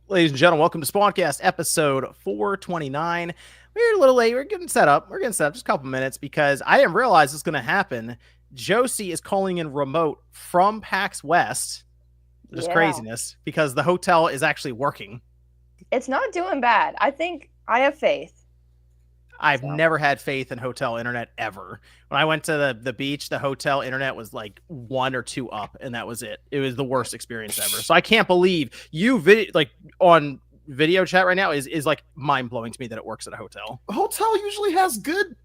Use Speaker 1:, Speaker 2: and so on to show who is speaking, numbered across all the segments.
Speaker 1: Ladies and gentlemen, welcome to Spawncast episode 429. We're a little late. We're getting set up. Just a couple minutes because I didn't realize this was going to happen. Josie is calling in remote from PAX West. Just craziness because the hotel is actually working.
Speaker 2: It's not doing bad. I think I have faith.
Speaker 1: I've never had faith in hotel internet ever. When I went to the beach, the hotel internet was like 1 or 2 up, and that was it. It was the worst experience ever. So I can't believe you on video chat right now is like mind blowing to me that it works at a hotel.
Speaker 3: The hotel usually has good.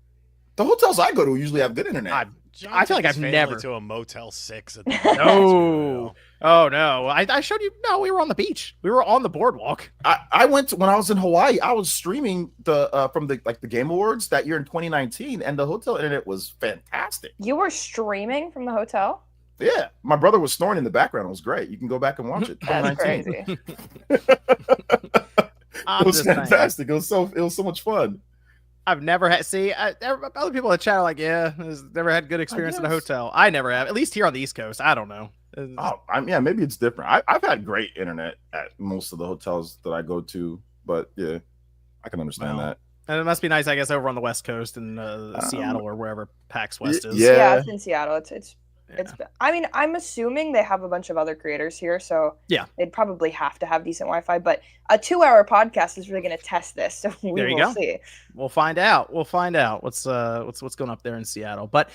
Speaker 3: The hotels I go to usually have good internet.
Speaker 1: I feel like I've never
Speaker 4: to a Motel 6 at the
Speaker 1: no. Oh no! I showed you. No, we were on the beach. We were on the boardwalk.
Speaker 3: I went when I was in Hawaii. I was streaming from the Game Awards that year in 2019, and the hotel internet was fantastic.
Speaker 2: You were streaming from the hotel?
Speaker 3: Yeah, my brother was snoring in the background. It was great. You can go back and watch it.
Speaker 2: That's crazy.
Speaker 3: It was fantastic. It was so much fun.
Speaker 1: I've never had. Other people in the chat are like, yeah, never had good experience in a hotel. I never have. At least here on the East Coast. I don't know.
Speaker 3: Yeah, maybe it's different. I've had great internet at most of the hotels that I go to, but yeah, I can understand that.
Speaker 1: And it must be nice, I guess, over on the West Coast in Seattle or wherever PAX West is.
Speaker 2: Yeah, it's in Seattle. It's. I mean, I'm assuming they have a bunch of other creators here, so
Speaker 1: yeah,
Speaker 2: they'd probably have to have decent Wi-Fi. But a 2-hour podcast is really going to test this, so we will see.
Speaker 1: We'll find out. What's going up there in Seattle. But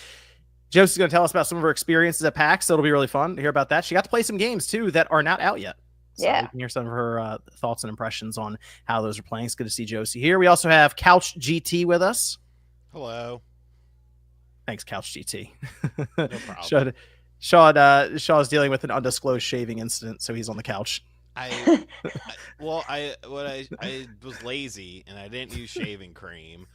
Speaker 1: Josie's going to tell us about some of her experiences at PAX, so it'll be really fun to hear about that. She got to play some games too that are not out yet. So we can hear some of her thoughts and impressions on how those are playing. It's good to see Josie here. We also have Couch GT with us.
Speaker 4: Hello.
Speaker 1: Thanks, Couch GT.
Speaker 4: No problem.
Speaker 1: Shaw's dealing with an undisclosed shaving incident, so he's on the couch.
Speaker 4: I was lazy and I didn't use shaving cream,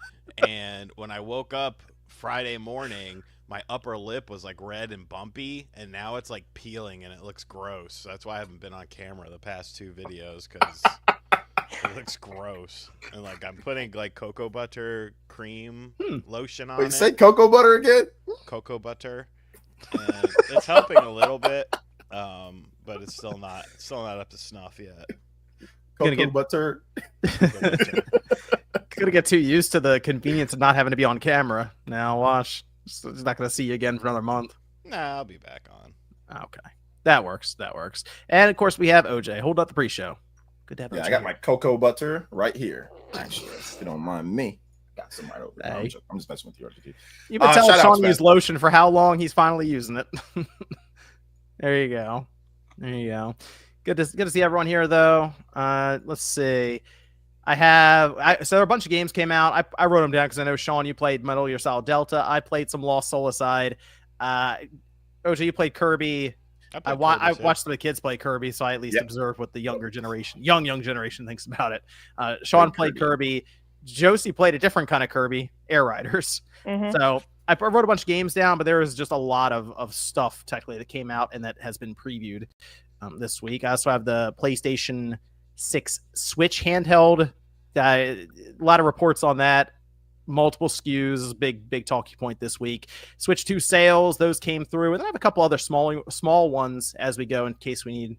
Speaker 4: and when I woke up Friday morning, my upper lip was like red and bumpy, and now it's like peeling and it looks gross. So that's why I haven't been on camera the past 2 videos, because it looks gross. And like I'm putting like cocoa butter cream lotion on it.
Speaker 3: Say cocoa butter again?
Speaker 4: Cocoa butter. And it's helping a little bit, but it's still not up to snuff yet.
Speaker 3: Cocoa butter.
Speaker 1: Gonna get too used to the convenience of not having to be on camera. Now watch. Just not gonna see you again for another month.
Speaker 4: Nah, I'll be back on.
Speaker 1: Okay. That works. And of course we have OJ. Hold up the pre-show. Good to have OJ.
Speaker 3: I got my cocoa butter right here. Actually, if you don't mind me. Got some right over there.
Speaker 1: Hey.
Speaker 3: I'm just messing with you, RGT.
Speaker 1: You've been telling Sean to use lotion for how long? He's finally using it. There you go. Good to see everyone here, though. Let's see. So a bunch of games came out. I wrote them down because I know, Sean, you played Metal Gear Solid Delta. I played some Lost Soulside. OJ, you played Kirby. I watched some of the kids play Kirby, so I at least observed what the younger generation, young generation thinks about it. Sean played Kirby. Josie played a different kind of Kirby, Air Riders.
Speaker 2: Mm-hmm.
Speaker 1: So I wrote a bunch of games down, but there was just a lot of stuff technically that came out and that has been previewed this week. I also have the PlayStation 6 Switch handheld. A lot of reports on that. Multiple SKUs, big talking point this week. Switch 2 sales, those came through. And then I have a couple other small ones as we go in case we need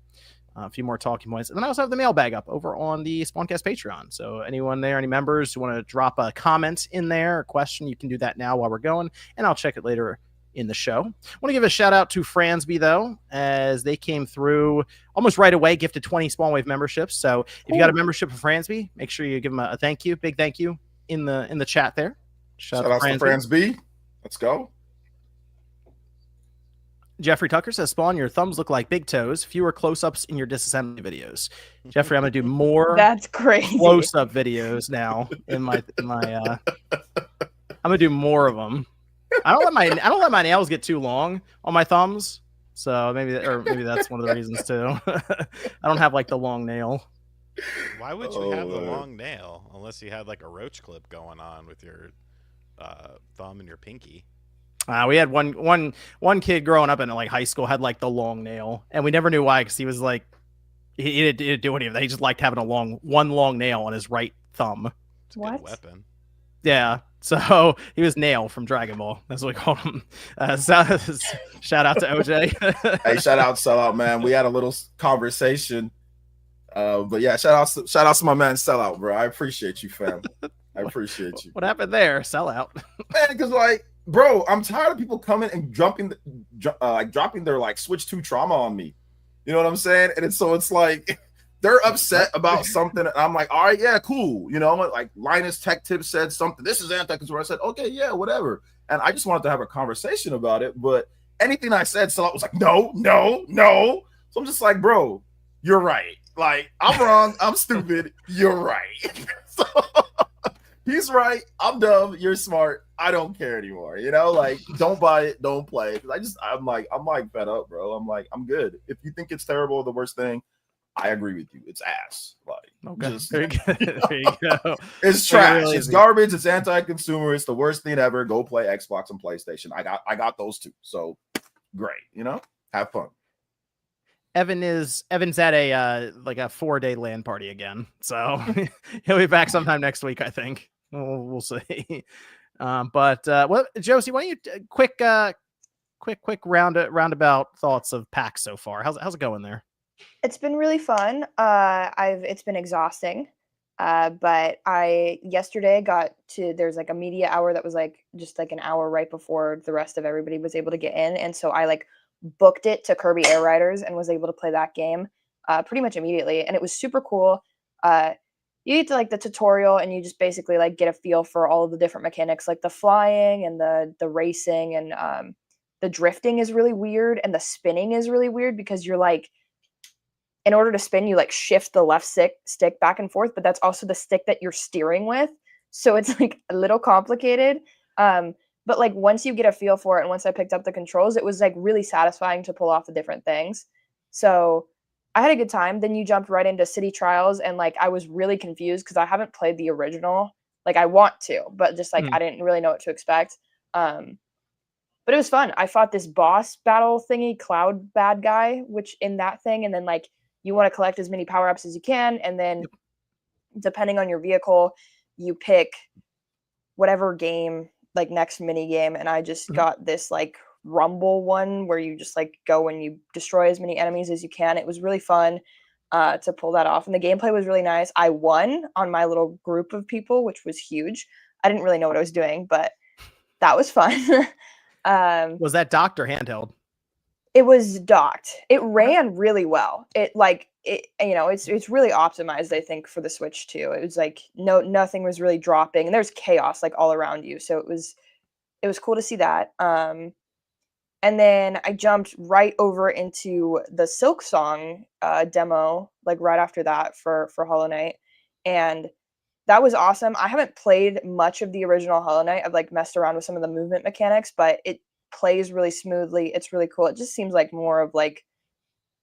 Speaker 1: a few more talking points. And then I also have the mailbag up over on the Spawncast Patreon. So anyone there, any members who want to drop a comment in there, a question, you can do that now while we're going, and I'll check it later in the show. I want to give a shout out to Fransby, though, as they came through almost right away, gifted 20 Spawnwave memberships. So if you got a membership for Fransby, make sure you give them a thank you, big thank you in the chat there. Shout out to
Speaker 3: Fransby. Let's go.
Speaker 1: Jeffrey Tucker says, Spawn, your thumbs look like big toes. Fewer close-ups in your disassembly videos. Jeffrey, I'm gonna do more.
Speaker 2: That's crazy.
Speaker 1: Close-up videos now in my. I'm gonna do more of them. I don't let my nails get too long on my thumbs, so maybe that's one of the reasons too. I don't have like the long nail.
Speaker 4: Why would you have the long nail unless you had like a roach clip going on with your thumb and your pinky?
Speaker 1: We had one kid growing up in like high school had like the long nail, and we never knew why, because he was like he didn't do any of that. He just liked having one long nail on his right thumb.
Speaker 4: It's a good weapon.
Speaker 1: Yeah, so he was Nail from Dragon Ball. That's what we called him. Shout out to OJ.
Speaker 3: Hey, shout out, sellout, man. We had a little conversation But yeah, shout out to my man Sellout, bro. I appreciate you, fam. I appreciate you.
Speaker 1: What happened there? Sellout.
Speaker 3: Man, because like, bro, I'm tired of people coming and dropping their like Switch 2 trauma on me. You know what I'm saying? And it's like they're upset about something, and I'm like, all right, yeah, cool. You know, like Linus Tech Tip said something. This is anti-consumer. I said, okay, yeah, whatever. And I just wanted to have a conversation about it. But anything I said, Sellout was like, no. So I'm just like, bro, you're right. Like, I'm wrong. I'm stupid. You're right. So he's right. I'm dumb. You're smart. I don't care anymore. You know, like, don't buy it. Don't play it. I'm like fed up, bro. I'm like, I'm good. If you think it's terrible, the worst thing, I agree with you. It's ass. Like,
Speaker 1: okay.
Speaker 3: just,
Speaker 1: There you go.
Speaker 3: It's trash.
Speaker 1: Really
Speaker 3: It's garbage. It's anti-consumer. It's the worst thing ever. Go play Xbox and PlayStation. I got those two. So great. You know, have fun.
Speaker 1: Evan's at a like a 4-day LAN party again, so he'll be back sometime next week, I think. We'll see. But Josie, why don't you quick roundabout thoughts of PAX so far? How's it going there?
Speaker 2: It's been really fun. It's been exhausting. But I yesterday there's like a media hour that was like just like an hour right before the rest of everybody was able to get in, and so I like booked it to Kirby Air Riders and was able to play that game pretty much immediately, and it was super cool. You get to like the tutorial, and you just basically like get a feel for all of the different mechanics, like the flying and the racing, and the drifting is really weird, and the spinning is really weird because you're like, in order to spin, you like shift the left stick back and forth, but that's also the stick that you're steering with. So it's like a little complicated. But like once you get a feel for it, and once I picked up the controls, it was like really satisfying to pull off the different things. So I had a good time. Then you jumped right into City Trials, and like I was really confused because I haven't played the original. Like I want to, but just like I didn't really know what to expect. But it was fun. I fought this boss battle thingy, cloud bad guy, which in that thing, and then like you want to collect as many power-ups as you can, and then depending on your vehicle, you pick whatever game, like next mini game, and I just got this like rumble one where you just like go and you destroy as many enemies as you can. It was really fun to pull that off, and the gameplay was really nice. I won on my little group of people, which was huge. I didn't really know what I was doing, but that was fun.
Speaker 1: Was that docked or handheld?
Speaker 2: It was docked. It ran really well. It's really optimized, I think, for the Switch too. It was like nothing was really dropping, and there's chaos like all around you. So it was cool to see that. And then I jumped right over into the Silk Song demo, like right after that for Hollow Knight, and that was awesome. I haven't played much of the original Hollow Knight. I've like messed around with some of the movement mechanics, but it plays really smoothly. It's really cool. It just seems like more of like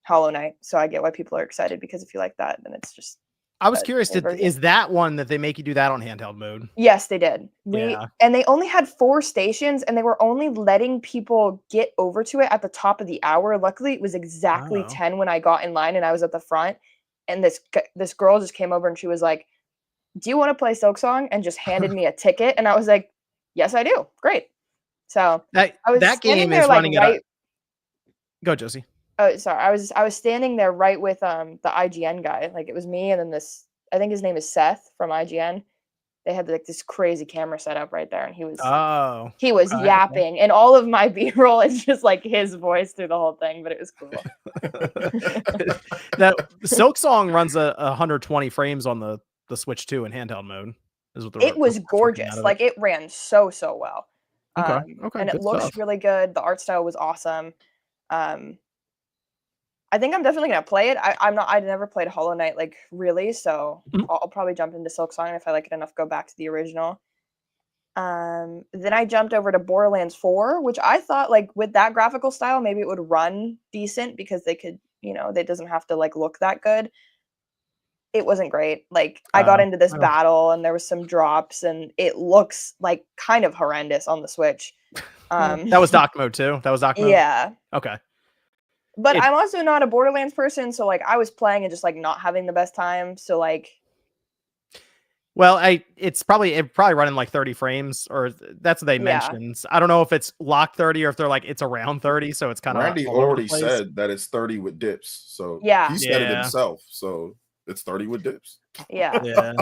Speaker 2: Hollow Knight. So I get why people are excited, because if you like that, then it's just.
Speaker 1: I was curious, is that one that they make you do that on handheld mode?
Speaker 2: Yes, they did.
Speaker 1: Yeah.
Speaker 2: And they only had 4 stations, and they were only letting people get over to it at the top of the hour. Luckily, it was exactly 10 when I got in line, and I was at the front. And this girl just came over, and she was like, "Do you want to play Silk Song?" and just handed me a ticket. And I was like, "Yes, I do. Great." So
Speaker 1: that game is running it. Go, Josie.
Speaker 2: Oh, sorry. I was standing there right with the IGN guy. Like it was me, and then this, I think his name is Seth from IGN. They had like this crazy camera set up right there, and he was yapping, and all of my B-roll is just like his voice through the whole thing, but it was cool.
Speaker 1: That Silk Song runs 120 frames on the Switch 2 in handheld mode.
Speaker 2: It was gorgeous. Like it ran so well.
Speaker 1: Okay.
Speaker 2: And it looks really good. The art style was awesome. I think I'm definitely gonna play it. I never played Hollow Knight like really, so I'll probably jump into Silk Song, and if I like it enough, go back to the original. Then I jumped over to Borderlands 4, which I thought like with that graphical style, maybe it would run decent because they could, it doesn't have to like look that good. It wasn't great. Like I got into this battle, and there was some drops, and it looks like kind of horrendous on the Switch.
Speaker 1: That was dock mode too.
Speaker 2: Yeah.
Speaker 1: Okay.
Speaker 2: But I'm also not a Borderlands person, so like I was playing and just like not having the best time. So like,
Speaker 1: well, it's probably running like 30 frames, or that's what they mentioned. I don't know if it's locked 30 or if they're like it's around 30. So it's kind of.
Speaker 3: Randy already said that it's 30 with dips. So
Speaker 2: yeah,
Speaker 3: he said it himself. So It's 30 with dips.
Speaker 2: Yeah.
Speaker 1: Yeah.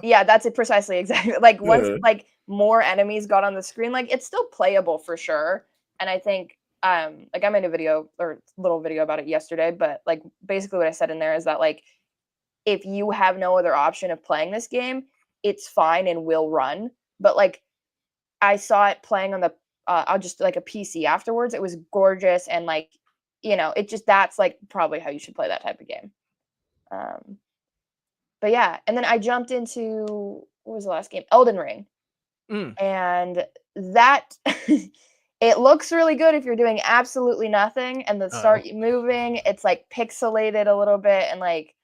Speaker 2: Yeah, that's it precisely exactly. Like once
Speaker 3: Yeah.
Speaker 2: like more enemies got on the screen, like it's still playable for sure. And I think like I made a video or little video about it yesterday, but like basically what I said in there is that like if you have no other option of playing this game, it's fine and will run. But like I saw it playing on the I'll just like a PC afterwards. It was gorgeous and like, you know, it just that's like probably how you should play that type of game. But yeah, and then I jumped into what was the last game? Elden Ring. And that it looks really good if you're doing absolutely nothing and then start moving. It's like pixelated a little bit and like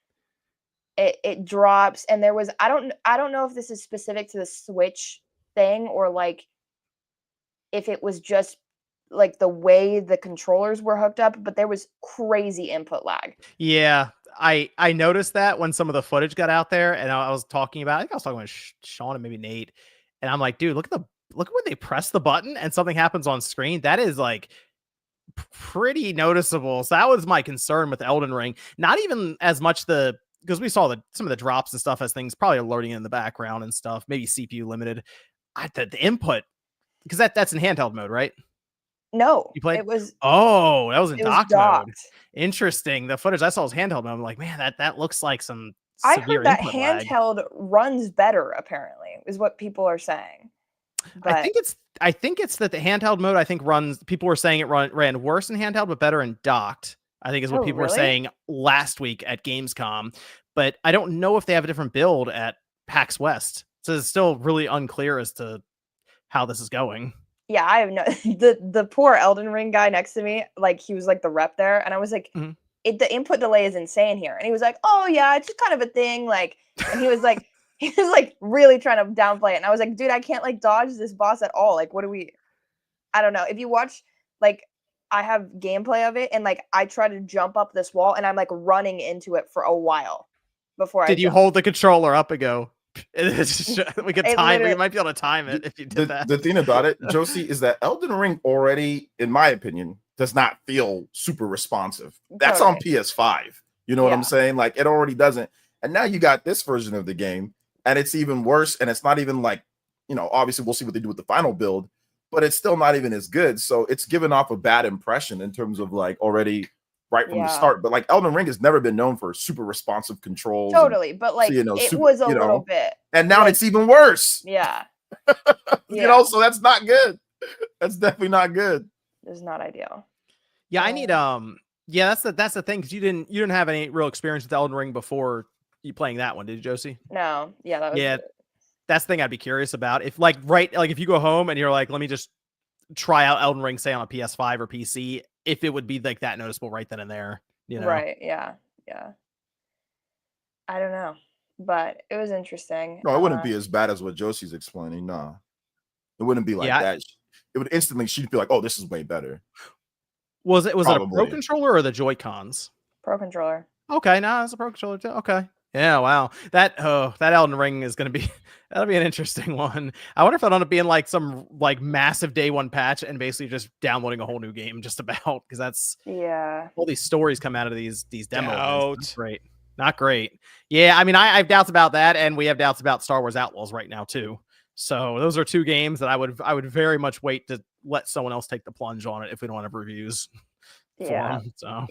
Speaker 2: it drops. And there was I don't know if this is specific to the Switch thing or like if it was just like the way the controllers were hooked up, but there was crazy input lag.
Speaker 1: Yeah, I noticed that when some of the footage got out there, and I was talking about, I think I was talking with Sean and maybe Nate, and I'm like, dude, look at when they press the button and something happens on screen. That is like pretty noticeable. So that was my concern with Elden Ring. Not even as much because we saw some of the drops and stuff as things probably alerting in the background and stuff, maybe CPU limited. The input, because that's in handheld mode, right?
Speaker 2: No,
Speaker 1: You played?
Speaker 2: it was.
Speaker 1: Oh, that was in docked mode.
Speaker 2: docked.
Speaker 1: Interesting. The footage I saw was handheld mode. I'm like, man, that looks like some
Speaker 2: I
Speaker 1: severe
Speaker 2: heard that
Speaker 1: input lag.
Speaker 2: handheld runs better. Apparently, is what people are saying. But
Speaker 1: I think it's that the handheld mode people were saying it ran worse in handheld but better in docked. I think is what people were saying last week at Gamescom. But I don't know if they have a different build at PAX West. So it's still really unclear as to how this is going.
Speaker 2: Yeah, I have no the poor Elden Ring guy next to me, like he was like the rep there, and I was like, the input delay is insane here. And he was like, oh yeah, it's just kind of a thing. Like, and he was like really trying to downplay it. And I was like, dude, I can't like dodge this boss at all. Like, I don't know. If you watch, like, I have gameplay of it, and like I try to jump up this wall, and I'm like running into it for a while before
Speaker 1: Did you hold the controller up and go? We might be able to time it if you did that.
Speaker 3: The thing about it, Josie, is that Elden Ring already, in my opinion, does not feel super responsive. That's on PS5. You know what I'm saying? Like it already doesn't. And now you got this version of the game, and it's even worse. And it's not even like, you know, obviously we'll see what they do with the final build, but it's still not even as good. So it's given off a bad impression in terms of like already right from the start. But like Elden Ring has never been known for super responsive controls.
Speaker 2: Totally. But like it was a little bit.
Speaker 3: And now it's even worse.
Speaker 2: Yeah.
Speaker 3: You know, so that's not good. That's definitely not good.
Speaker 2: It's not ideal.
Speaker 1: Yeah, I need that's the thing, because you didn't have any real experience with Elden Ring before you playing that one, did you, Josie?
Speaker 2: No. Yeah, that was
Speaker 1: that's the thing I'd be curious about. If if you go home and you're like, let me just try out Elden Ring, say on a PS5 or PC, if it would be like that noticeable right then and there, you know?
Speaker 2: Right. Yeah. Yeah. I don't know, but it was interesting.
Speaker 3: No, it wouldn't be as bad as what Josie's explaining. No, it wouldn't be like that. It would instantly, she'd be like, oh, this is way better. Was it a Pro Controller or the Joy-Cons?
Speaker 2: Pro Controller.
Speaker 1: Okay, no, it's a Pro Controller too. Okay. Yeah, wow. That Elden Ring is going to be that'll be an interesting one. I wonder if that'll end up being like some like massive day one patch and basically just downloading a whole new game just about, because that's all these stories come out of these demos. Not great. Yeah, I mean, I have doubts about that, and we have doubts about Star Wars Outlaws right now too. So those are two games that I would very much wait to let someone else take the plunge on it if we don't have reviews. So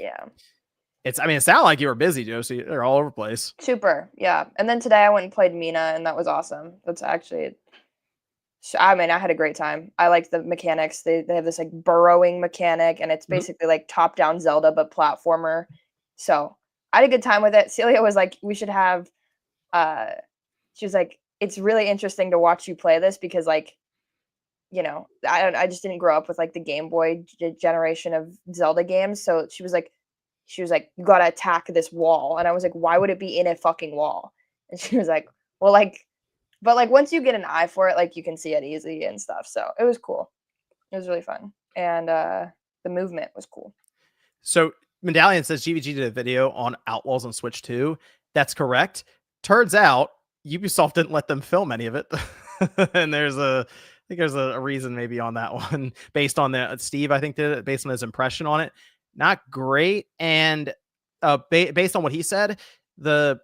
Speaker 1: it sounded like you were busy, Josie. They're all over the place.
Speaker 2: Super, yeah. And then today I went and played Mina, and that was awesome. That's actually, I mean, I had a great time. I like the mechanics. They have this like burrowing mechanic, and it's basically like top-down Zelda but platformer. So I had a good time with it. Celia was like, we should have. She was like, it's really interesting to watch you play this because like, you know, I just didn't grow up with like the Game Boy generation of Zelda games. So she was like, you gotta attack this wall. And I was like, why would it be in a fucking wall? And she was like, well, like, but like once you get an eye for it, like you can see it easy and stuff. So it was cool. It was really fun. And the movement was cool.
Speaker 1: So Medallion says GVG did a video on Outlaws on Switch 2. That's correct. Turns out Ubisoft didn't let them film any of it. And I think there's a reason maybe on that one based on Steve, I think did it based on his impression on it. Not great. And based on what he said, the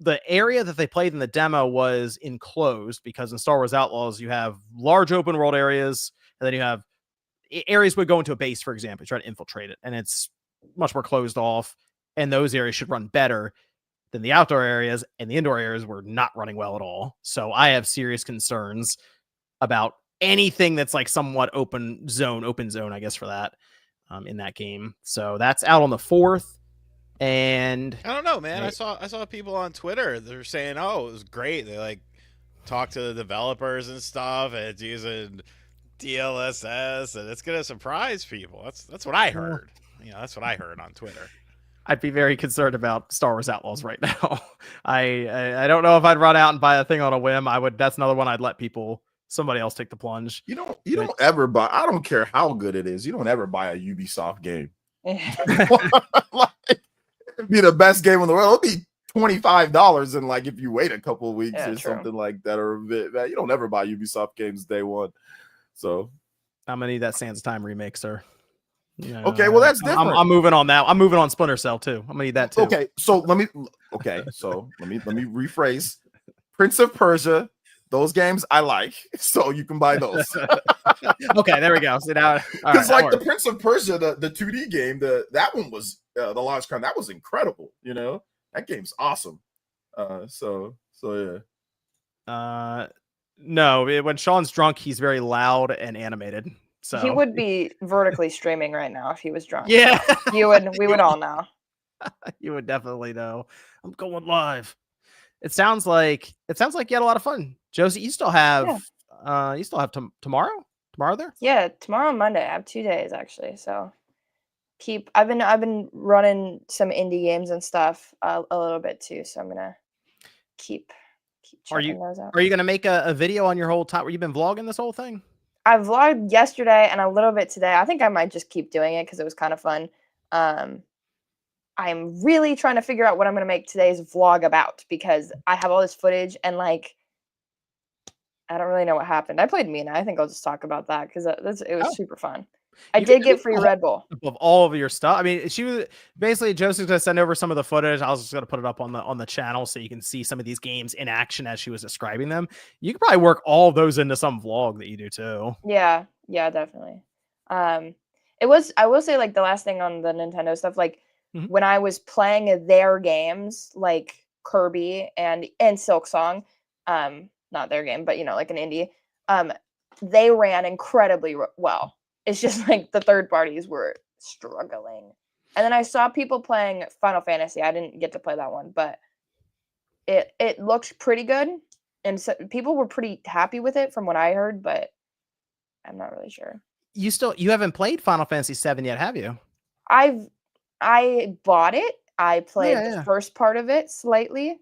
Speaker 1: the area that they played in the demo was enclosed, because in Star Wars Outlaws you have large open world areas, and then you have areas would go into a base, for example, try to infiltrate it, and it's much more closed off, and those areas should run better than the outdoor areas, and the indoor areas were not running well at all. So I have serious concerns about anything that's like somewhat open zone, I guess, for that in that game. So that's out on the 4th. And
Speaker 4: I don't know, man. I saw people on Twitter. They're saying, "Oh, it was great." They like talk to the developers and stuff, and it's using DLSS, and it's gonna surprise people. That's what I heard. That's what I heard on Twitter.
Speaker 1: I'd be very concerned about Star Wars Outlaws right now. I don't know if I'd run out and buy a thing on a whim. I would. That's another one I'd let somebody else take the plunge.
Speaker 3: You don't ever buy. I don't care how good it is. You don't ever buy a Ubisoft game. Like, it'd be the best game in the world. It'll be $25, and like if you wait a couple of weeks or something like that, or a bit, man, you don't ever buy Ubisoft games day one. So
Speaker 1: I'm gonna need that Sands of Time remake, sir.
Speaker 3: Okay, well that's different.
Speaker 1: I'm moving on now. I'm moving on Splinter Cell too. I'm gonna need that too.
Speaker 3: Okay, so let me rephrase. Prince of Persia, those games I like, so you can buy those.
Speaker 1: Okay, there we go. So now,
Speaker 3: because like the Prince of Persia, the 2D game, that one was the Lost Crown. That was incredible. That game's awesome. So yeah.
Speaker 1: No, when Sean's drunk, he's very loud and animated. So
Speaker 2: he would be vertically streaming right now if he was drunk.
Speaker 1: Yeah,
Speaker 2: we would all know.
Speaker 1: You would definitely know. I'm going live. It sounds like you had a lot of fun, Josie. You still have tomorrow there?
Speaker 2: Yeah, tomorrow and Monday. I have 2 days actually. So I've been running some indie games and stuff a little bit too. So I'm gonna keep checking those out.
Speaker 1: Are you gonna make a video on your whole time? Where you've been vlogging this whole thing?
Speaker 2: I vlogged yesterday and a little bit today. I think I might just keep doing it because it was kind of fun. I'm really trying to figure out what I'm going to make today's vlog about, because I have all this footage and like I don't really know what happened. I played Mina. I think I'll just talk about that because it was super fun. I did get free Red Bull
Speaker 1: of all of your stuff. I mean, she was basically Joseph's gonna send over some of the footage. I was just gonna put it up on the channel so you can see some of these games in action as she was describing them. You could probably work all of those into some vlog that you do too.
Speaker 2: Yeah, definitely. It was, I will say, like the last thing on the Nintendo stuff, like when I was playing their games like Kirby and Silk Song, not their game, but like an indie, they ran incredibly well. It's just like the third parties were struggling. And then I saw people playing Final Fantasy. I didn't get to play that one, but it looked pretty good. And so people were pretty happy with it from what I heard, but I'm not really sure.
Speaker 1: You haven't played Final Fantasy 7 yet, have you?
Speaker 2: I bought it. I played the first part of it slightly,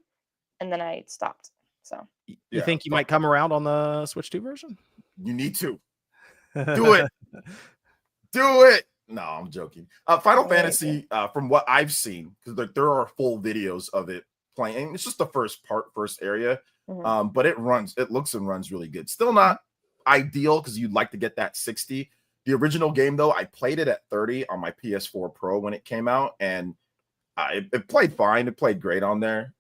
Speaker 2: and then I stopped. So
Speaker 1: you think you might come around on the Switch 2 version?
Speaker 3: You need to. Do it. Do it. No, I'm joking. Final Fantasy, from what I've seen, because there are full videos of it playing. It's just the first area. But it looks and runs really good. Still not ideal because you'd like to get that 60. The original game, though, I played it at 30 on my PS4 Pro when it came out, and it played fine. It played great on there.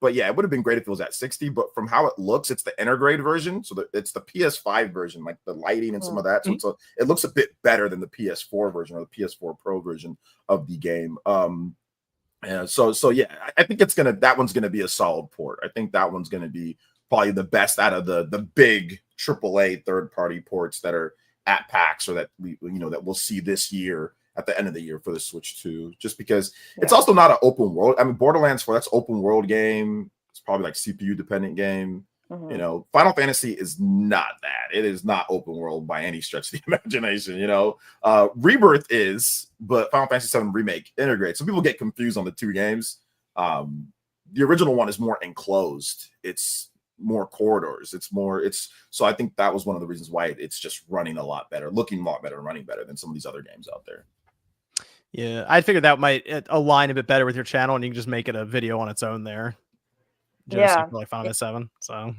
Speaker 3: But yeah, it would have been great if it was at 60. But from how it looks, it's the integrated version. So it's the PS5 version, like the lighting and some of that. So it looks a bit better than the PS4 version or the PS4 Pro version of the game. So yeah, I think that one's gonna be a solid port. I think that one's gonna be probably the best out of the big AAA third-party ports that are at PAX or that that we'll see this year at the end of the year for the Switch 2, just because it's also not an open world. I mean, Borderlands 4, that's open world game. It's probably like CPU dependent game. Final Fantasy is not that. It is not open world by any stretch of the imagination. Rebirth is, but Final Fantasy 7 Remake integrates. Some people get confused on the two games. The original one is more enclosed. It's more corridors. So I think that was one of the reasons why it's just running a lot better, looking a lot better, and running better than some of these other games out there.
Speaker 1: Yeah, I figured that might align a bit better with your channel, and you can just make it a video on its own there. Like Final Fantasy 7. So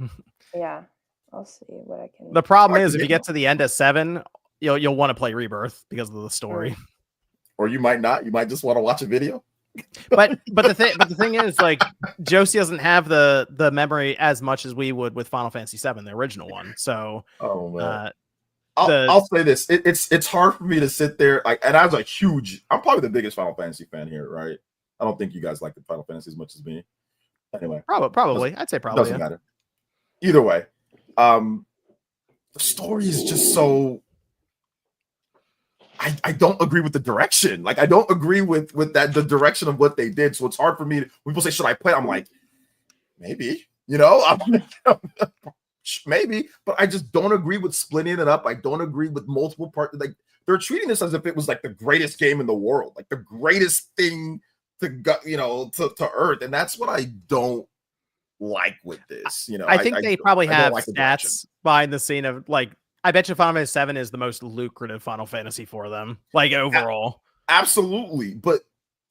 Speaker 2: yeah, I'll see what I can.
Speaker 1: The problem is if you get to the end of 7, you'll want to play Rebirth because of the story.
Speaker 3: Or you might not. You might just want to watch a video.
Speaker 1: But the thing is, like, Josie doesn't have the memory as much as we would with Final Fantasy VII, the original one. So,
Speaker 3: Oh man.
Speaker 1: the-
Speaker 3: I'll say this: it's hard for me to sit there like, and I'm probably the biggest Final Fantasy fan here, right? I don't think you guys like the Final Fantasy as much as me. Anyway,
Speaker 1: probably, I'd say probably
Speaker 3: doesn't matter. Either way, the story is just so. I don't agree with the direction. Like, I don't agree with that the direction of what they did. So it's hard for me. When people say, "Should I play?" I'm like, maybe. Maybe, but I just don't agree with splitting it up. I don't agree with multiple parts. Like, they're treating this as if it was like the greatest game in the world, like the greatest thing to go, to Earth, and that's what I don't like with this.
Speaker 1: I think they probably have
Speaker 3: like the
Speaker 1: stats behind the scene of, like, I bet you Final Fantasy VII is the most lucrative Final Fantasy for them, like, overall.
Speaker 3: Absolutely, but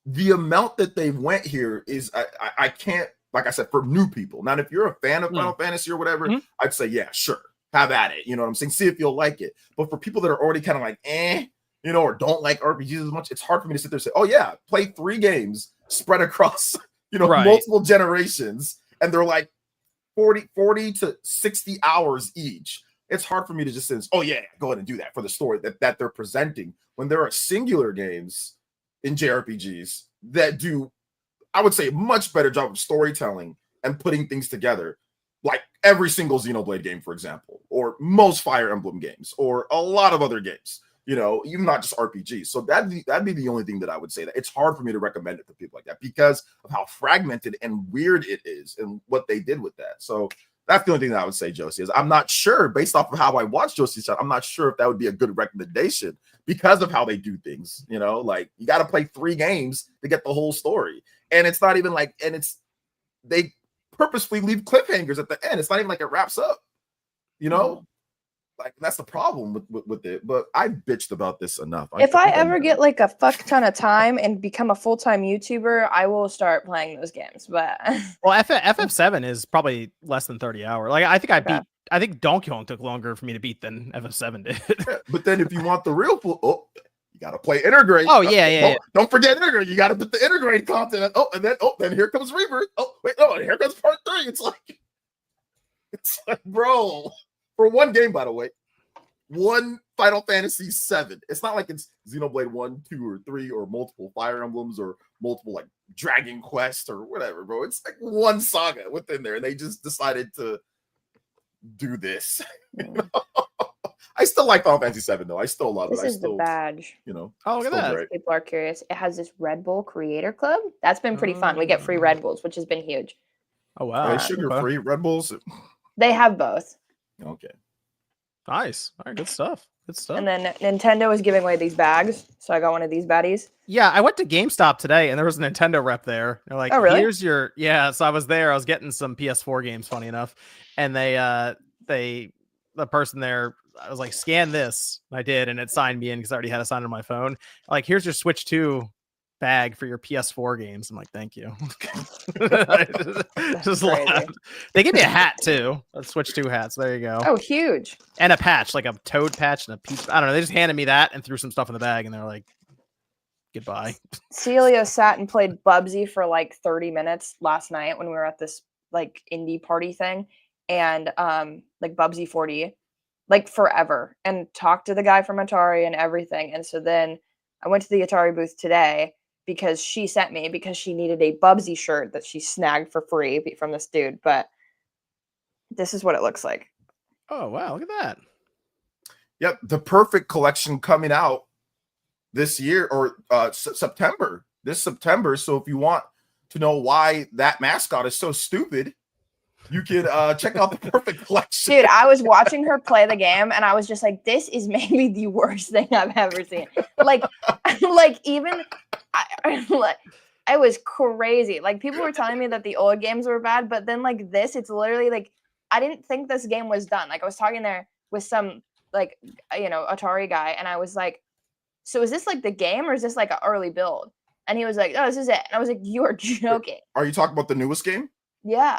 Speaker 3: the amount that they went here is I can't. Like I said, for new people. Now, if you're a fan of Final Fantasy or whatever, I'd say, yeah, sure, have at it. You know what I'm saying? See if you'll like it. But for people that are already kind of like, or don't like RPGs as much, it's hard for me to sit there and say, oh yeah, play 3 games spread across, multiple generations, and they're like 40 to 60 hours each. It's hard for me to just say, oh yeah, go ahead and do that for the story that they're presenting, when there are singular games in JRPGs that do, I would say, a much better job of storytelling and putting things together, like every single Xenoblade game, for example, or most Fire Emblem games, or a lot of other games, even not just RPGs. So that'd be the only thing that I would say, that it's hard for me to recommend it to people like that because of how fragmented and weird it is and what they did with that. So that's the only thing that I would say, Josie, is I'm not sure, based off of how I watched Josie's shot, I'm not sure if that would be a good recommendation because of how they do things. Like, you got to play 3 games to get the whole story. And it's not even like, they purposefully leave cliffhangers at the end. It's not even like it wraps up, like, that's the problem with it. But I bitched about this enough.
Speaker 2: If I ever get like a fuck ton of time and become a full-time YouTuber, I will start playing those games. But
Speaker 1: well, FF7 is probably less than 30 hours. Like, I think Donkey Kong took longer for me to beat than FF7 did.
Speaker 3: Yeah, but then if you want the real you got to play Intergrade.
Speaker 1: Oh, yeah.
Speaker 3: Don't forget Intergrade. You got to put the Intergrade content. Then here comes Rebirth. Here comes part 3. It's like, bro, for one game, by the way, one Final Fantasy VII. It's not like it's Xenoblade 1, 2, or 3, or multiple Fire Emblems, or multiple like Dragon Quest or whatever, bro. It's like one saga within there, and they just decided to do this. I still like Final Fantasy VII, though. I still love it.
Speaker 2: This is the badge.
Speaker 1: Oh, look at that.
Speaker 2: Great. People are curious. It has this Red Bull Creator Club. That's been pretty fun. We get free Red Bulls, which has been huge.
Speaker 1: Oh, wow.
Speaker 3: Sugar-free Red Bulls?
Speaker 2: They have both.
Speaker 3: Okay.
Speaker 1: Nice. All right, good stuff.
Speaker 2: And then Nintendo is giving away these bags, so I got one of these baddies.
Speaker 1: Yeah, I went to GameStop today, and there was a Nintendo rep there. They're like,
Speaker 2: "Oh, really?
Speaker 1: Here's your..." Yeah, so I was there. I was getting some PS4 games, funny enough, and the person there, I was like, "Scan this." And I did, and it signed me in because I already had a sign on my phone. Like, here's your Switch 2 bag for your PS4 games. I'm like, thank you. just laughed. They gave me a hat too, a Switch 2 hat. So there you go.
Speaker 2: Oh, huge.
Speaker 1: And a patch, like a Toad patch and a peach. I don't know. They just handed me that and threw some stuff in the bag, and they're like, goodbye.
Speaker 2: Celio sat and played Bubsy for like 30 minutes last night when we were at this like indie party thing, and like Bubsy 40, like forever, and talked to the guy from Atari and everything. And so then I went to the Atari booth today because she sent me, because she needed a Bubsy shirt that she snagged for free from this dude. But this is what it looks like.
Speaker 1: Oh, wow. Look at that.
Speaker 3: Yep. The Perfect collection coming out this year, or September, this September. So if you want to know why that mascot is so stupid, you can check out the Perfect collection.
Speaker 2: Dude, I was watching her play the game, and I was just like, this is maybe the worst thing I've ever seen. Like even it was crazy. Like, people were telling me that the old games were bad, but then like this, it's literally like, I didn't think this game was done. Like, I was talking there with some like, Atari guy, and I was like, so is this like the game, or is this like an early build? And he was like, oh, this is it. And I was like, you are joking.
Speaker 3: Are you talking about the newest game?
Speaker 2: Yeah.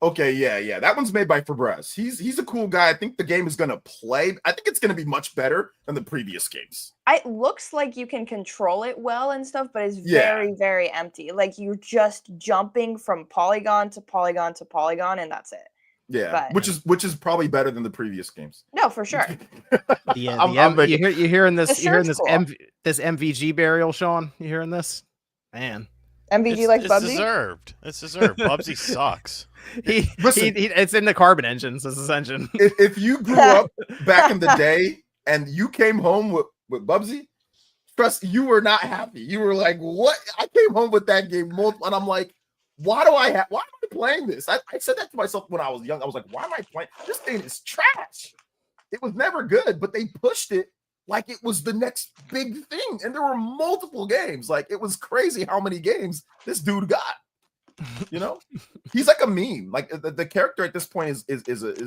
Speaker 3: Okay, yeah. That one's made by Febreze. He's a cool guy. I think the game is gonna play. I think it's gonna be much better than the previous games.
Speaker 2: It looks like you can control it well and stuff, but it's
Speaker 3: Yeah.
Speaker 2: very, very empty. Like you're just jumping from polygon to polygon to polygon, and that's it.
Speaker 3: Yeah,
Speaker 2: But
Speaker 3: which is probably better than the previous games.
Speaker 2: no, for sure.
Speaker 1: You're hearing this?
Speaker 2: The
Speaker 1: You're hearing
Speaker 2: shirt's
Speaker 1: this?
Speaker 2: cool.
Speaker 1: This MVG burial, Sean? You hearing this? Man,
Speaker 2: MVG like
Speaker 4: it's
Speaker 2: Bubsy.
Speaker 4: deserved. It's deserved. Bubsy sucks.
Speaker 3: Listen.
Speaker 1: it's in the carbon engines. This is engine.
Speaker 3: If you grew up back in the day and you came home with Bubsy, trust you were not happy. You were like, "What?" I came home with that game multiple, and I'm like, why am I playing this? I said that to myself when I was young. I was like, why am I playing? This thing is trash. It was never good, but they pushed it like it was the next big thing. And there were multiple games. Like it was crazy how many games this dude got. You know, he's like a meme. Like the character at this point is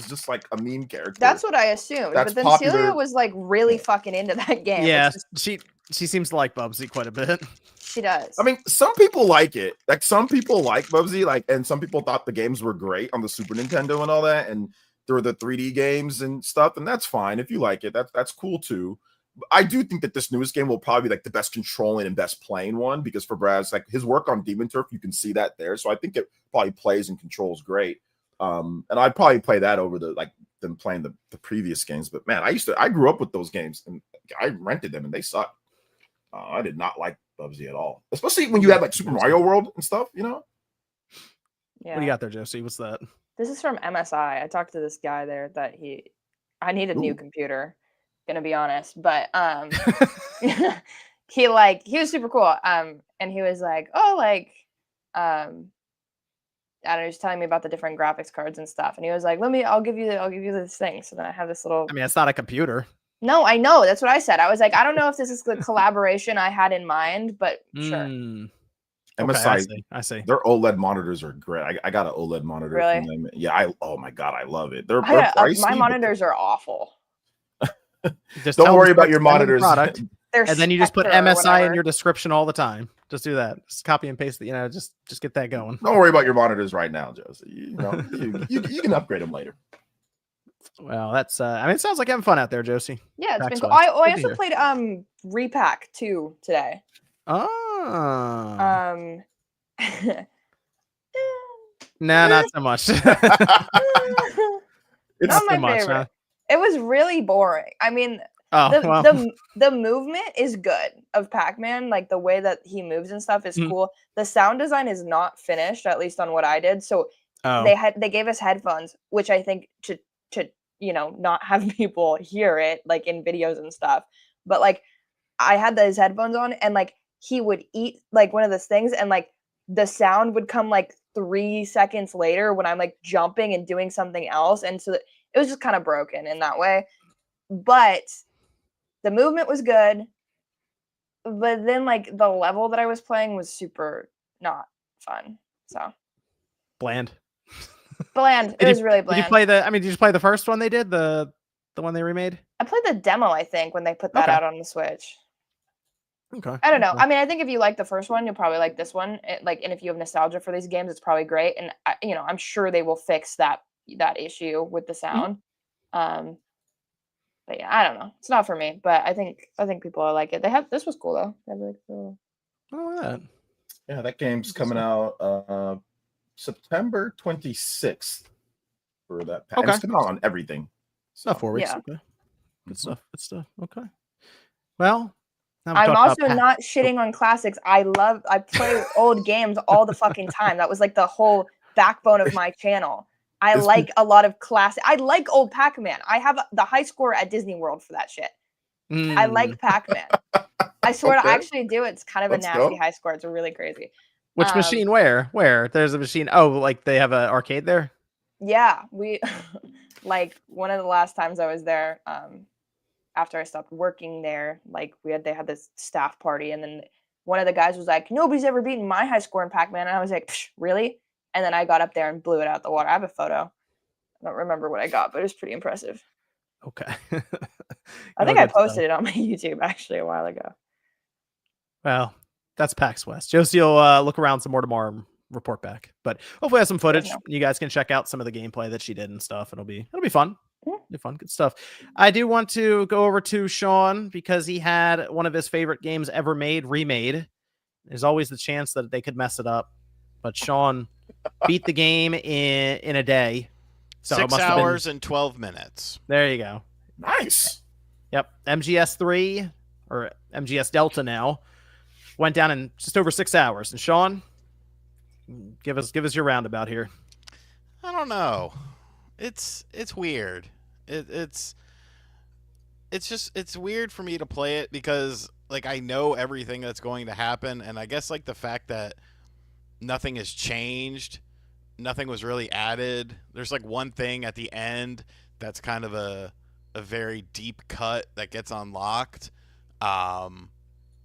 Speaker 3: just like a meme character.
Speaker 2: That's what I assumed.
Speaker 3: That's
Speaker 2: but then
Speaker 3: popular.
Speaker 2: Celia was like really fucking into that game.
Speaker 1: Yeah,
Speaker 2: which is-
Speaker 1: she seems to like Bubsy quite a bit.
Speaker 2: she does.
Speaker 3: I mean, some people like it. Like some people like Bubsy, like, and some people thought the games were great on the Super Nintendo and all that, and there were the 3D games and stuff, and that's fine if you like it. That's cool too. I do think that this newest game will probably be like the best controlling and best playing one because for Braz, like his work on Demon Turf, you can see that there. So I think it probably plays and controls great. And I'd probably play that over than playing the previous games. But man, I grew up with those games and I rented them and they suck. I did not like Bubsy at all, especially when you had like Super Mario World and stuff. You know.
Speaker 2: Yeah.
Speaker 1: What do you got there, Josie? What's that?
Speaker 2: This is from MSI. I talked to this guy there that I need a new
Speaker 3: Ooh.
Speaker 2: computer, gonna be honest. But he was super cool. And he was like, oh, like I don't know, he was telling me about the different graphics cards and stuff. And he was like, I'll give you this thing. So then I have this little
Speaker 1: I mean, it's not a computer.
Speaker 2: No, I know. That's what I said. I was like, I don't know if this is the collaboration I had in mind, but sure.
Speaker 3: MSI,
Speaker 1: I see.
Speaker 3: their OLED monitors are great. I got an OLED monitor
Speaker 2: Really?
Speaker 3: from them. Yeah, oh my god, I love it. They're
Speaker 2: My
Speaker 3: pricey.
Speaker 2: monitors are awful.
Speaker 1: Just
Speaker 3: Don't
Speaker 1: tell
Speaker 3: worry
Speaker 1: them
Speaker 3: about
Speaker 1: to
Speaker 3: your
Speaker 1: send the
Speaker 3: monitors.
Speaker 1: product,
Speaker 2: They're
Speaker 1: and then you just put
Speaker 2: Spectre or
Speaker 1: MSI in
Speaker 2: whatever.
Speaker 1: your description all the time. Just do that. Just copy and paste it. Just get that going.
Speaker 3: Don't worry about your monitors right now, Josie. You know, you can upgrade them later.
Speaker 1: Well, that's. I mean, it sounds like having fun out there, Josie.
Speaker 2: Yeah, it's
Speaker 1: PAX
Speaker 2: been cool.
Speaker 1: West.
Speaker 2: I
Speaker 1: Good to
Speaker 2: also played Repack 2 today.
Speaker 1: Oh.
Speaker 2: No,
Speaker 1: Not so much.
Speaker 3: It's
Speaker 2: not my
Speaker 1: too much,
Speaker 2: favorite.
Speaker 1: huh?
Speaker 2: It was really boring. I mean, the movement is good of Pac-Man, like the way that he moves and stuff is cool. The sound design is not finished, at least on what I did. So they gave us headphones, which I think to not have people hear it like in videos and stuff. But like I had those headphones on and like he would eat like one of those things and like the sound would come like 3 seconds later when I'm like jumping and doing something else. And so it was just kind of broken in that way. But the movement was good. But then like the level that I was playing was super not fun. So
Speaker 1: bland.
Speaker 2: It was really bland.
Speaker 1: Did you play the first one they did? The one they remade?
Speaker 2: I played the demo, I think, when they put that out on the Switch.
Speaker 1: Okay.
Speaker 2: I don't know. I mean, I think if you like the first one, you'll probably like this one. And if you have nostalgia for these games, it's probably great. And I'm sure they will fix that issue with the sound. But yeah, I don't know. It's not for me, but I think people will like it. This was cool though. They have really cool.
Speaker 1: Oh,
Speaker 3: yeah, that game's coming out September 26th for that.
Speaker 1: Okay.
Speaker 3: It's coming out on everything.
Speaker 1: It's not 4 weeks.
Speaker 2: Yeah.
Speaker 1: Okay. Good stuff. Okay. Well,
Speaker 2: I'm also not shitting on classics. I play old games all the fucking time. That was like the whole backbone of my channel. I like a lot of classic. I like old Pac-Man. I have the high score at Disney World for that shit. I like Pac-Man. I swear I actually do. It's kind of a nasty high score. It's really crazy.
Speaker 1: Which machine? Where? There's a machine. Oh, like they have an arcade there?
Speaker 2: Yeah, we like one of the last times I was there. After I stopped working there, like they had this staff party, and then one of the guys was like, "Nobody's ever beaten my high score in Pac-Man," and I was like, "Really?" And then I got up there and blew it out the water. I have a photo. I don't remember what I got, but it was pretty impressive.
Speaker 1: Okay.
Speaker 2: I think I posted it on my YouTube actually a while ago.
Speaker 1: Well, that's PAX West. Josie will look around some more tomorrow and report back. But hopefully I have some footage.
Speaker 2: know.
Speaker 1: You guys can check out some of the gameplay that she did and stuff. It'll be fun.
Speaker 2: Yeah.
Speaker 1: It'll be fun. Good stuff. I do want to go over to Sean because he had one of his favorite games ever made remade. There's always the chance that they could mess it up. But Sean beat the game in a day. So
Speaker 4: 6 hours and 12 minutes.
Speaker 1: There you go.
Speaker 3: Nice.
Speaker 1: Yep. MGS3 or MGS Delta now went down in just over 6 hours. And Sean, give us your roundabout here.
Speaker 4: I don't know. It's weird. It's weird for me to play it because like I know everything that's going to happen, and I guess like the fact that nothing has changed, nothing was really added. There's like one thing at the end that's kind of a very deep cut that gets unlocked. I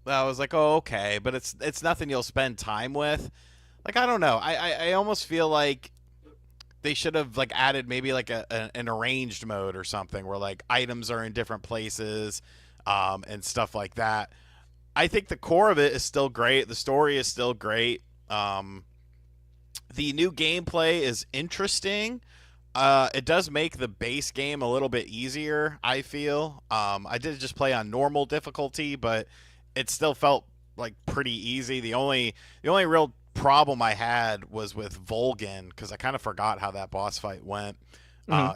Speaker 4: was like, oh, okay, but it's nothing you'll spend time with. Like, I don't know. I almost feel like they should have like added maybe like an arranged mode or something where like items are in different places and stuff like that. I think the core of it is still great. The story is still great. The new gameplay is interesting. It does make the base game a little bit easier, I feel. I did just play on normal difficulty, but it still felt like pretty easy. The only real problem I had was with Volgan because I kind of forgot how that boss fight went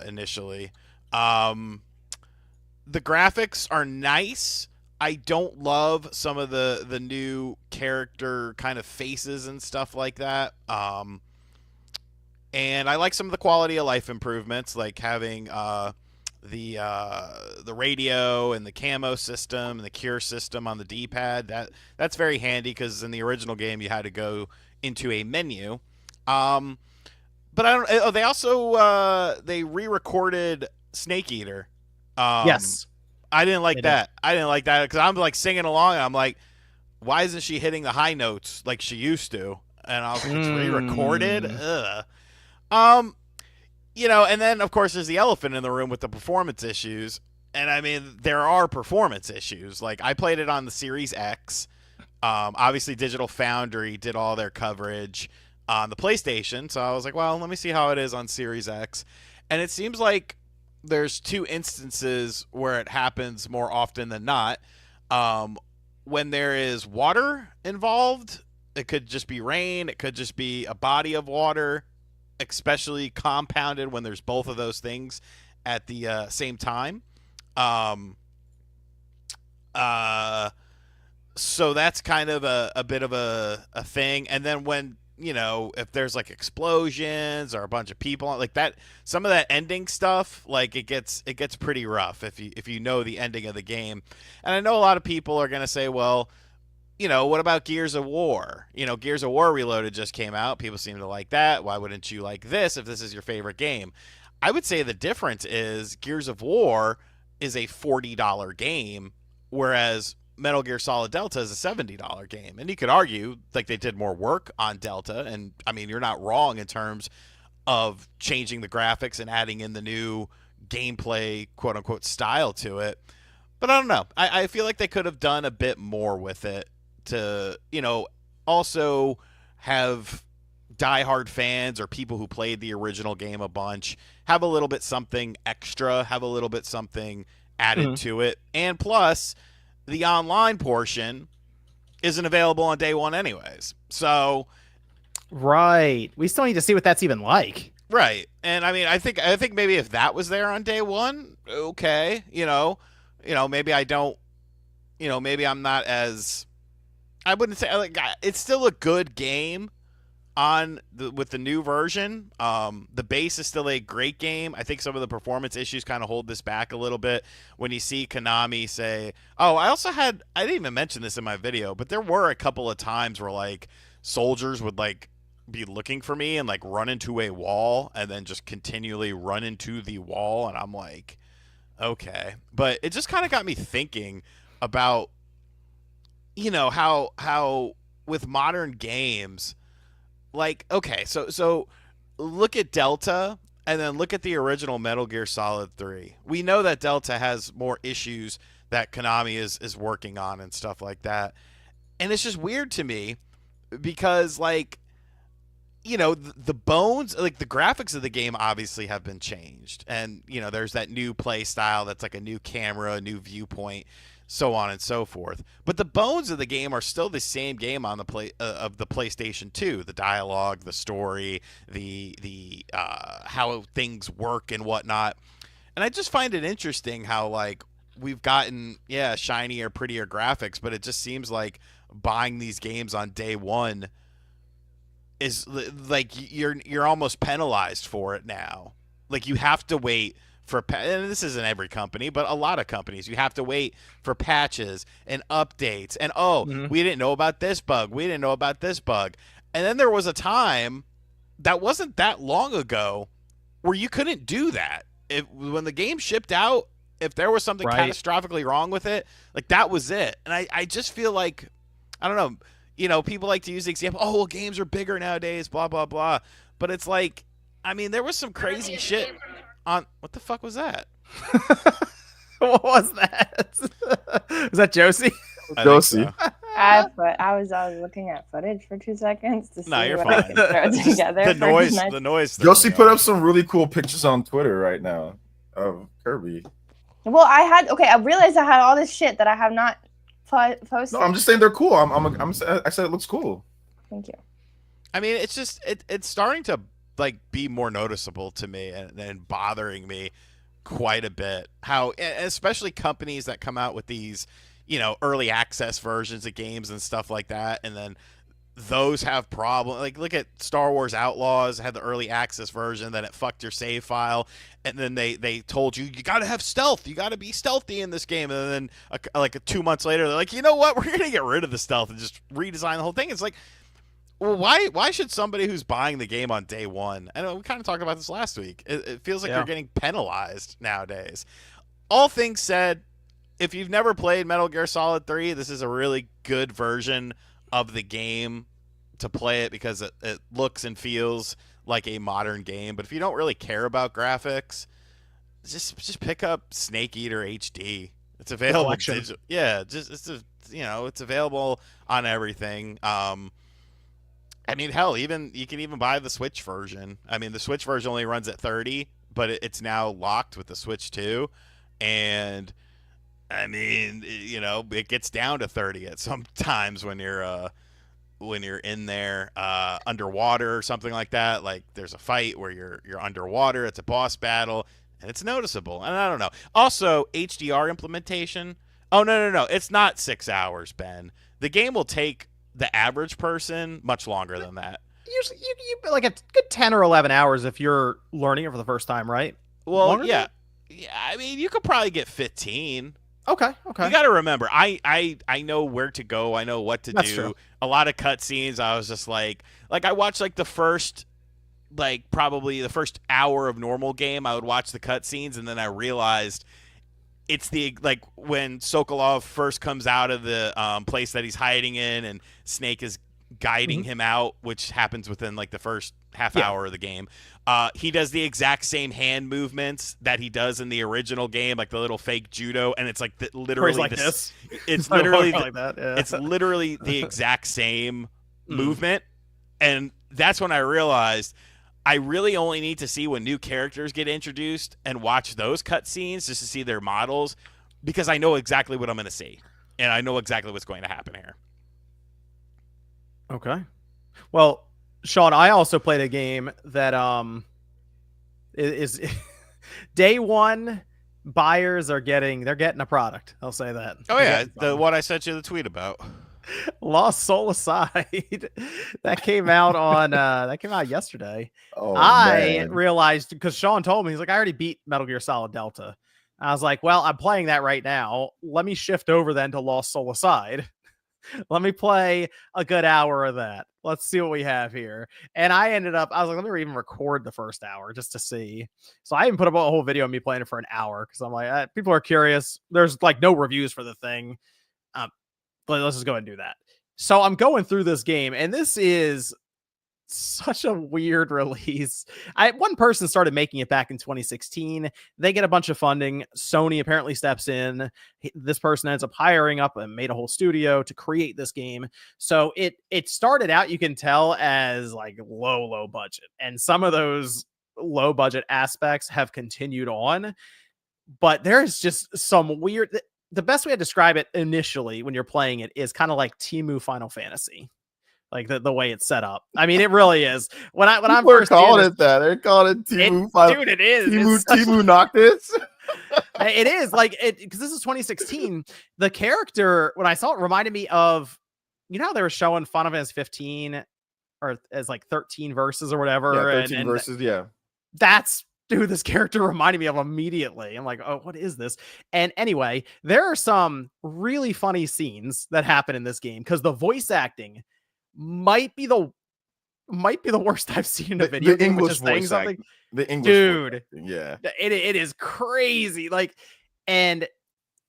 Speaker 4: initially. The graphics are nice. I don't love some of the new character kind of faces and stuff like that. And I like some of the quality of life improvements, like having the radio and the camo system and the cure system on the D-pad. That's very handy because in the original game you had to go into a menu. But I don't. Oh, they also they re-recorded Snake Eater.
Speaker 1: Yes.
Speaker 4: I didn't like that. I didn't like that because I'm like singing along and I'm like, why isn't she hitting the high notes like she used to? And I was like, it's re-recorded. Ugh. You know, and then of course there's the elephant in the room with the performance issues. And I mean, there are performance issues. Like I played it on the Series X. Obviously Digital Foundry did all their coverage on the PlayStation. So I was like, well, let me see how it is on Series X. And it seems like there's two instances where it happens more often than not. When there is water involved, it could just be rain. It could just be a body of water, especially compounded when there's both of those things at the same time. So that's kind of a bit of a thing. And then when, you know, if there's like explosions or a bunch of people like that, some of that ending stuff, like it gets pretty rough if you know the ending of the game. And I know a lot of people are going to say, well, you know, what about Gears of War? You know, Gears of War Reloaded just came out. People seem to like that. Why wouldn't you like this if this is your favorite game? I would say the difference is Gears of War is a $40 game, whereas Metal Gear Solid Delta is a $70 game. And you could argue like they did more work on Delta. And I mean, you're not wrong in terms of changing the graphics and adding in the new gameplay, quote unquote, style to it. But I don't know. I feel like they could have done a bit more with it to, you know, also have diehard fans or people who played the original game a bunch have a little bit something extra, have a little bit something added to it. And plus, the online portion isn't available on day one anyways. So
Speaker 1: right. We still need to see what that's even like.
Speaker 4: Right. And I mean, I think maybe if that was there on day one, okay, you know, maybe I don't, you know, maybe I'm not as, I wouldn't say like it's still a good game with the new version. The base is still a great game. I think some of the performance issues kind of hold this back a little bit when you see Konami say, oh, I didn't even mention this in my video, but there were a couple of times where like soldiers would like be looking for me and like run into a wall and then just continually run into the wall. And I'm like, okay. But it just kind of got me thinking about, you know, how with modern games, like, okay, so look at Delta and then look at the original Metal Gear Solid 3. We know that Delta has more issues that Konami is working on and stuff like that. And it's just weird to me because, like, you know, the bones, like the graphics of the game obviously have been changed. And, you know, there's that new play style that's like a new camera, a new viewpoint, so on and so forth. But the bones of the game are still the same game on the of the PlayStation 2. The dialogue, the story, the how things work and whatnot. And I just find it interesting how, like, we've gotten, shinier, prettier graphics, but it just seems like buying these games on day one is like you're almost penalized for it now. Like, you have to wait for and this isn't every company, but a lot of companies, you have to wait for patches and updates. And we didn't know about this bug. We didn't know about this bug. And then there was a time that wasn't that long ago where you couldn't do that. When the game shipped out, if there was something catastrophically wrong with it, like, that was it. And I just feel like, I don't know, you know, people like to use the example, oh, well, games are bigger nowadays, blah, blah, blah. But it's like, I mean, there was some crazy shit on, what the fuck was that?
Speaker 1: What was that? Was that Josie?
Speaker 3: Josie.
Speaker 4: So.
Speaker 2: I was looking at footage for 2 seconds to see
Speaker 4: you're
Speaker 2: what
Speaker 4: fine.
Speaker 2: I can throw together.
Speaker 4: The noise.
Speaker 3: Josie put up some really cool pictures on Twitter right now of Kirby.
Speaker 2: Well, I realized I had all this shit that I have not posted.
Speaker 3: No, I'm just saying they're cool. I said it looks cool.
Speaker 2: Thank you.
Speaker 4: I mean, it's just it's starting to, like, be more noticeable to me and bothering me quite a bit. How, especially companies that come out with these, you know, early access versions of games and stuff like that, and then those have problems. Like, look at Star Wars Outlaws, had the early access version, then it fucked your save file, and then they told you gotta have stealth, you gotta be stealthy in this game, and then 2 months later they're like, you know what, we're gonna get rid of the stealth and just redesign the whole thing. It's like, well, why should somebody who's buying the game on day one, I know we kind of talked about this last week, it feels like you're getting penalized nowadays. All things said, if you've never played Metal Gear Solid 3, this is a really good version of the game to play it, because it looks and feels like a modern game. But if you don't really care about graphics, just pick up Snake Eater HD. It's available. It's available on everything. I mean, hell, you can even buy the Switch version. I mean, the Switch version only runs at 30, but it's now locked with the Switch 2, and I mean, you know, it gets down to 30 at some times when you're in there underwater or something like that. Like, there's a fight where you're underwater, it's a boss battle, and it's noticeable. And I don't know. Also, HDR implementation. Oh, no. It's not 6 hours, Ben. The game will take the average person much longer than that.
Speaker 1: Usually, you like a good 10 or 11 hours if you're learning it for the first time, right?
Speaker 4: Well,
Speaker 1: Longer?
Speaker 4: yeah. I mean, you could probably get 15.
Speaker 1: Okay.
Speaker 4: You got to remember, I know where to go. I know what to
Speaker 1: That's
Speaker 4: do.
Speaker 1: true.
Speaker 4: A lot of cutscenes, I was just like I watched like the first, like probably the first hour of normal game. I would watch the cutscenes, and then I realized it's like when Sokolov first comes out of the place that he's hiding in, and Snake is guiding him out, which happens within like the first half hour of the game. He does the exact same hand movements that he does in the original game, like the little fake judo, and it's like literally
Speaker 1: like this.
Speaker 4: It's literally
Speaker 1: like that. Yeah.
Speaker 4: it's literally the exact same movement, and that's when I realized I really only need to see when new characters get introduced and watch those cutscenes just to see their models, because I know exactly what I'm going to see, and I know exactly what's going to happen here.
Speaker 1: Okay. Well, Sean, I also played a game that is day one buyers are getting a product. I'll say that.
Speaker 4: Oh yeah, the one I sent you the tweet about.
Speaker 1: Lost Soul Aside. that came out yesterday.
Speaker 3: Oh,
Speaker 1: I
Speaker 3: man.
Speaker 1: realized, because Sean told me, he's like, I already beat Metal Gear Solid Delta. I was like, well, I'm playing that right now. Let me shift over then to Lost Soul Aside. Let me play a good hour of that. Let's see what we have here. And I was like, let me even record the first hour just to see. So I even put up a whole video of me playing it for an hour, because I'm like, people are curious. There's like no reviews for the thing. But let's just go ahead and do that. So I'm going through this game, and this is such a weird release. One person started making it back in 2016. They get a bunch of funding. Sony apparently steps in. This person ends up hiring up and made a whole studio to create this game. So it started out, you can tell, as like low budget, and some of those low budget aspects have continued on. But there's just some weird. The best way to describe it initially when you're playing it is kind of like Temu Final Fantasy. Like the way it's set up. I mean, it really is. When I'm first
Speaker 3: calling it that, they're calling it Temu.
Speaker 1: Dude, it is.
Speaker 3: Temu Noctis.
Speaker 1: It is like it because this is 2016. The character, when I saw it, reminded me of, you know how they were showing Final Fantasy 15 or as like 13 verses or whatever.
Speaker 3: Yeah, 13 verses. Yeah,
Speaker 1: that's who this character reminded me of immediately. I'm like, oh, what is this? And anyway, there are some really funny scenes that happen in this game because the voice acting might be the worst I've seen in a video.
Speaker 3: The English voice acting. The English,
Speaker 1: dude.
Speaker 3: Yeah,
Speaker 1: it is crazy. Like, and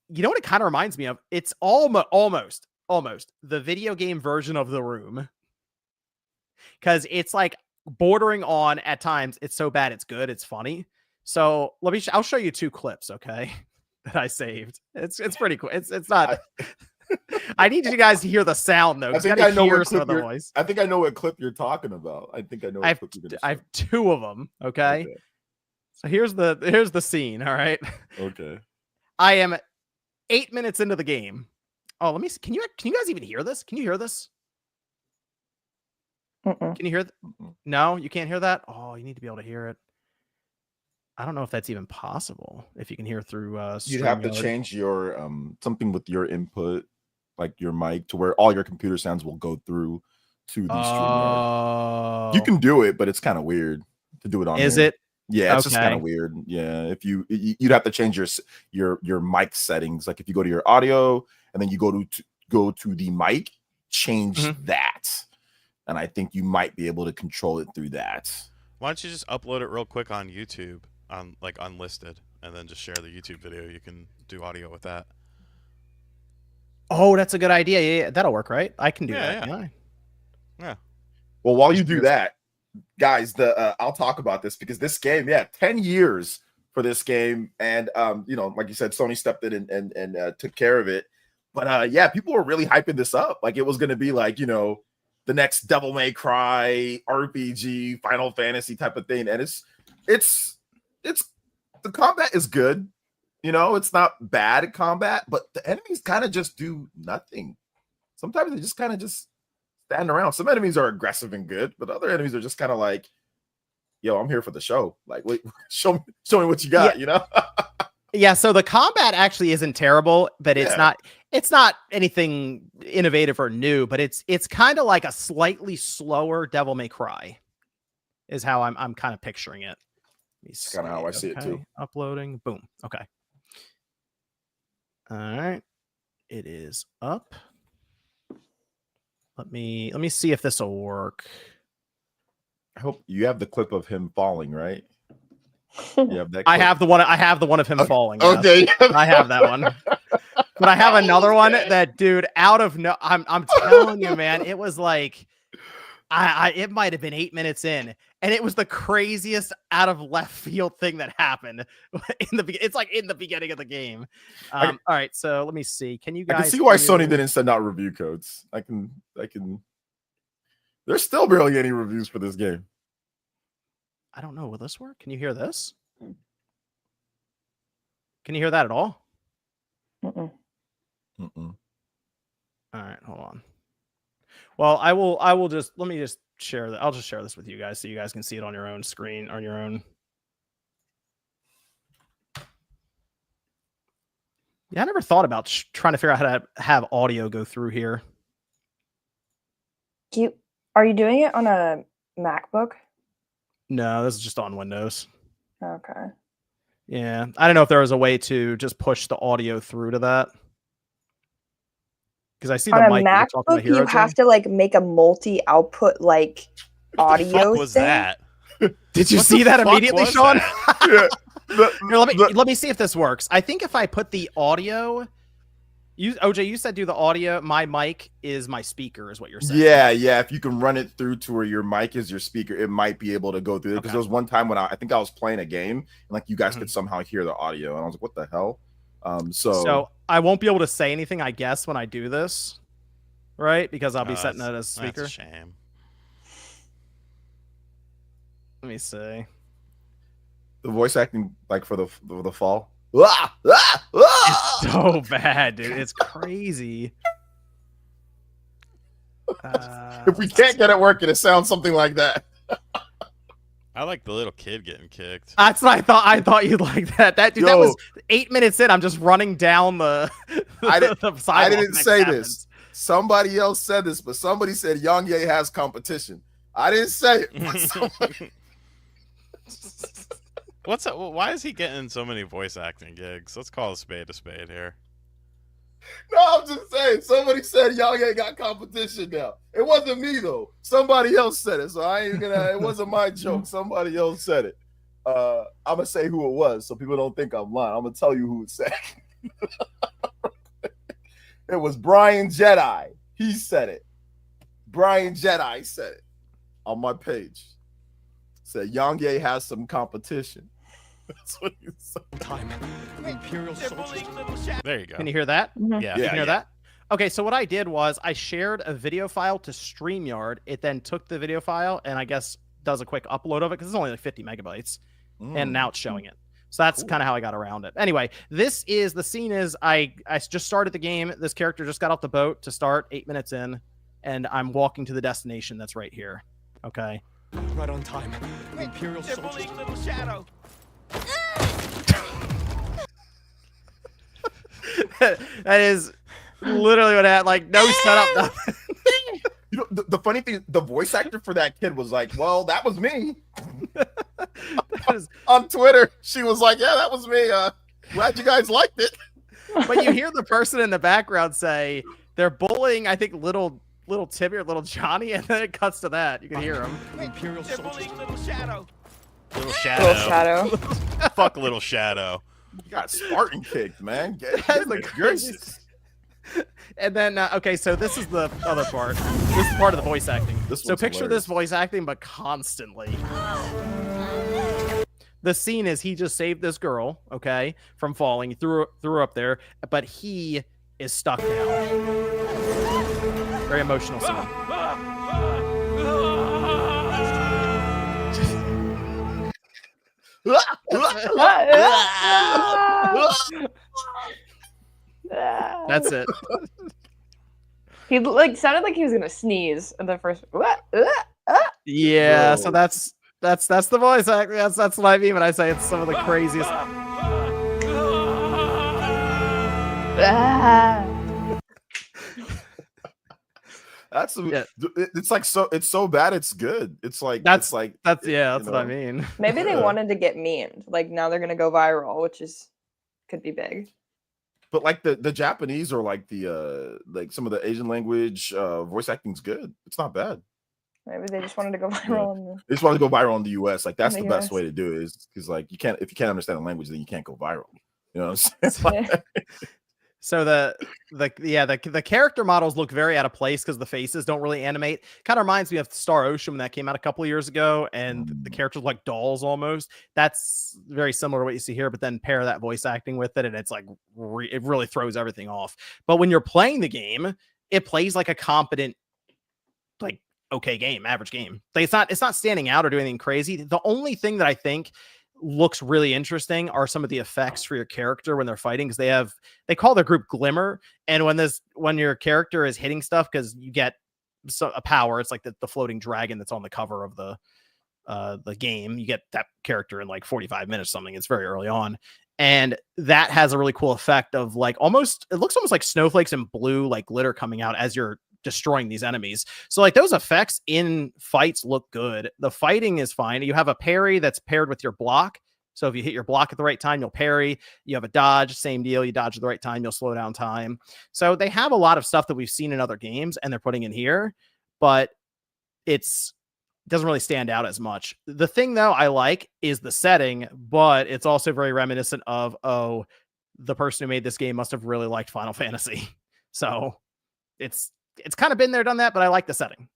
Speaker 1: you know what it kind of reminds me of? It's almost the video game version of The Room, because it's like bordering on at times. It's so bad it's good. It's funny. So I'll show you 2 clips, okay, that I saved. It's pretty cool. It's not. I need you guys to hear the sound though.
Speaker 3: I think I know what clip you're talking about. I think I know.
Speaker 1: I have 2 of them. Okay. So here's the scene. All right.
Speaker 3: Okay.
Speaker 1: I am 8 minutes into the game. Oh, let me see. Can you guys even hear this? Can you hear this? Can you hear? No, you can't hear that. Oh, you need to be able to hear it. I don't know if that's even possible. If you can hear through,
Speaker 3: you'd have to change your something with your input, like your mic, to where all your computer sounds will go through to the StreamYard. You can do it, but it's kind of weird to do it on.
Speaker 1: Is
Speaker 3: here.
Speaker 1: it?
Speaker 3: Yeah, it's just kind of weird. Yeah, if you'd have to change your mic settings. Like if you go to your audio and then you go to the mic, change that, and I think you might be able to control it through that.
Speaker 4: Why don't you just upload it real quick on YouTube, on like unlisted, and then just share the YouTube video? You can do audio with that.
Speaker 1: Oh, that's a good idea. Yeah, that'll work, right? I can do that.
Speaker 4: Yeah.
Speaker 3: Well, while you do that, guys, I'll talk about this because this game, 10 years for this game, and like you said, Sony stepped in and took care of it. But people were really hyping this up, like it was going to be like the next Devil May Cry RPG, Final Fantasy type of thing, and it's the combat is good. It's not bad at combat, but the enemies kind of just do nothing. Sometimes they just kind of just stand around. Some enemies are aggressive and good, but other enemies are just kind of like, yo, I'm here for the show. Like, wait, show me what you got,
Speaker 1: Yeah, so the combat actually isn't terrible, but it's not anything innovative or new, but it's kind of like a slightly slower Devil May Cry is how I'm kind of picturing it.
Speaker 3: It's kind of how I see it too.
Speaker 1: Uploading. Boom. Okay. All right. It is up. Let me see if this will work.
Speaker 3: I hope you have the clip of him falling, right? You have that clip?
Speaker 1: I have the one of him falling. Yes.
Speaker 3: Okay.
Speaker 1: I have that one. But I have another one that, dude, I'm telling you, man, it was like it might have been 8 minutes in, and it was the craziest out of left field thing that happened it's like in the beginning of the game. All right, so let me see. Can you guys?
Speaker 3: I can see why Sony didn't send out review codes. I can. There's still barely any reviews for this game.
Speaker 1: I don't know. Will this work? Can you hear this? Can you hear that at all?
Speaker 2: Mm-mm.
Speaker 1: All right, hold on. Well, let me just share that. I'll just share this with you guys so you guys can see it on your own screen, on your own. Yeah, I never thought about trying to figure out how to have audio go through here.
Speaker 2: Are you doing it on a MacBook?
Speaker 1: No, this is just on Windows.
Speaker 2: Okay.
Speaker 1: Yeah, I don't know if there was a way to just push the audio through to that. Because I see the mic.
Speaker 2: On a MacBook, you have to like make a multi-output like audio.
Speaker 4: What the fuck was that?
Speaker 1: Did you see that immediately, Sean?
Speaker 3: Yeah.
Speaker 1: Here, let me see if this works. I think if I put the audio OJ, you said do the audio. My mic is my speaker, is what you're saying.
Speaker 3: Yeah. If you can run it through to where your mic is your speaker, it might be able to go through it. Because there was one time when I think I was playing a game and like you guys could somehow hear the audio, and I was like, "What the hell?" So
Speaker 1: I won't be able to say anything, I guess, when I do this, right? Because I'll be setting it as speaker.
Speaker 4: That's a shame.
Speaker 1: Let me see.
Speaker 3: the voice acting like for the fall.
Speaker 1: It's so bad, dude. It's crazy.
Speaker 3: If we can't get it working, it sounds something like that.
Speaker 4: I like the little kid getting kicked.
Speaker 1: That's what I thought. I thought you'd like that. That dude, that was 8 minutes in. I'm just running down the.
Speaker 3: I didn't say
Speaker 1: happens.
Speaker 3: this. Somebody else said this, but somebody said Young Ye has competition. I didn't say it.
Speaker 4: What's up? Why is he getting so many voice acting gigs? Let's call a spade here.
Speaker 3: No, I'm just saying. Somebody said Young Ye got competition now. It wasn't me though. Somebody else said it, so I ain't gonna. It wasn't my joke. Somebody else said it. I'm gonna say who it was, so people don't think I'm lying. I'm gonna tell you who it said. It was Brian Jedi. He said it. Brian Jedi said it on my page. Said Young Ye has some competition. That's what he said.
Speaker 4: There you go.
Speaker 1: Can you hear that?
Speaker 2: Mhm.
Speaker 4: Yeah.
Speaker 1: You can hear that? Okay, so what I did was I shared a video file to StreamYard. It then took the video file and I guess does a quick upload of it because it's only like 50 megabytes. And now it's showing it. So that's kind of how I got around it. Anyway, this is the scene is I just started the game. This character just got off the boat to start 8 minutes in, and I'm walking to the destination that's right here. Okay.
Speaker 5: Right on time. The Imperial soldiers. Little shadow.
Speaker 1: That is literally what happened. Like no setup, nothing.
Speaker 3: You know, the funny thing, the voice actor for that kid was like, "Well, that was me." On Twitter, she was like, "Yeah, that was me. Glad you guys liked it."
Speaker 1: But you hear the person in the background say they're bullying, I think, little Timmy or little Johnny, and then it cuts to that. You can hear him.
Speaker 5: The Imperial soldiers.
Speaker 4: Little shadow.
Speaker 2: Little shadow.
Speaker 4: Fuck little shadow.
Speaker 3: You got Spartan kicked, man.
Speaker 1: That's the craziest. And then, okay, so this is the other part. This is part of the voice acting. So picture
Speaker 3: hilarious.
Speaker 1: this voice acting, but constantly. The scene is he just saved this girl, okay, from falling. He threw her up there, but he is stuck down. Very emotional scene. That's it.
Speaker 2: He like sounded like he was gonna sneeze at the first.
Speaker 1: Yeah,
Speaker 3: Bro.
Speaker 1: so that's the voice acting. That's what I mean when I say it's some of the craziest.
Speaker 3: That's
Speaker 1: Yeah.
Speaker 3: It's like it's so bad it's good. It's like
Speaker 1: That's
Speaker 3: what
Speaker 1: I mean.
Speaker 2: Maybe they wanted to get memed. Like now they're gonna go viral, which could be big.
Speaker 3: But like the Japanese or like the like some of the Asian language voice acting's good. It's not bad.
Speaker 2: Maybe they just wanted to go viral. On the...
Speaker 3: They just want to go viral in the US. Like that's
Speaker 2: In
Speaker 3: the
Speaker 2: the
Speaker 3: best
Speaker 2: US.
Speaker 3: way to do it is because like if you can't understand the language, then you can't go viral. You know what I'm saying?
Speaker 1: So the character models look very out of place because the faces don't really animate. Kind of reminds me of Star Ocean when that came out a couple of years ago, and the characters look like dolls almost. That's very similar to what you see here, but then pair that voice acting with it, and it's like it really throws everything off. But when you're playing the game, it plays like a competent, like okay game, average game. Like it's not standing out or doing anything crazy. The only thing that I think looks really interesting are some of the effects for your character when they're fighting, because they call their group Glimmer, and when your character is hitting stuff, because you get a power, it's like the floating dragon that's on the cover of the game. You get that character in like 45 minutes something. It's very early on, and that has a really cool effect of like it looks almost like snowflakes and blue like glitter coming out as you're destroying these enemies. So like those effects in fights look good. The fighting is fine. You have a parry that's paired with your block. So if you hit your block at the right time, you'll parry. You have a dodge, same deal. You dodge at the right time, you'll slow down time. So they have a lot of stuff that we've seen in other games and they're putting in here, but it doesn't really stand out as much. The thing though I like is the setting, but it's also very reminiscent of the person who made this game must have really liked Final Fantasy. So it's kind of been there, done that, but I like the setting.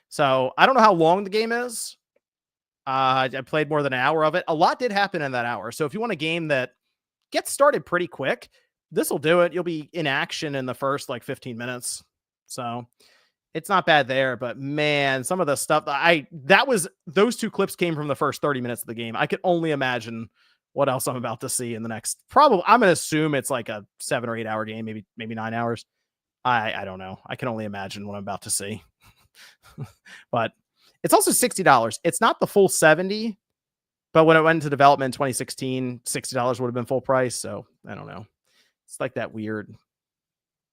Speaker 1: So I don't know how long the game is. I played more than an hour of it. A lot did happen in that hour. So if you want a game that gets started pretty quick, this will do it. You'll be in action in the first like 15 minutes. So it's not bad there, but man, some of the stuff those two clips came from the first 30 minutes of the game. I could only imagine what else I'm about to see in the next, probably, I'm going to assume it's like a 7 or 8 hour game, maybe 9 hours. I don't know. I can only imagine what I'm about to see. But it's also $60. It's not the full 70, but when it went into development in 2016, $60 would have been full price. So I don't know. It's like that weird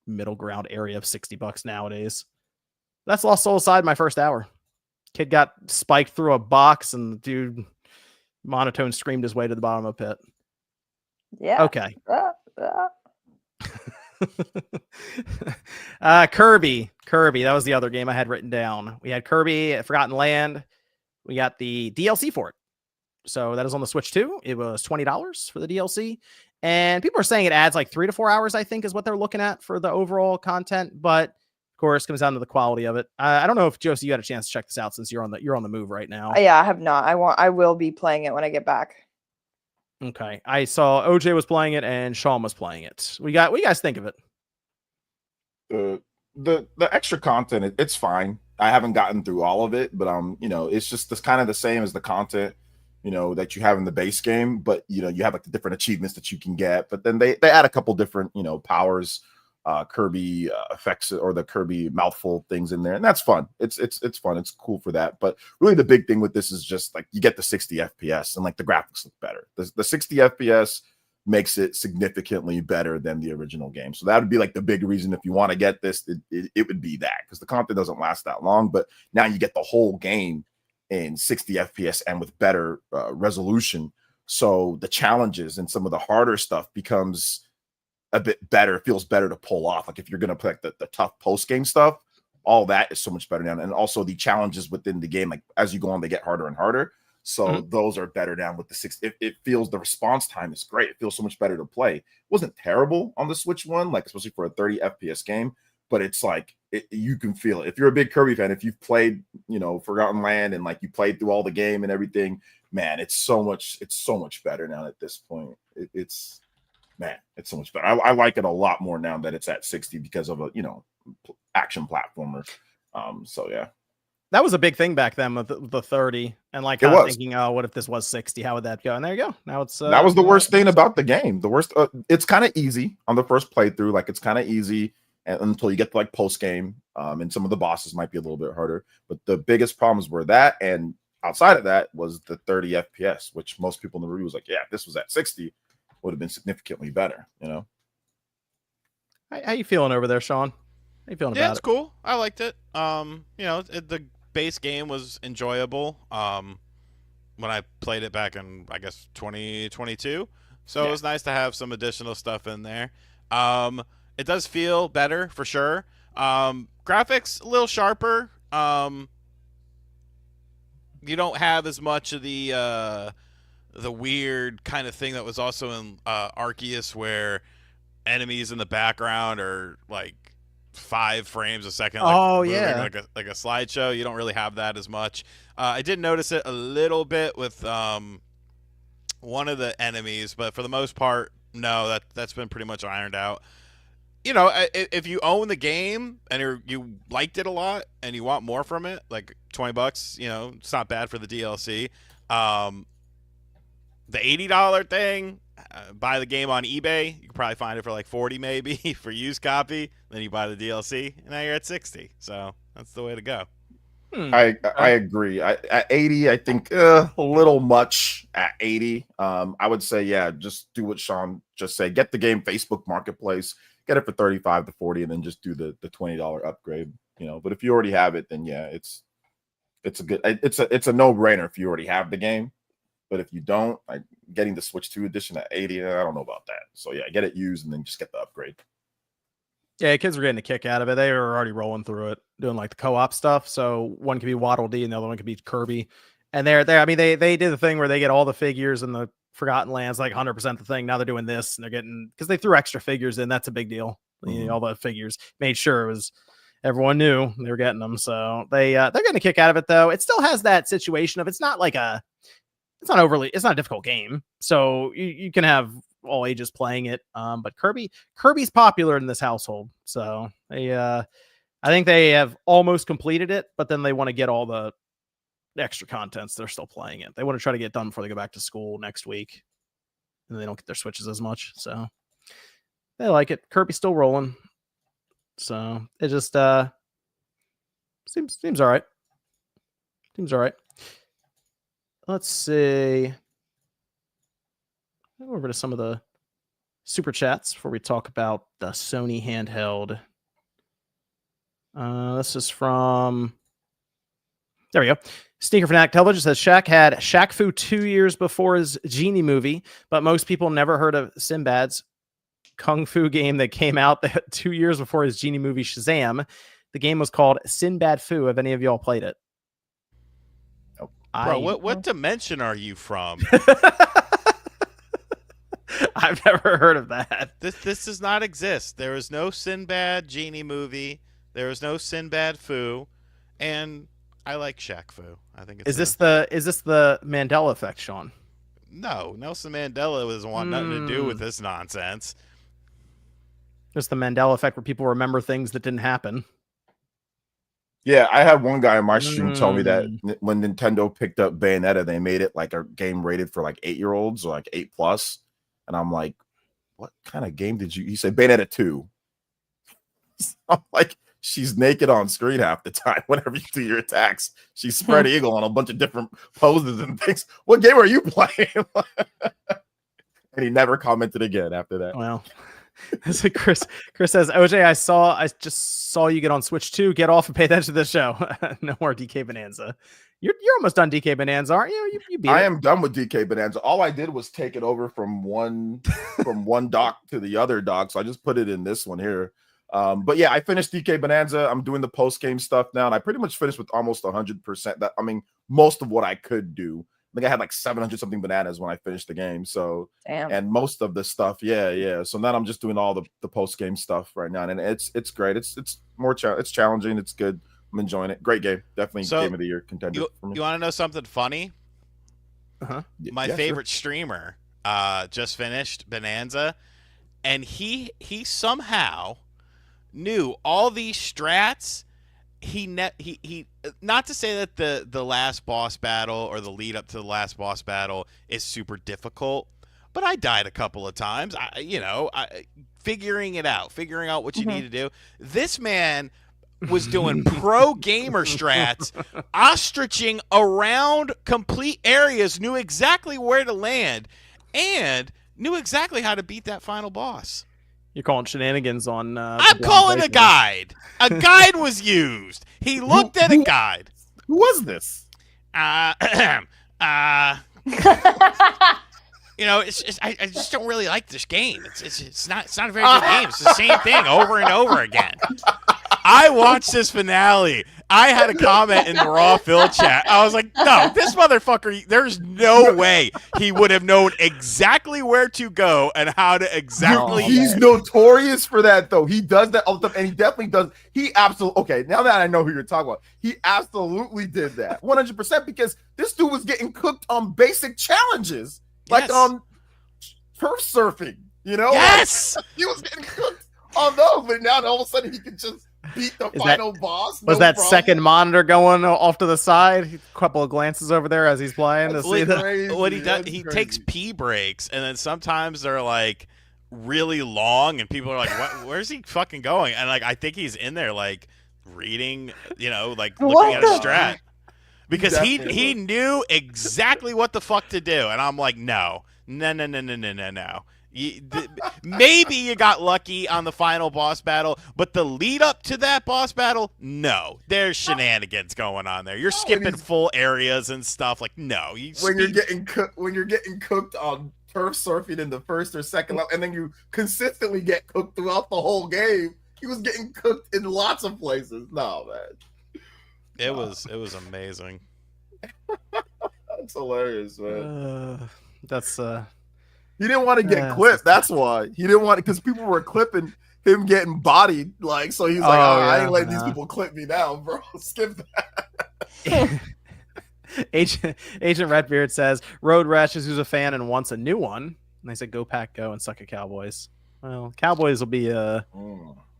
Speaker 1: middle ground area of $60 nowadays. That's Lost Soul aside, my first hour. Kid got spiked through a box and the dude monotone screamed his way to the bottom of a pit.
Speaker 2: Yeah.
Speaker 1: Okay. Kirby. That was the other game I had written down. We had Kirby Forgotten Land. We got the DLC for it. So that is on the Switch too. It was $20 for the DLC. And people are saying it adds like 3 to 4 hours, I think, is what they're looking at for the overall content. But of course, comes down to the quality of it. I don't know if Josie, you had a chance to check this out since you're on the move right now.
Speaker 2: Yeah, I have not. I will be playing it when I get back.
Speaker 1: Okay. I saw OJ was playing it and Sean was playing it. What do you guys think of it?
Speaker 3: The extra content, it's fine. I haven't gotten through all of it, but it's just this kind of the same as the content, that you have in the base game, but you have like the different achievements that you can get, but then they add a couple different, powers, Kirby effects or the Kirby mouthful things in there, and that's fun. It's fun. It's cool for that. But really the big thing with this is just like you get the 60 FPS and like the graphics look better. The 60 FPS makes it significantly better than the original game. So that would be like the big reason if you want to get this, it would be that, because the content doesn't last that long, but now you get the whole game in 60 FPS and with better resolution. So the challenges and some of the harder stuff becomes a bit better, feels better to pull off. Like if you're going to play like the tough post-game stuff, all that is so much better now. And also the challenges within the game, like as you go on, they get harder and harder. So those are better down with the 60. It feels, the response time is great. It feels so much better to play. It wasn't terrible on the Switch one, like especially for a 30 FPS game, but it's like you can feel it. If you're a big Kirby fan, if you've played, Forgotten Land and like you played through all the game and everything, man, it's so much better now at this point. It's so much better. I like it a lot more now that it's at 60 because of a action platformer. So yeah.
Speaker 1: That was a big thing back then with the 30, and like kind of thinking, oh, what if this was 60? How would that go? And there you go. Now it's
Speaker 3: that was the worst thing about the game. The worst. It's kind of easy on the first playthrough. Like it's kind of easy until you get to like post game, and some of the bosses might be a little bit harder. But the biggest problems were that, and outside of that was the 30 FPS, which most people in the review was like, yeah, if this was at 60, would have been significantly better.
Speaker 1: How you feeling over there, Sean? How you feeling about it?
Speaker 4: Yeah, it's cool. I liked it. The base game was enjoyable when I played it back in, I guess, 2022. So It was nice to have some additional stuff in there. It does feel better for sure. Graphics a little sharper. You don't have as much of the weird kind of thing that was also in Arceus, where enemies in the background are like 5 frames a second. Like like a slideshow. You don't really have that as much. I did notice it a little bit with one of the enemies, but for the most part, no, that's been pretty much ironed out. If you own the game and you liked it a lot and you want more from it, like $20, it's not bad for the DLC. The $80 thing, buy the game on eBay. You can probably find it for like 40 maybe for used copy. Then you buy the DLC, and now you're at 60. So that's the way to go.
Speaker 3: I agree. At 80, I think a little much at 80. I would say, yeah, just do what Sean just said. Get the game Facebook Marketplace, get it for 35 to 40, and then just do the $20 upgrade. But if you already have it, then yeah, it's a no-brainer if you already have the game. But if you don't, like getting the Switch 2 edition at 80, I don't know about that. So yeah, get it used and then just get the upgrade.
Speaker 1: Yeah, kids were getting a kick out of it. They were already rolling through it, doing like the co-op stuff. So one could be Waddle Dee and the other one could be Kirby. And they did the thing where they get all the figures and the Forgotten Lands like 100% the thing. Now they're doing this, and they're getting, because they threw extra figures in. That's a big deal. All the figures, made sure it was, everyone knew they were getting them. So they're getting a kick out of it, though. It still has that situation of, it's not a difficult game. So you can have all ages playing it. But Kirby's popular in this household. So I think they have almost completed it, but then they want to get all the extra contents. They're still playing it. They want to try to get it done before they go back to school next week, and they don't get their Switches as much. So they like it. Kirby's still rolling. So it just seems all right. Seems all right. Let's see. Go over to some of the super chats before we talk about the Sony handheld. This is from, there we go. Sneaker Fanatic Television says Shaq had Shaq Fu 2 years before his Genie movie, but most people never heard of Sinbad's Kung Fu game that came out 2 years before his Genie movie Shazam. The game was called Sinbad Fu. Have any of y'all played it?
Speaker 4: Bro, what dimension are you from?
Speaker 1: I've never heard of that.
Speaker 4: This does not exist. There is no Sinbad Genie movie. There is no Sinbad Fu, and I like Shaq Fu. I think it's
Speaker 1: is this the Mandela effect, Sean?
Speaker 4: No, Nelson Mandela doesn't want nothing to do with this nonsense.
Speaker 1: Just the Mandela effect where people remember things that didn't happen.
Speaker 3: Yeah, I had one guy in my stream tell me that when Nintendo picked up Bayonetta, they made it like a game rated for like 8-year-olds or like 8+. And I'm like, what kind of game did you? He said Bayonetta 2. I'm like, she's naked on screen half the time. Whenever you do your attacks, she's spread eagle on a bunch of different poses and things. What game are you playing? And he never commented again after that.
Speaker 1: Well, that's like Chris says, OJ, I just saw you get on Switch 2. Get off and pay attention to the show. No more DK Bonanza. You're almost done DK Bonanza, aren't you? You beat
Speaker 3: I
Speaker 1: it.
Speaker 3: am done with DK Bonanza. All I did was take it over from one dock to the other dock. So I just put it in this one here. But yeah, I finished DK Bonanza. I'm doing the post game stuff now, and I pretty much finished with almost 100%. That, I mean, most of what I could do. I think I had like 700 something bananas when I finished the game. So,
Speaker 2: Damn.
Speaker 3: and most of the stuff, yeah. So now I'm just doing all the post game stuff right now, and it's great. It's more it's challenging. It's good. I'm enjoying it. Great game. Definitely game of the year contender for me.
Speaker 4: You want to know something funny?
Speaker 1: Uh-huh.
Speaker 4: My favorite streamer just finished Bonanza, and he somehow knew all these strats. He not to say that the last boss battle or the lead up to the last boss battle is super difficult, but I died a couple of times. Figuring out what you need to do. This man was doing pro gamer strats, ostriching around complete areas, knew exactly where to land, and knew exactly how to beat that final boss.
Speaker 1: You're calling shenanigans on.
Speaker 4: I'm calling a guide. A guide was used. He looked at a guide.
Speaker 3: Who was this?
Speaker 4: I just don't really like this game. It's not a very good game. It's the same thing over and over again. I watched this finale. I had a comment in the Raw Phil chat. I was like, no, this motherfucker, there's no way he would have known exactly where to go and how to exactly.
Speaker 3: He's notorious for that, though. He does that all the time, and he definitely does. He absolutely, okay, now that I know who you're talking about, he absolutely did that. 100%, because this dude was getting cooked on basic challenges, like on turf surfing, you know?
Speaker 4: Yes!
Speaker 3: Like, he was getting cooked on those, but now all of a sudden he can just beat the final boss.
Speaker 1: Was that second monitor going off to the side? A couple of glances over there as he's playing to see that.
Speaker 4: What he does, he takes pee breaks, and then sometimes they're like really long, and people are like, "Where's he fucking going?" And like, I think he's in there like reading, like looking at a strat, because he knew exactly what the fuck to do, and I'm like, no. Maybe you got lucky on the final boss battle, but the lead up to that boss battle, no, there's shenanigans going on there. You're skipping full areas and stuff. Like, no,
Speaker 3: when you're getting cooked on turf surfing in the first or second level, and then you consistently get cooked throughout the whole game. He was getting cooked in lots of places. No, man,
Speaker 4: it was amazing.
Speaker 3: That's hilarious, man.
Speaker 1: That's
Speaker 3: He didn't want to get clipped. That's why he didn't want it, because people were clipping him getting bodied. Like, so he's like, I ain't letting these people clip me now, bro. Skip that.
Speaker 1: Agent Redbeard says Road Rash is who's a fan and wants a new one. And they said go Pack Go and suck at Cowboys. Well, Cowboys will be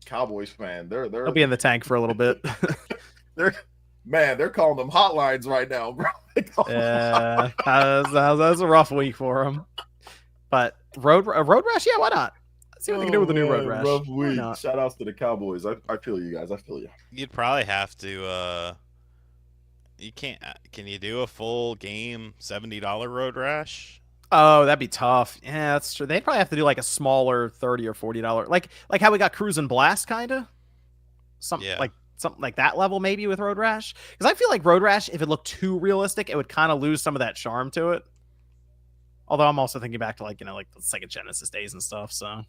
Speaker 3: Cowboys fan. They'll
Speaker 1: be in the tank for a little bit.
Speaker 3: They're calling them hotlines right now, bro.
Speaker 1: Yeah, that was a rough week for them. But Road Rash, yeah, why not? Let's see what they can do with the new Road Rash.
Speaker 3: Rough week. Shout outs to the Cowboys. I feel you guys. I feel you.
Speaker 4: You'd probably have to. You can't. Can you do a full game $70 Road Rash?
Speaker 1: Oh, that'd be tough. Yeah, that's true. They'd probably have to do like a smaller $30 or $40, like how we got Cruise and Blast, kind of. Something like that level maybe with Road Rash, because I feel like Road Rash, if it looked too realistic, it would kind of lose some of that charm to it. Although I'm also thinking back to like the Sega Genesis days and stuff. So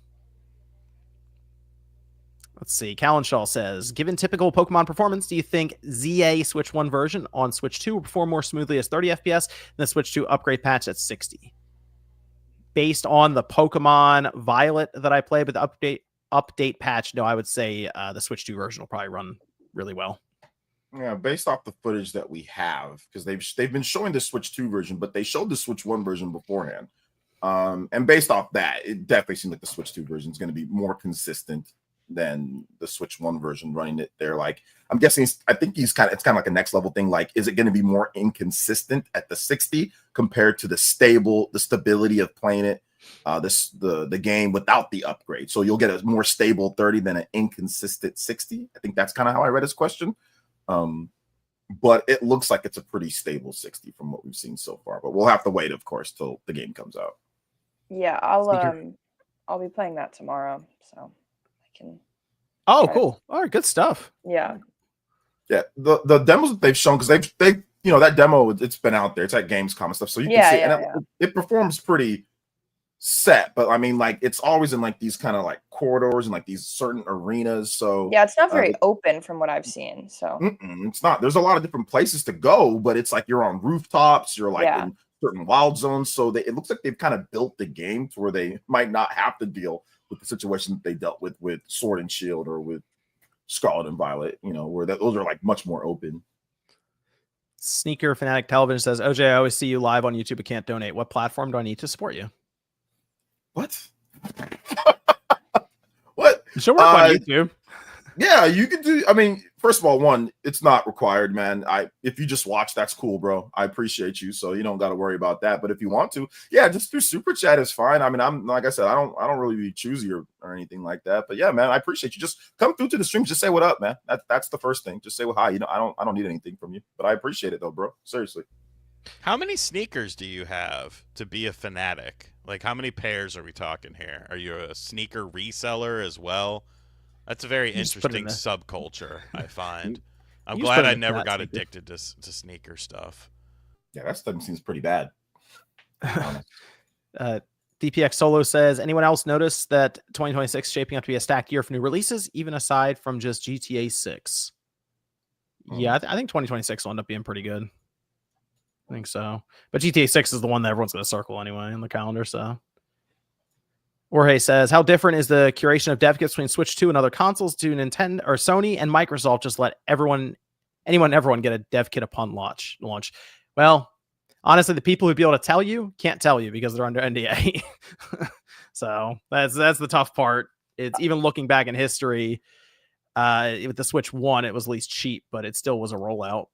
Speaker 1: let's see. Callenshaw says, given typical Pokemon performance, do you think ZA Switch 1 version on Switch 2 will perform more smoothly as 30 FPS than the Switch 2 upgrade patch at 60? Based on the Pokemon Violet that I played with the update patch, no, I would say the Switch 2 version will probably run really well.
Speaker 3: Yeah, based off the footage that we have, because they've been showing the Switch 2 version, but they showed the Switch 1 version beforehand. And based off that, it definitely seems like the Switch 2 version is going to be more consistent than the Switch 1 version running it there. Like, I'm guessing, I think it's kind of like a next level thing. Like, is it going to be more inconsistent at the 60 compared to the stability of playing it, the game without the upgrade? So you'll get a more stable 30 than an inconsistent 60. I think that's kind of how I read his question. But it looks like it's a pretty stable 60 from what we've seen so far. But we'll have to wait, of course, till the game comes out.
Speaker 2: Yeah, I'll be playing that tomorrow, so I can.
Speaker 1: Oh, cool! All right, good stuff.
Speaker 2: Yeah.
Speaker 3: Yeah, the demos that they've shown, because they that demo, it's been out there. It's at Gamescom and stuff, so you can see it, and it performs pretty set. But I mean, like, it's always in like these kind of like corridors and like these certain arenas. So
Speaker 2: yeah, it's not very open from what I've seen. So
Speaker 3: it's not. There's a lot of different places to go, but it's like you're on rooftops. You're like in certain wild zones. So it looks like they've kind of built the game to where they might not have to deal with the situation that they dealt with Sword and Shield or with Scarlet and Violet. Where those are like much more open.
Speaker 1: Sneaker Fanatic Television says, OJ, I always see you live on YouTube but can't donate. What platform do I need to support you?
Speaker 3: What? What?
Speaker 1: You should work on YouTube.
Speaker 3: Yeah, you can do. I mean, first of all, one, it's not required, man. If you just watch, that's cool, bro. I appreciate you, so you don't got to worry about that. But if you want to, yeah, just do super chat is fine. I mean, I'm like I said, I don't really be choosy or anything like that. But yeah, man, I appreciate you. Just come through to the stream, just say what up, man. That's the first thing. Just say well hi. I don't need anything from you, but I appreciate it though, bro. Seriously.
Speaker 4: How many sneakers do you have to be a fanatic? Like, how many pairs are we talking here? Are you a sneaker reseller as well? That's a very interesting subculture, I find. I'm glad I never got addicted to sneaker stuff.
Speaker 3: Yeah, that stuff seems pretty bad.
Speaker 1: DPX Solo says, anyone else notice that 2026 is shaping up to be a stacked year for new releases, even aside from just GTA 6? Yeah, I think 2026 will end up being pretty good. I think so. But GTA 6 is the one that everyone's going to circle anyway in the calendar, so. Jorge says, how different is the curation of dev kits between Switch 2 and other consoles? Do Nintendo or Sony and Microsoft just let everyone get a dev kit upon launch? Well, honestly, the people who'd be able to tell you can't tell you because they're under NDA. So that's the tough part. It's even looking back in history, with the Switch 1, it was least cheap, but it still was a rollout.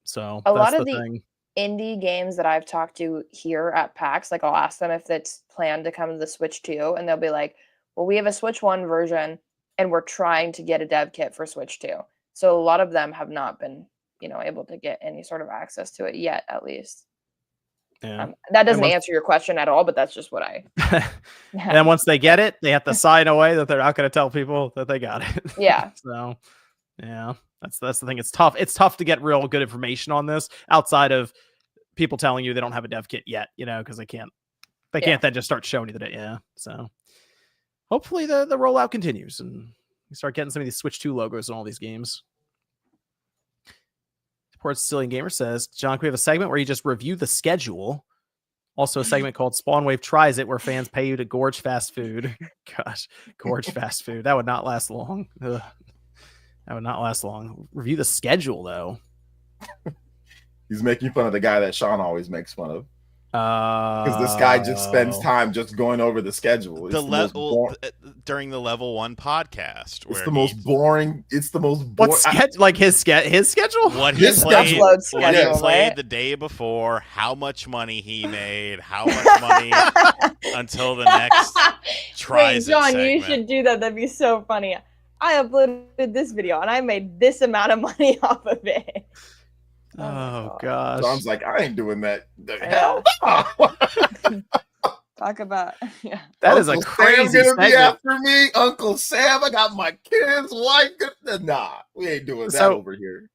Speaker 1: So
Speaker 2: a lot of the indie games that I've talked to here at PAX, like I'll ask them if it's planned to come to the Switch 2, and they'll be like, well, we have a Switch 1 version and we're trying to get a dev kit for Switch 2. So a lot of them have not been, able to get any sort of access to it yet, at least.
Speaker 1: Yeah.
Speaker 2: That doesn't answer your question at all, but that's just what I.
Speaker 1: And then once they get it, they have to sign away that they're not going to tell people that they got it.
Speaker 2: Yeah.
Speaker 1: So, yeah, that's the thing. It's tough. It's tough to get real good information on this outside of people telling you they don't have a dev kit yet, because they can't then just start showing you that. Yeah. So hopefully the rollout continues and we start getting some of these Switch 2 logos in all these games. Support Sicilian Gamer says, John, can we have a segment where you just review the schedule? Also, a segment called Spawn Wave Tries It, where fans pay you to gorge fast food. Gosh, gorge fast food. That would not last long. Ugh. That would not last long. Review the schedule, though.
Speaker 3: He's making fun of the guy that Sean always makes fun of. Because this guy just spends time just going over the schedule.
Speaker 4: The level during the level 1 podcast.
Speaker 3: It's the most boring. It's the most boring.
Speaker 1: What like his schedule?
Speaker 4: What he played, the day before, how much money he made, how much money until the next tries.
Speaker 2: Wait, John,
Speaker 4: segment.
Speaker 2: You should do that. That'd be so funny. I uploaded this video and I made this amount of money off of it.
Speaker 1: Oh gosh.
Speaker 3: John's like, I ain't doing that.
Speaker 2: Yeah.
Speaker 3: Hell no.
Speaker 2: Talk about
Speaker 1: that is a crazy
Speaker 3: Sam gonna be
Speaker 1: segment.
Speaker 3: after me, Uncle Sam. I got my kids, wife. Nah, we ain't doing that over here.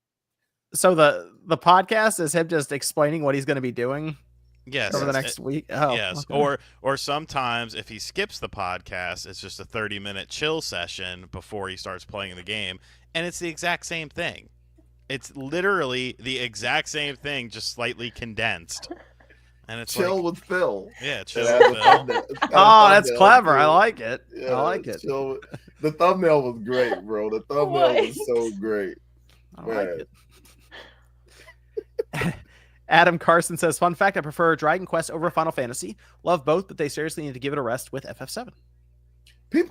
Speaker 1: So the podcast is him just explaining what he's going to be doing.
Speaker 4: Yes,
Speaker 1: over the next week. Oh,
Speaker 4: yes,
Speaker 1: okay.
Speaker 4: or sometimes if he skips the podcast, it's just a 30-minute chill session before he starts playing the game, and it's the exact same thing. It's literally the exact same thing, just slightly condensed. And it's
Speaker 3: chill
Speaker 4: like,
Speaker 3: with Phil.
Speaker 4: Yeah, chill with Phil.
Speaker 1: Oh, that's clever. I like it.
Speaker 3: Yeah,
Speaker 1: I like it.
Speaker 3: The thumbnail was great, bro. The thumbnail was so great.
Speaker 1: I like it. Adam Carson says, fun fact, I prefer Dragon Quest over Final Fantasy. Love both, but they seriously need to give it a rest with FF7.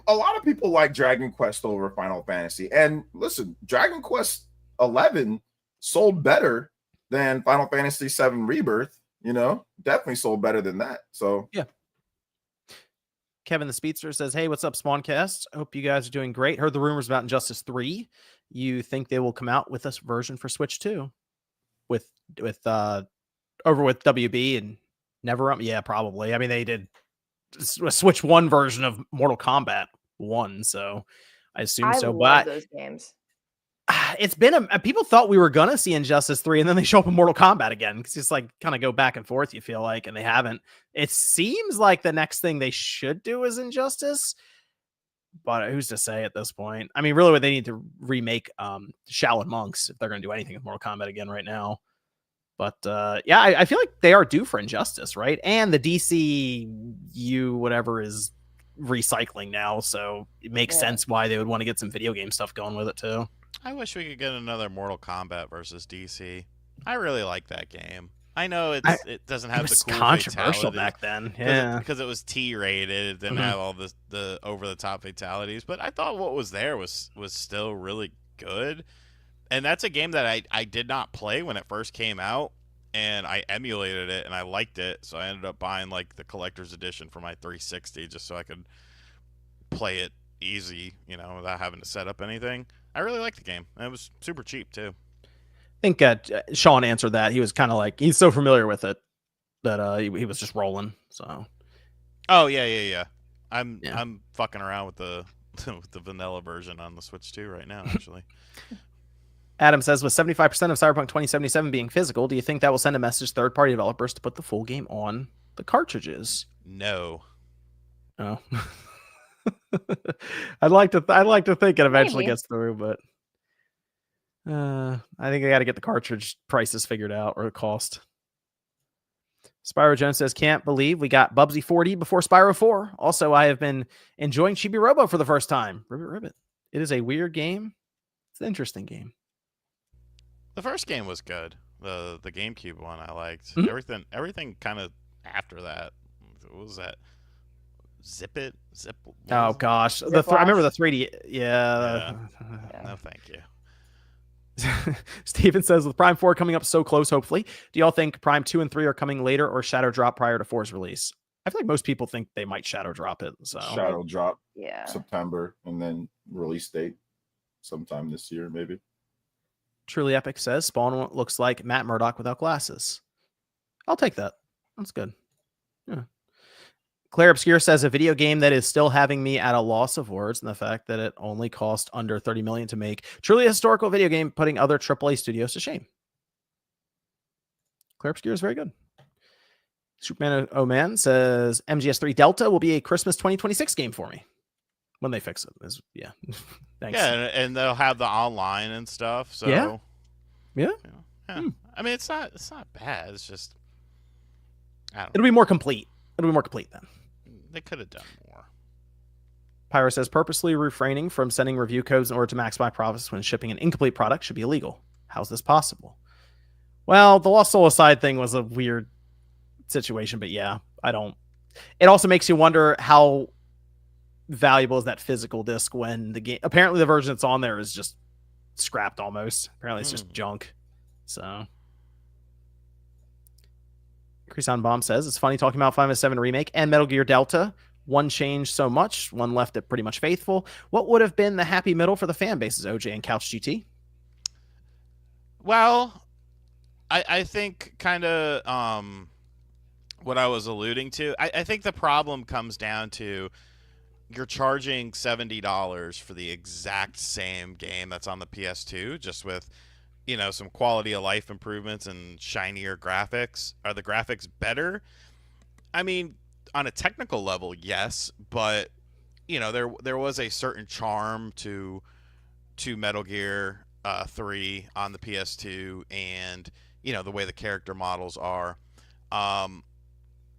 Speaker 3: A lot of people like Dragon Quest over Final Fantasy. And listen, Dragon Quest 11 sold better than Final Fantasy 7 Rebirth. You know, definitely sold better than that. So
Speaker 1: yeah. Kevin the Speedster says, hey, what's up, Spawncast? Hope you guys are doing great. Heard the rumors about Injustice 3. You think they will come out with this version for Switch 2? With over with WB and NetherRealm? Yeah, probably. I mean, they did a Switch 1 version of Mortal Kombat 1, so I assume so.
Speaker 2: Love those games.
Speaker 1: It's been people thought we were gonna see Injustice 3, and then they show up in Mortal Kombat again because it's like kind of go back and forth. You feel like, and they haven't. It seems like the next thing they should do is Injustice, but who's to say at this point? I mean, really, what they need to remake Shaolin Monks if they're gonna do anything with Mortal Kombat again right now. But yeah, I feel like they are due for Injustice, right? And the DCU whatever is recycling now, so it makes sense why they would want to get some video game stuff going with it too.
Speaker 4: I wish we could get another Mortal Kombat versus DC. I really like that game. I know it doesn't have the cool
Speaker 1: controversial
Speaker 4: fatality
Speaker 1: back then, yeah,
Speaker 4: because it was T-rated. It didn't have all the over-the-top fatalities, but I thought what was there was still really good. And that's a game that I did not play when it first came out, and I emulated it and I liked it, so I ended up buying like the collector's edition for my 360 just so I could play it easy, you know, without having to set up anything. I really liked the game. And it was super cheap too.
Speaker 1: I think Sean answered that. He was kind of like, he's so familiar with it that he was just rolling. So,
Speaker 4: oh yeah. I'm fucking around with the with the vanilla version on the Switch 2 right now, actually.
Speaker 1: Adam says, with 75% of Cyberpunk 2077 being physical, do you think that will send a message to third-party developers to put the full game on the cartridges?
Speaker 4: No.
Speaker 1: Oh. I'd like to think it eventually gets through, but I think I got to get the cartridge prices figured out, or the cost. Spyro Jones says, can't believe we got Bubsy 40 before Spyro 4. Also, I have been enjoying Chibi Robo for the first time. Ribbit. It is a weird game. It's an interesting game.
Speaker 4: The first game was good. The GameCube one I liked.
Speaker 1: Mm-hmm.
Speaker 4: Everything kind of after that. What was that? Zip.
Speaker 1: Oh gosh, I remember the 3D. Yeah.
Speaker 4: No, thank you.
Speaker 1: Steven says, with Prime 4 coming up so close, hopefully, do y'all think Prime 2 and 3 are coming later or shadow drop prior to 4's release? I feel like most people think they might shadow drop it. So
Speaker 3: shadow drop,
Speaker 2: yeah,
Speaker 3: September, and then release date sometime this year, maybe.
Speaker 1: Truly Epic says, Spawn looks like Matt Murdock without glasses. I'll take that. That's good. Yeah. Claire Obscure says, a video game that is still having me at a loss of words, and the fact that it only cost under $30 million to make. Truly a historical video game, putting other AAA studios to shame. Claire Obscure is very good. Superman Oh Man says, MGS3 Delta will be a Christmas 2026 game for me when they fix it. Yeah. Thanks.
Speaker 4: Yeah, and they'll have the online and stuff. So
Speaker 1: yeah.
Speaker 4: You know, I mean, it's not bad. It's just I don't
Speaker 1: It'll be more complete. It'll be more complete then.
Speaker 4: They could have done more.
Speaker 1: Pyro says purposely refraining from sending review codes in order to maximize profits when shipping an incomplete product should be illegal. How's this possible? Well, the Lost Soul Aside thing was a weird situation, but yeah, I don't. It also makes you wonder how valuable is that physical disc when the game. Apparently, the version that's on there is just scrapped almost. Apparently, it's just junk. So, Creason Bomb says it's funny talking about Final Fantasy 7 Remake and Metal Gear Delta. One changed so much, one left it pretty much faithful. What would have been the happy middle for the fan bases, OJ and Couch GT?
Speaker 4: Well, I think kind of what I was alluding to. I think the problem comes down to you're charging $70 for the exact same game that's on the PS2, just with, you know, some quality of life improvements and shinier graphics. Are the graphics better? I mean, on a technical level, yes, but you know, there was a certain charm to Metal Gear 3 on the PS2, and you know the way the character models are.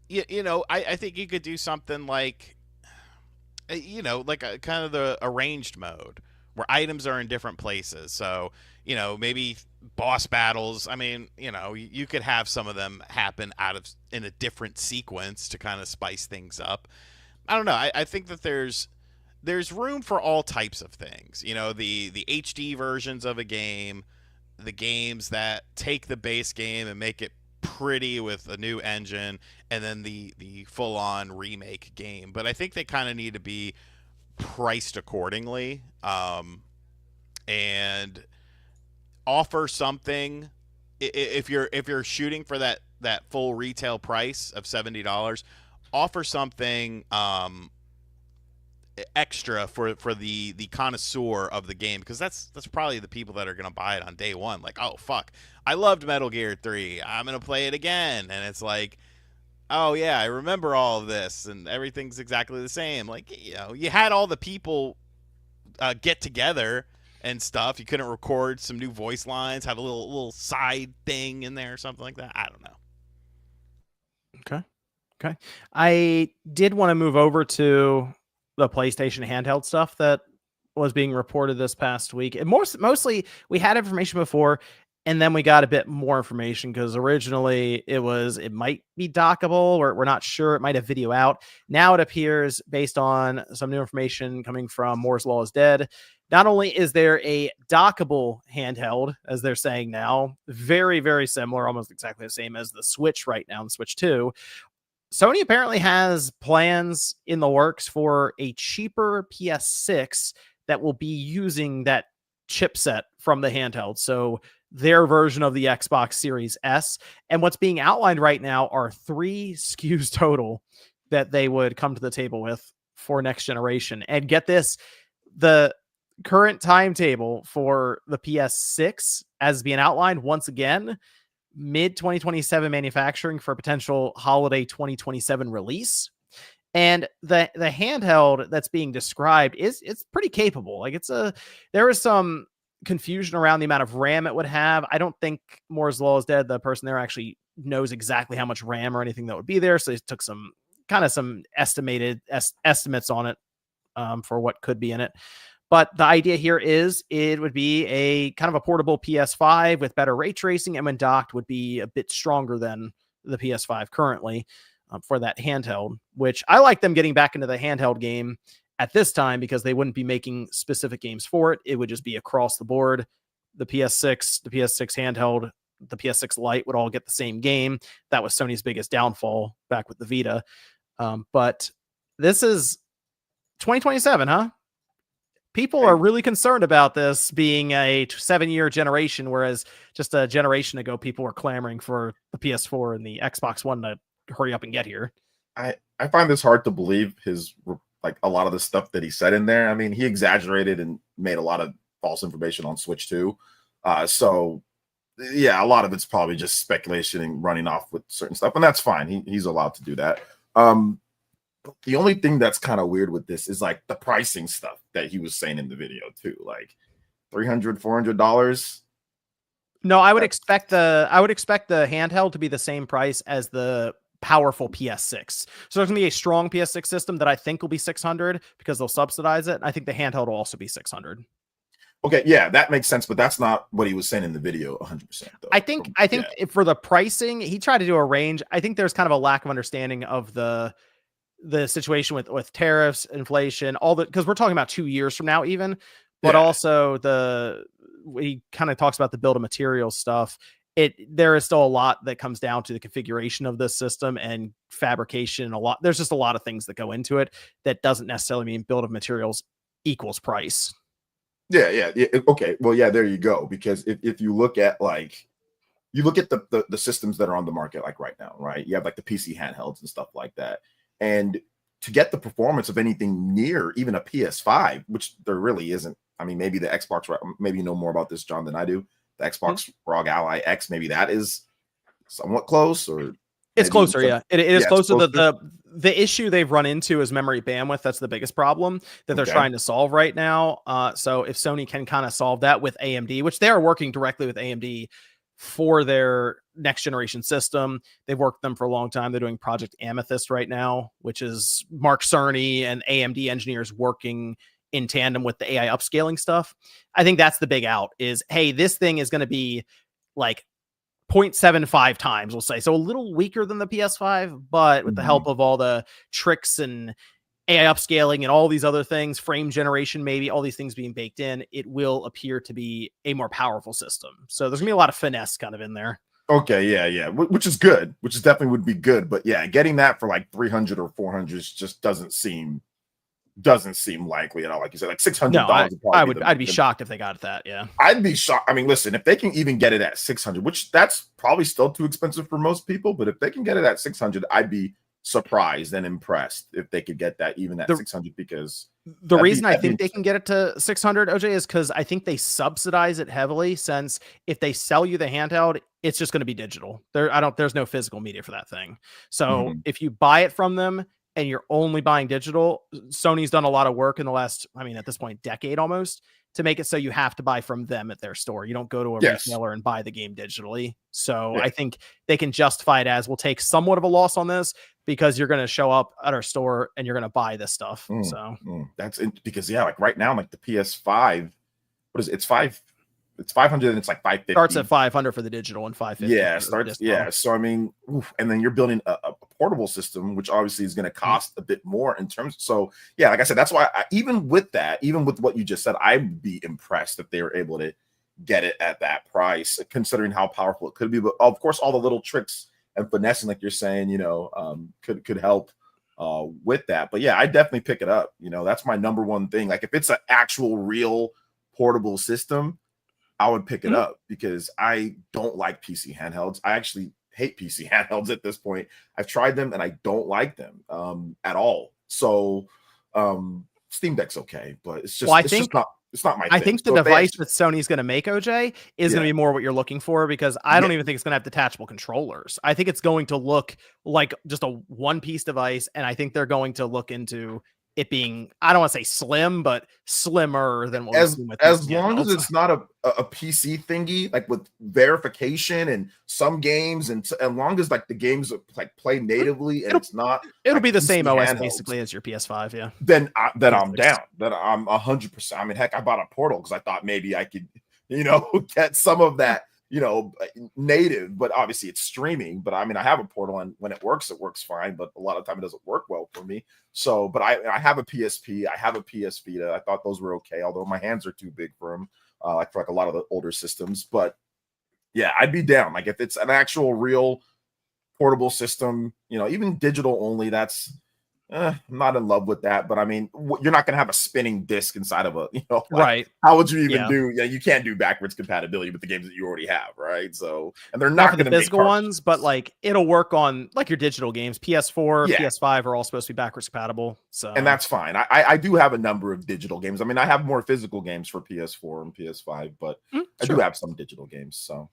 Speaker 4: You know, I think you could do something like, you know, like a kind of the arranged mode where items are in different places. So, you know, maybe boss battles. I mean, you know, you could have some of them happen in a different sequence to kind of spice things up. I don't know. I think that there's room for all types of things. You know, the HD versions of a game, the games that take the base game and make it pretty with a new engine, and then the full-on remake game. But I think they kind of need to be priced accordingly, and offer something. If you're shooting for that full retail price of $70, offer something extra for the connoisseur of the game, because that's probably the people that are going to buy it on day one. Like, oh fuck, I loved Metal Gear 3, I'm going to play it again. And it's like, oh yeah, I remember all of this and everything's exactly the same. Like, you know, you had all the people get together and stuff. You couldn't record some new voice lines, have a little side thing in there or something like that. I don't know.
Speaker 1: Okay. I did want to move over to the PlayStation handheld stuff that was being reported this past week. And mostly we had information before, and then we got a bit more information because originally it might be dockable, or we're not sure. It might have video out. Now it appears, based on some new information coming from Moore's Law is Dead, not only is there a dockable handheld, as they're saying now, very, very similar, almost exactly the same as the Switch right now, the Switch 2. Sony apparently has plans in the works for a cheaper PS6 that will be using that chipset from the handheld. So their version of the Xbox Series S. And what's being outlined right now are 3 SKUs total that they would come to the table with for next generation. And get this, the current timetable for the PS6 as being outlined once again, mid 2027 manufacturing for potential holiday 2027 release. And the handheld that's being described it's pretty capable. Like there is some confusion around the amount of RAM it would have. I don't think Moore's Law is Dead, the person there, actually knows exactly how much RAM or anything that would be there. So they took some estimated estimates on it for what could be in it. But the idea here is it would be a kind of a portable PS5 with better ray tracing, and when docked would be a bit stronger than the PS5 currently for that handheld, which I like them getting back into the handheld game at this time because they wouldn't be making specific games for it. It would just be across the board. The PS6 handheld, the PS6 Lite would all get the same game. That was Sony's biggest downfall back with the Vita. But this is 2027, huh? People are really concerned about this being a 7-year generation, whereas just a generation ago, people were clamoring for the PS4 and the Xbox One to hurry up and get here.
Speaker 3: I find this hard to believe, like a lot of the stuff that he said in there. I mean, he exaggerated and made a lot of false information on Switch 2. So yeah, a lot of it's probably just speculation and running off with certain stuff, and that's fine. He's allowed to do that. The only thing that's kind of weird with this is like the pricing stuff that he was saying in the video too, like $300-$400.
Speaker 1: No, I would expect the handheld to be the same price as the powerful PS6. So there's going to be a strong PS6 system that I think will be 600 because they'll subsidize it. I think the handheld will also be 600.
Speaker 3: Okay, yeah, that makes sense, but that's not what he was saying in the video 100%. Though.
Speaker 1: I think if for the pricing, he tried to do a range. I think there's kind of a lack of understanding of the situation with tariffs, inflation, all the, because we're talking about 2 years from now even, but also he kind of talks about the build of materials stuff. There is still a lot that comes down to the configuration of this system and fabrication. There's just a lot of things that go into it that doesn't necessarily mean build of materials equals price.
Speaker 3: Yeah. Okay. Well, yeah, there you go. Because if you look at the systems that are on the market, like right now, right? You have like the PC handhelds and stuff like that. And to get the performance of anything near even a PS5, which there really isn't. I mean, maybe the Xbox, maybe you know more about this, John, than I do. The Xbox ROG Ally X, maybe that is somewhat close, or
Speaker 1: it's closer. Yeah, it is closer.
Speaker 3: Closer.
Speaker 1: The issue they've run into is memory bandwidth. That's the biggest problem that they're trying to solve right now. So if Sony can kind of solve that with AMD, which they are working directly with AMD for their next generation system, they've worked with them for a long time. They're doing Project Amethyst right now, which is Mark Cerny and AMD engineers working in tandem with the AI upscaling stuff. I think that's the big out is, hey, this thing is going to be like 0.75 times, we'll say. So a little weaker than the PS5, but with the help of all the tricks and AI upscaling and all these other things, frame generation, maybe all these things being baked in, it will appear to be a more powerful system. So there's gonna be a lot of finesse kind of in there.
Speaker 3: Okay, yeah, which is good, which is definitely would be good. But yeah, getting that for like 300 or 400 just doesn't seem likely at all. Like you said, like $600.
Speaker 1: No, I'd be shocked if they got that. Yeah,
Speaker 3: I'd be shocked. I mean, listen, if they can even get it at 600, which that's probably still too expensive for most people, but if they can get it at 600, I'd be surprised and impressed if they could get that even at 600, because
Speaker 1: the reason I think they can get it to 600, OJ, is because I think they subsidize it heavily, since if they sell you the handheld, it's just going to be digital. There's no physical media for that thing. So if you buy it from them and you're only buying digital, Sony's done a lot of work in the last, I mean, at this point, decade almost, to make it so you have to buy from them at their store. You don't go to a retailer and buy the game digitally. So I think they can justify it as, we'll take somewhat of a loss on this because you're going to show up at our store and you're going to buy this stuff.
Speaker 3: That's because like right now, like the PS5, what is it? It's 500 and it's like 550.
Speaker 1: Starts at 500 for the digital and 550.
Speaker 3: Yeah, starts. Yeah, so I mean, and then you're building a portable system, which obviously is going to cost a bit more in terms. So yeah, like I said, that's why even with what you just said, I'd be impressed if they were able to get it at that price, considering how powerful it could be. But of course, all the little tricks and finessing, like you're saying, could help with that. But yeah, I definitely pick it up. That's my number one thing. Like if it's an actual real portable system, I would pick it up, because I don't like PC handhelds. I actually hate PC handhelds at this point. I've tried them and I don't like them at all. So Steam Deck's okay, but it's just, it's not my thing.
Speaker 1: I think the device that Sony's going to make, OJ, is going to be more what you're looking for, because I don't even think it's going to have detachable controllers. I think it's going to look like just a one-piece device, and I think they're going to look into it being, I don't want to say slim, but slimmer than what we've seen with
Speaker 3: as long as it's not a PC thingy, like with verification and some games, and as long as like the games like play natively and it'll
Speaker 1: be the same OS basically as your PS5. Yeah.
Speaker 3: Then I'm down. Then I'm 100%. I mean, heck, I bought a Portal because I thought maybe I could, get some of that, native, but obviously it's streaming. But I mean, I have a Portal, and when it works fine, but a lot of the time it doesn't work well for me. So, but I have a PSP, I have a PS Vita. I thought those were okay, although my hands are too big for them, like for like a lot of the older systems. But yeah, I'd be down. Like if it's an actual real portable system, even digital only, that's I'm not in love with that. But I mean, you're not going to have a spinning disc inside of a,
Speaker 1: right?
Speaker 3: How would you even do? Yeah, you can't do backwards compatibility with the games that you already have, right? So, and they're not going to
Speaker 1: make physical ones, but like it'll work on like your digital games. PS4, PS5 are all supposed to be backwards compatible. So,
Speaker 3: and that's fine. I do have a number of digital games. I mean, I have more physical games for PS4 and PS5, but I do have some digital games. So.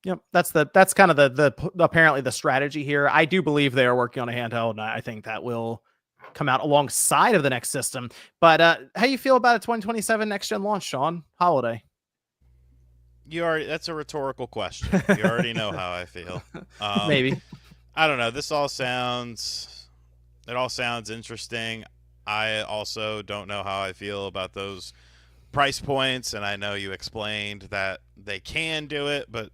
Speaker 1: Yep, that's kind of the apparently the strategy here. I do believe they are working on a handheld, and I think that will come out alongside of the next system. But how you feel about a 2027 next gen launch, Sean? Holiday?
Speaker 4: That's a rhetorical question. You already know how I feel.
Speaker 1: Maybe.
Speaker 4: I don't know. It all sounds interesting. I also don't know how I feel about those price points, and I know you explained that they can do it, but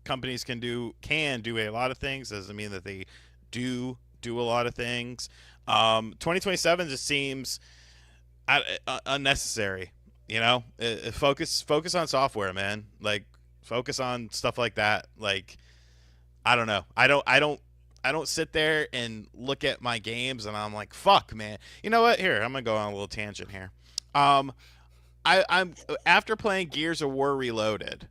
Speaker 4: companies can do a lot of things. Doesn't mean that they do a lot of things. 2027 just seems unnecessary. You know, focus on software, man. Like, focus on stuff like that. Like, I don't know. I don't sit there and look at my games and I'm like, fuck, man. You know what? Here, I'm gonna go on a little tangent here. I'm after playing Gears of War Reloaded.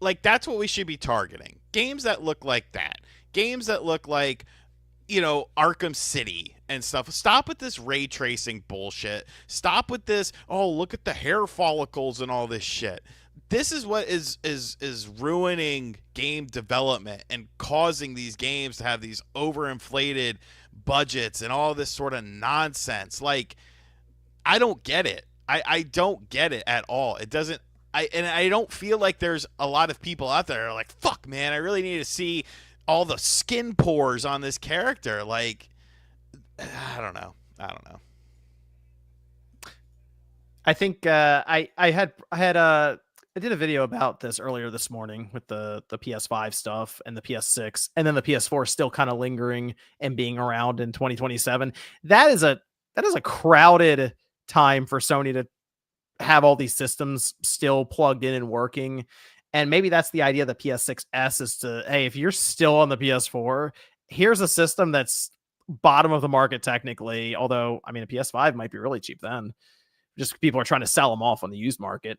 Speaker 4: Like, that's what we should be targeting. Games that look like that. Games that look like, Arkham City and stuff. Stop with this ray tracing bullshit. Stop with this, oh, look at the hair follicles and all this shit. This is what is ruining game development and causing these games to have these overinflated budgets and all this sort of nonsense. Like, I don't get it. I don't get it at all. It doesn't. I don't feel like there's a lot of people out there who are like, fuck, man, I really need to see all the skin pores on this character. Like, I don't know.
Speaker 1: I think I did a video about this earlier this morning with the PS5 stuff and the PS6, and then the PS4 still kind of lingering and being around in 2027. That is a crowded time for Sony to have all these systems still plugged in and working. And maybe that's the idea of the PS6S is to, hey, if you're still on the PS4, here's a system that's bottom of the market technically. Although, I mean, a PS5 might be really cheap then. Just people are trying to sell them off on the used market.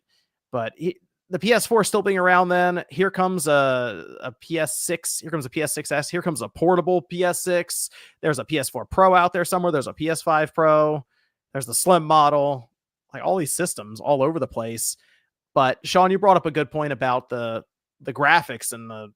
Speaker 1: But the PS4 still being around then. Here comes a PS6. Here comes a PS6S. Here comes a portable PS6. There's a PS4 Pro out there somewhere. There's a PS5 Pro. There's the slim model. Like, all these systems all over the place. But Sean, you brought up a good point about the graphics and the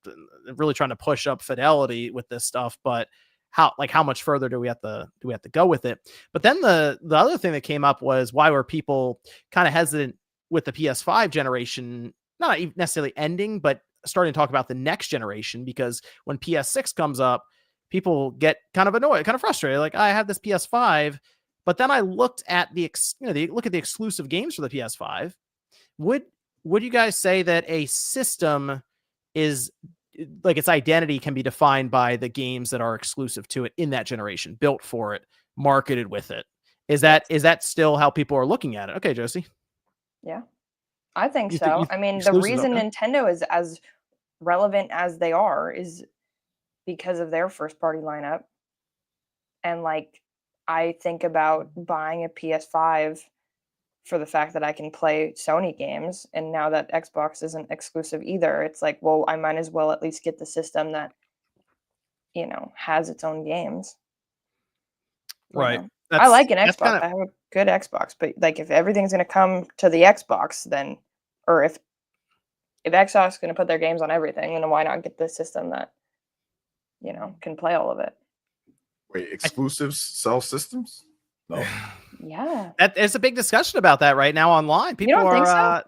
Speaker 1: really trying to push up fidelity with this stuff. But how much further do we have to go with it? But then the other thing that came up was, why were people kind of hesitant with the PS5 generation, not necessarily ending, but starting to talk about the next generation? Because when PS6 comes up, people get kind of annoyed, kind of frustrated. Like, I have this PS5, but then I looked at look at the exclusive games for the PS5. Would you guys say that a system is like, its identity can be defined by the games that are exclusive to it in that generation, built for it, marketed with it? Is that still how people are looking at it? Okay, Josie.
Speaker 2: Yeah, I think so. I mean, the reason Nintendo is as relevant as they are is because of their first party lineup. And like, I think about buying a PS5 for the fact that I can play Sony games. And now that Xbox isn't exclusive either, it's like, well, I might as well at least get the system that, has its own games.
Speaker 1: Right.
Speaker 2: I like an Xbox. I have a good Xbox, but like, if everything's going to come to the Xbox, then, or if Xbox is going to put their games on everything, then why not get the system that, can play all of it?
Speaker 3: Wait, exclusives sell systems? No.
Speaker 2: Yeah.
Speaker 1: There's a big discussion about that right now online. People
Speaker 2: think so?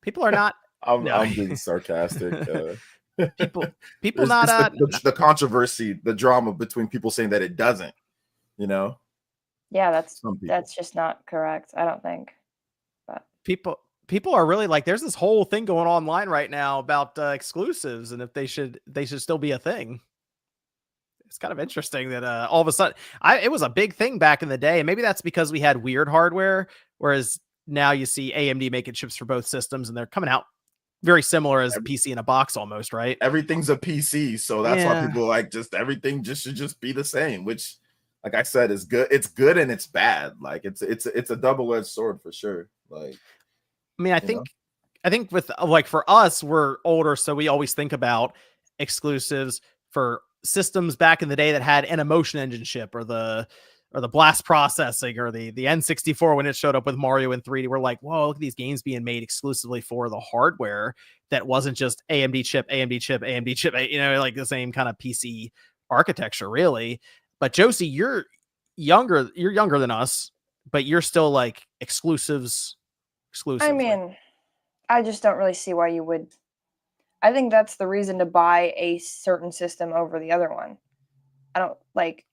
Speaker 1: People are not.
Speaker 3: I'm being sarcastic.
Speaker 1: People not
Speaker 3: the controversy, the drama between people saying that it doesn't.
Speaker 2: Yeah, that's just not correct, I don't think. But
Speaker 1: people are really like, there's this whole thing going online right now about exclusives and if they should still be a thing. It's kind of interesting that all of a sudden it was a big thing back in the day. And maybe that's because we had weird hardware, whereas now you see AMD making chips for both systems and they're coming out very similar as a PC in a box almost, right?
Speaker 3: Everything's a PC. So that's why people like everything should just be the same, which, like I said, is good. It's good and it's bad. Like, it's a double-edged sword for sure. Like,
Speaker 1: I mean, I think with, like, for us, we're older, so we always think about exclusives for systems back in the day that had an emotion engine chip or the blast processing or the N64 when it showed up with Mario in 3D. We're like, whoa, look at these games being made exclusively for the hardware that wasn't just AMD chip, like the same kind of PC architecture, really. But Josie, you're younger than us, but you're still like exclusive.
Speaker 2: I mean, I just don't really see why you would I think that's the reason to buy a certain system over the other one. I don't like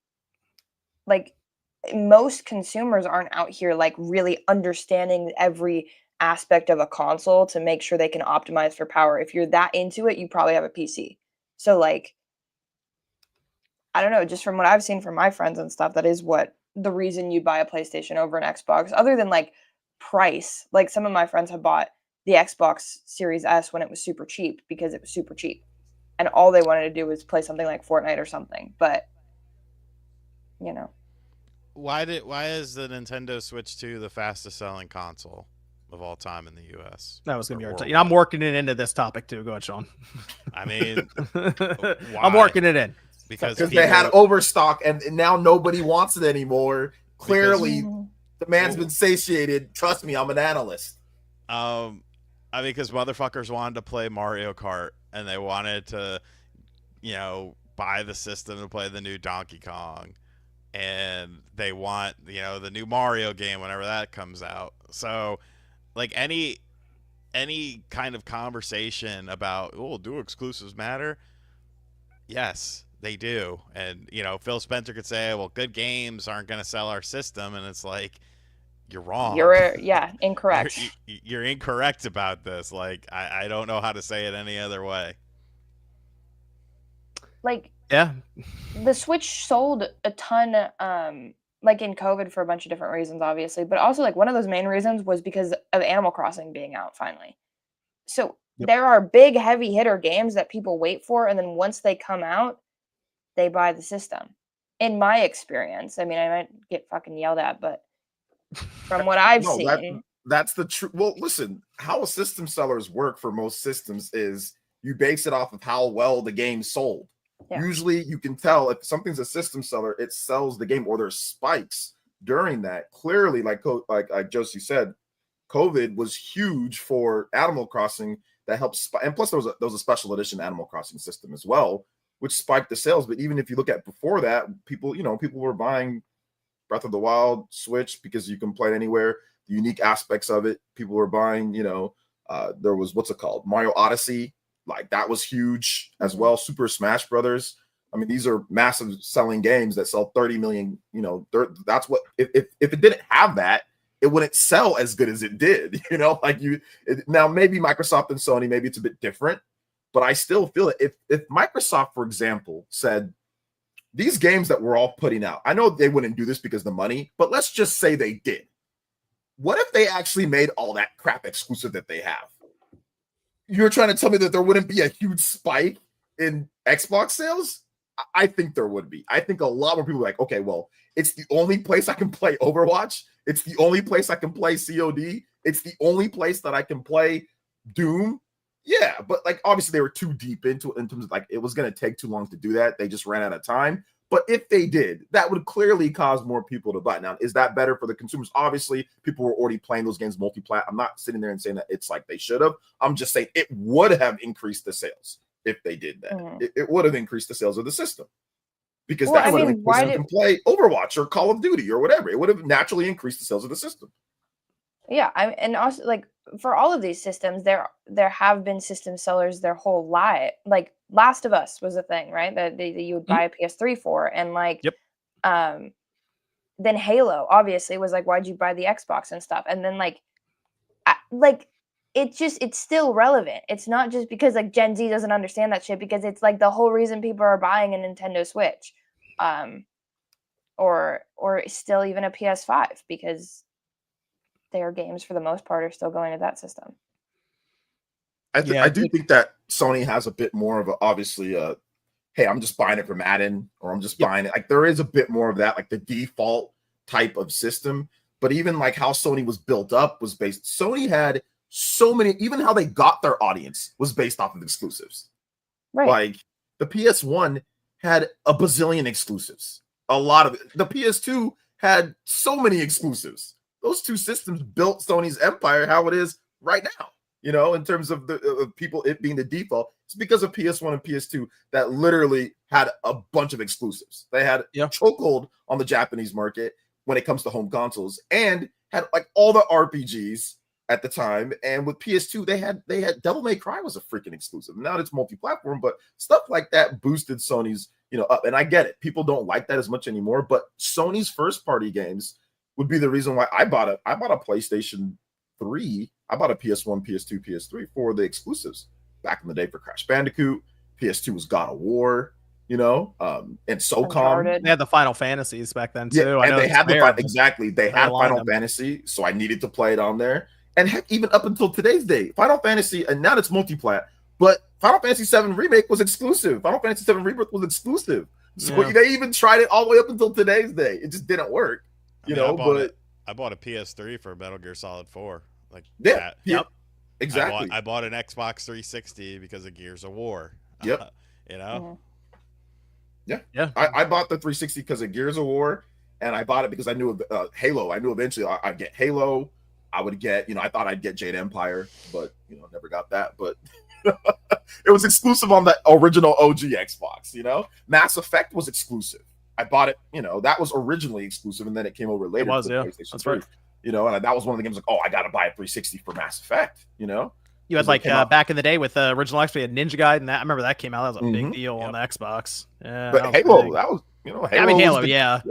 Speaker 2: most consumers aren't out here like really understanding every aspect of a console to make sure they can optimize for power. If you're that into it, you probably have a PC. So like I don't know, just from what I've seen from my friends and stuff, that is what the reason you buy a PlayStation over an Xbox, other than like price. Like some of my friends have bought the Xbox Series S when it was super cheap because it was super cheap. And all they wanted to do was play something like Fortnite or something. But you know.
Speaker 4: Why is the Nintendo Switch 2 the fastest selling console of all time in the US?
Speaker 1: That was gonna be our topic. I'm working it into this topic too. Go ahead, Sean.
Speaker 4: I mean,
Speaker 1: I'm working it in.
Speaker 4: Because
Speaker 3: they had overstock and now nobody wants it anymore. Clearly, the man's been satiated. Trust me, I'm an analyst.
Speaker 4: I mean, because motherfuckers wanted to play Mario Kart and they wanted to, buy the system to play the new Donkey Kong, and they want, the new Mario game whenever that comes out. So, like any kind of conversation about, do exclusives matter? Yes. They do. And, Phil Spencer could say, well, good games aren't going to sell our system. And it's like, you're wrong.
Speaker 2: You're incorrect.
Speaker 4: You're incorrect about this. Like, I don't know how to say it any other way.
Speaker 2: Like,
Speaker 1: yeah,
Speaker 2: the Switch sold a ton, like in COVID for a bunch of different reasons, obviously. But also, like, one of those main reasons was because of Animal Crossing being out finally. So there are big, heavy hitter games that people wait for. And then once they come out, they buy the system. In my experience, I mean, I might get fucking yelled at, but from what I've seen,
Speaker 3: that's the truth. Well, listen, how a system sellers work for most systems is you base it off of how well the game sold. Yeah. Usually, you can tell if something's a system seller, it sells the game, or there's spikes during that. Clearly, like Josie said, COVID was huge for Animal Crossing. That helped, and plus there was a special edition Animal Crossing system as well, which spiked the sales. But even if you look at before that, people were buying Breath of the Wild Switch because you can play it anywhere. The unique aspects of it, people were buying. There was Mario Odyssey, like that was huge as well. Super Smash Brothers. I mean, these are massive selling games that sell 30 million. That's what if it didn't have that, it wouldn't sell as good as it did. Now maybe Microsoft and Sony, maybe it's a bit different. But I still feel it. If Microsoft, for example, said these games that we're all putting out, I know they wouldn't do this because of the money, but let's just say they did. What if they actually made all that crap exclusive that they have? You're trying to tell me that there wouldn't be a huge spike in Xbox sales? I think there would be. I think a lot more people are like, okay, well, it's the only place I can play Overwatch. It's the only place I can play COD. It's the only place that I can play Doom. Yeah, but like obviously they were too deep into it in terms of like it was going to take too long to do that. They just ran out of time. But if they did, that would clearly cause more people to buy. Now, is that better for the consumers? Obviously, people were already playing those games multi-plat. I'm not sitting there and saying that it's like they should have. I'm just saying it would have increased the sales if they did that. It would have increased the sales of the system because that would have increased can play Overwatch or Call of Duty or whatever. It would have naturally increased the sales of the system.
Speaker 2: Yeah, and also like for all of these systems, there have been system sellers their whole life. Like Last of Us was a thing, right? That you would buy a PS3 for, and like, then Halo obviously was like, why'd you buy the Xbox and stuff? And then it's still relevant. It's not just because like Gen Z doesn't understand that shit, because it's like the whole reason people are buying a Nintendo Switch, or still even a PS5, because their games for the most part are still going to that system.
Speaker 3: I do think that Sony has a bit more of hey, I'm just buying it for Madden, or I'm just buying it. Like there is a bit more of that, like the default type of system. But even like how Sony was built up was based. Sony had so many, even how they got their audience was based off of exclusives. Right. Like the PS1 had a bazillion exclusives. A lot of it. The PS2 had so many exclusives. Those two systems built Sony's empire how it is right now. In terms of the people, it being the default, it's because of PS1 and PS2 that literally had a bunch of exclusives. They had chokehold on the Japanese market when it comes to home consoles, and had like all the RPGs, at the time. And with PS2, they had Devil May Cry was a freaking exclusive. Now it's multi-platform, but stuff like that boosted Sony's, up. And I get it. People don't like that as much anymore, but Sony's first party games would be the reason why I bought a PlayStation 3. I bought a PS1, PS2, PS3 for the exclusives back in the day for Crash Bandicoot. PS2 was God of War, and SOCOM.
Speaker 2: Uncharted.
Speaker 1: They had the Final Fantasies back then too.
Speaker 3: Yeah,
Speaker 1: I know
Speaker 3: and they had
Speaker 1: rare,
Speaker 3: they had Final
Speaker 1: them.
Speaker 3: Fantasy, so I needed to play it on there. And heck, even up until today's day, Final Fantasy, and now it's multi-plat, but Final Fantasy VII Remake was exclusive. Final Fantasy VII Rebirth was exclusive. So they even tried it all the way up until today's day. It just didn't work,
Speaker 4: I bought a PS3 for Metal Gear Solid 4.
Speaker 3: Yep, exactly.
Speaker 4: I bought an Xbox 360 because of Gears of War.
Speaker 3: Yep.
Speaker 2: Mhm.
Speaker 1: Yeah.
Speaker 3: I bought the 360 because of Gears of War, and I bought it because I knew Halo. I knew eventually I'd get Halo. I would get, I thought I'd get Jade Empire, but never got that. But it was exclusive on the original OG Xbox. Mass Effect was exclusive. I bought it. That was originally exclusive, and then it came over later.
Speaker 1: It was,
Speaker 3: to
Speaker 1: yeah.
Speaker 3: PlayStation
Speaker 1: That's
Speaker 3: 3.
Speaker 1: right.
Speaker 3: And that was one of the games I got to buy a 360 for Mass Effect.
Speaker 1: You had back in the day with the original Xbox, we had Ninja Gaiden. I remember that came out. That was a big deal on the Xbox. Yeah,
Speaker 3: but Halo, that was Halo.
Speaker 1: I mean, Halo,
Speaker 3: yeah.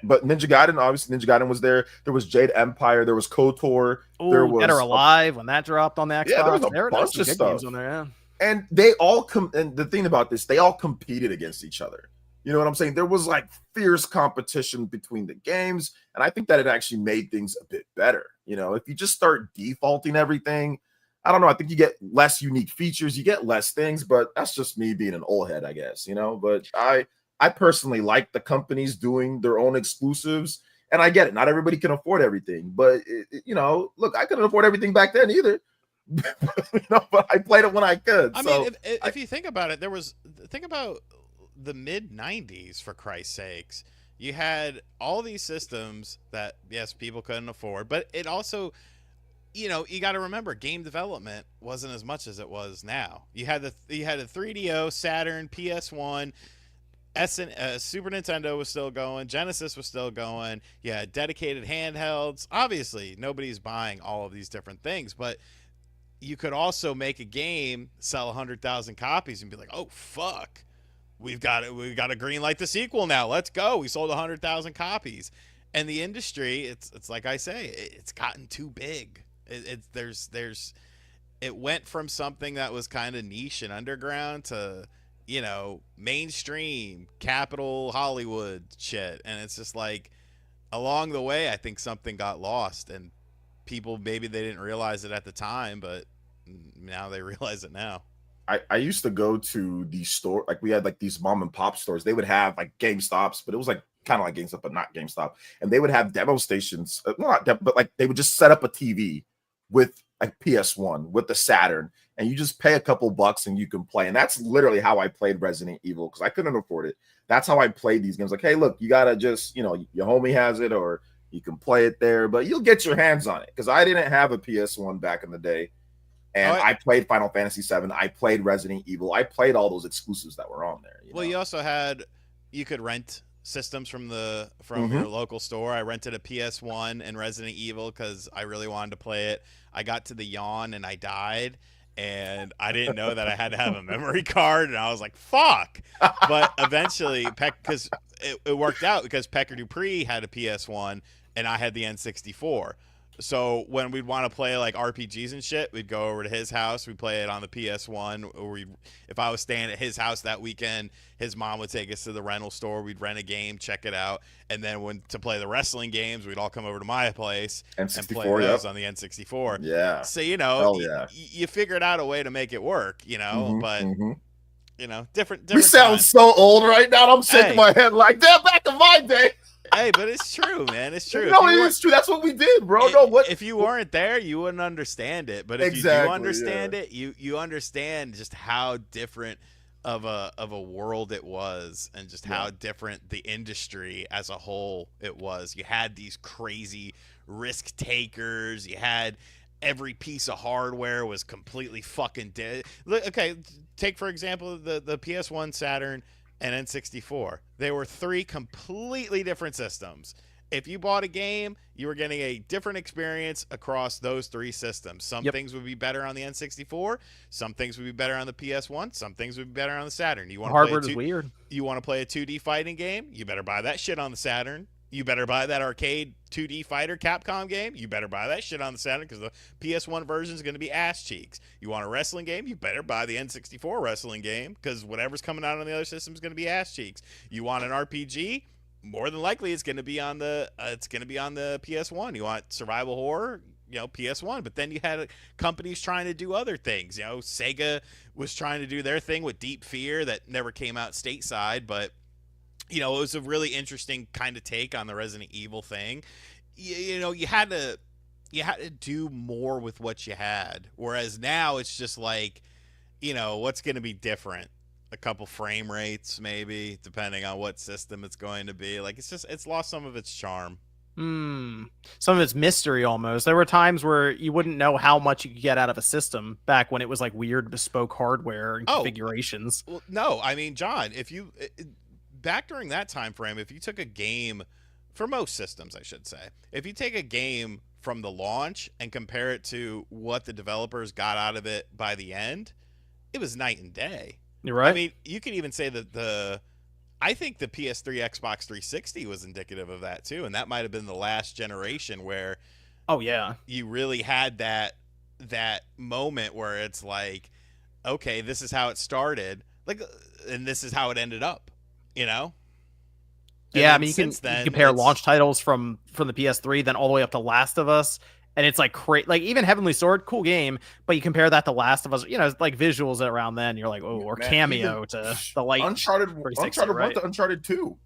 Speaker 3: But Ninja Gaiden, obviously, Ninja Gaiden was there. There was Jade Empire. There was KOTOR. There was
Speaker 1: Dead or Alive when that dropped on the Xbox.
Speaker 3: Yeah, there was a bunch of stuff
Speaker 1: games on there. Yeah.
Speaker 3: And they all and the thing about this, they all competed against each other. You know what I'm saying? There was fierce competition between the games, and I think that it actually made things a bit better. If you just start defaulting everything, I don't know. I think you get less unique features, you get less things, but that's just me being an old head, I guess. But I personally like the companies doing their own exclusives, and I get it. Not everybody can afford everything, but look, I couldn't afford everything back then either. But I played it when I could.
Speaker 4: I mean, if you think about it, think about the mid 90s, for Christ's sakes. You had all these systems that, yes, people couldn't afford, but it also, you got to remember, game development wasn't as much as it was now. You had the 3DO, Saturn, PS1, Super Nintendo was still going, Genesis was still going. You had dedicated handhelds. Obviously, nobody's buying all of these different things, but you could also make a game, sell 100,000 copies, and be like, "Oh fuck, we've got to green light the sequel now. Let's go. We sold 100,000 copies." And the industry, it's like I say, it's gotten too big. It went from something that was kind of niche and underground to, mainstream, capital Hollywood shit. And it's just along the way, I think something got lost, and people, maybe they didn't realize it at the time, but now they realize it now.
Speaker 3: I used to go to the store, we had these mom and pop stores. They would have GameStops, but it was kind of like GameStop, but not GameStop. And they would have demo stations, but they would just set up a TV with a PS1 with the Saturn, and you just pay a couple bucks and you can play. And that's literally how I played Resident Evil, because I couldn't afford it. That's how I played these games. Hey, look, you gotta just, your homie has it, or you can play it there, but you'll get your hands on it. Because I didn't have a PS1 back in the day. And I played Final Fantasy VII. I played Resident Evil. I played all those exclusives that were on there.
Speaker 4: You also you could rent systems from your local store. I rented a PS1 and Resident Evil because I really wanted to play it. I got to the yawn and I died, and I didn't know that I had to have a memory card, and I was like, fuck. But eventually, because it worked out, because Pecker Dupree had a PS1 and I had the N64. So when we'd want to play RPGs and shit, we'd go over to his house. We'd play it on the PS1. Or if I was staying at his house that weekend, his mom would take us to the rental store. We'd rent a game, check it out, and then to play the wrestling games, we'd all come over to my place and play those on the N64.
Speaker 3: Yeah.
Speaker 4: So you figured out a way to make it work. But different.
Speaker 3: We sound so old right now. I'm shaking my head like that back in my day.
Speaker 4: Hey, but it's true, man. It's true.
Speaker 3: No, it is true. That's what we did, bro.
Speaker 4: If you weren't there, you wouldn't understand it. But if you do understand it, you understand just how different of a world it was, and just how different the industry as a whole it was. You had these crazy risk takers. You had every piece of hardware was completely fucking dead. Okay, take for example the PS1, Saturn, and N64. They were three completely different systems. If you bought a game, you were getting a different experience across those 3 systems. Some things would be better on the N64. Some things would be better on the PS1. Some things would be better on the Saturn. You want to
Speaker 1: Hardware is weird.
Speaker 4: You want to play a 2D fighting game? You better buy that shit on the Saturn. You better buy that arcade 2D fighter Capcom game. You better buy that shit on the Saturn because the PS1 version is going to be ass cheeks. You want a wrestling game? You better buy the N64 wrestling game because whatever's coming out on the other system is going to be ass cheeks. You want an RPG? More than likely, it's going to be on the PS1. You want survival horror? PS1. But then you had companies trying to do other things. Sega was trying to do their thing with Deep Fear that never came out stateside, but it was a really interesting kind of take on the Resident Evil thing. You had to do more with what you had. Whereas now it's just like, what's going to be different? A couple frame rates, maybe, depending on what system it's going to be. Like, it's lost some of its charm.
Speaker 1: Some of its mystery almost. There were times where you wouldn't know how much you could get out of a system back when it was like weird bespoke hardware and configurations.
Speaker 4: Well, no, I mean, John, if you back during that time frame, if you took a game for most systems, I should say, if you take a game from the launch and compare it to what the developers got out of it by the end, it was night and day.
Speaker 1: You're right.
Speaker 4: I mean, you could even say that I think the PS3, Xbox 360 was indicative of that too, and that might have been the last generation where, you really had that moment where it's like, okay, this is how it started, like, and this is how it ended up. Yeah,
Speaker 1: I mean, you can compare launch titles from the PS3, then all the way up to Last of Us, and it's like like even Heavenly Sword, cool game, but you compare that to Last of Us, it's like visuals around then, you're like, or man, Cameo to the light
Speaker 3: Uncharted 1 to Uncharted 2.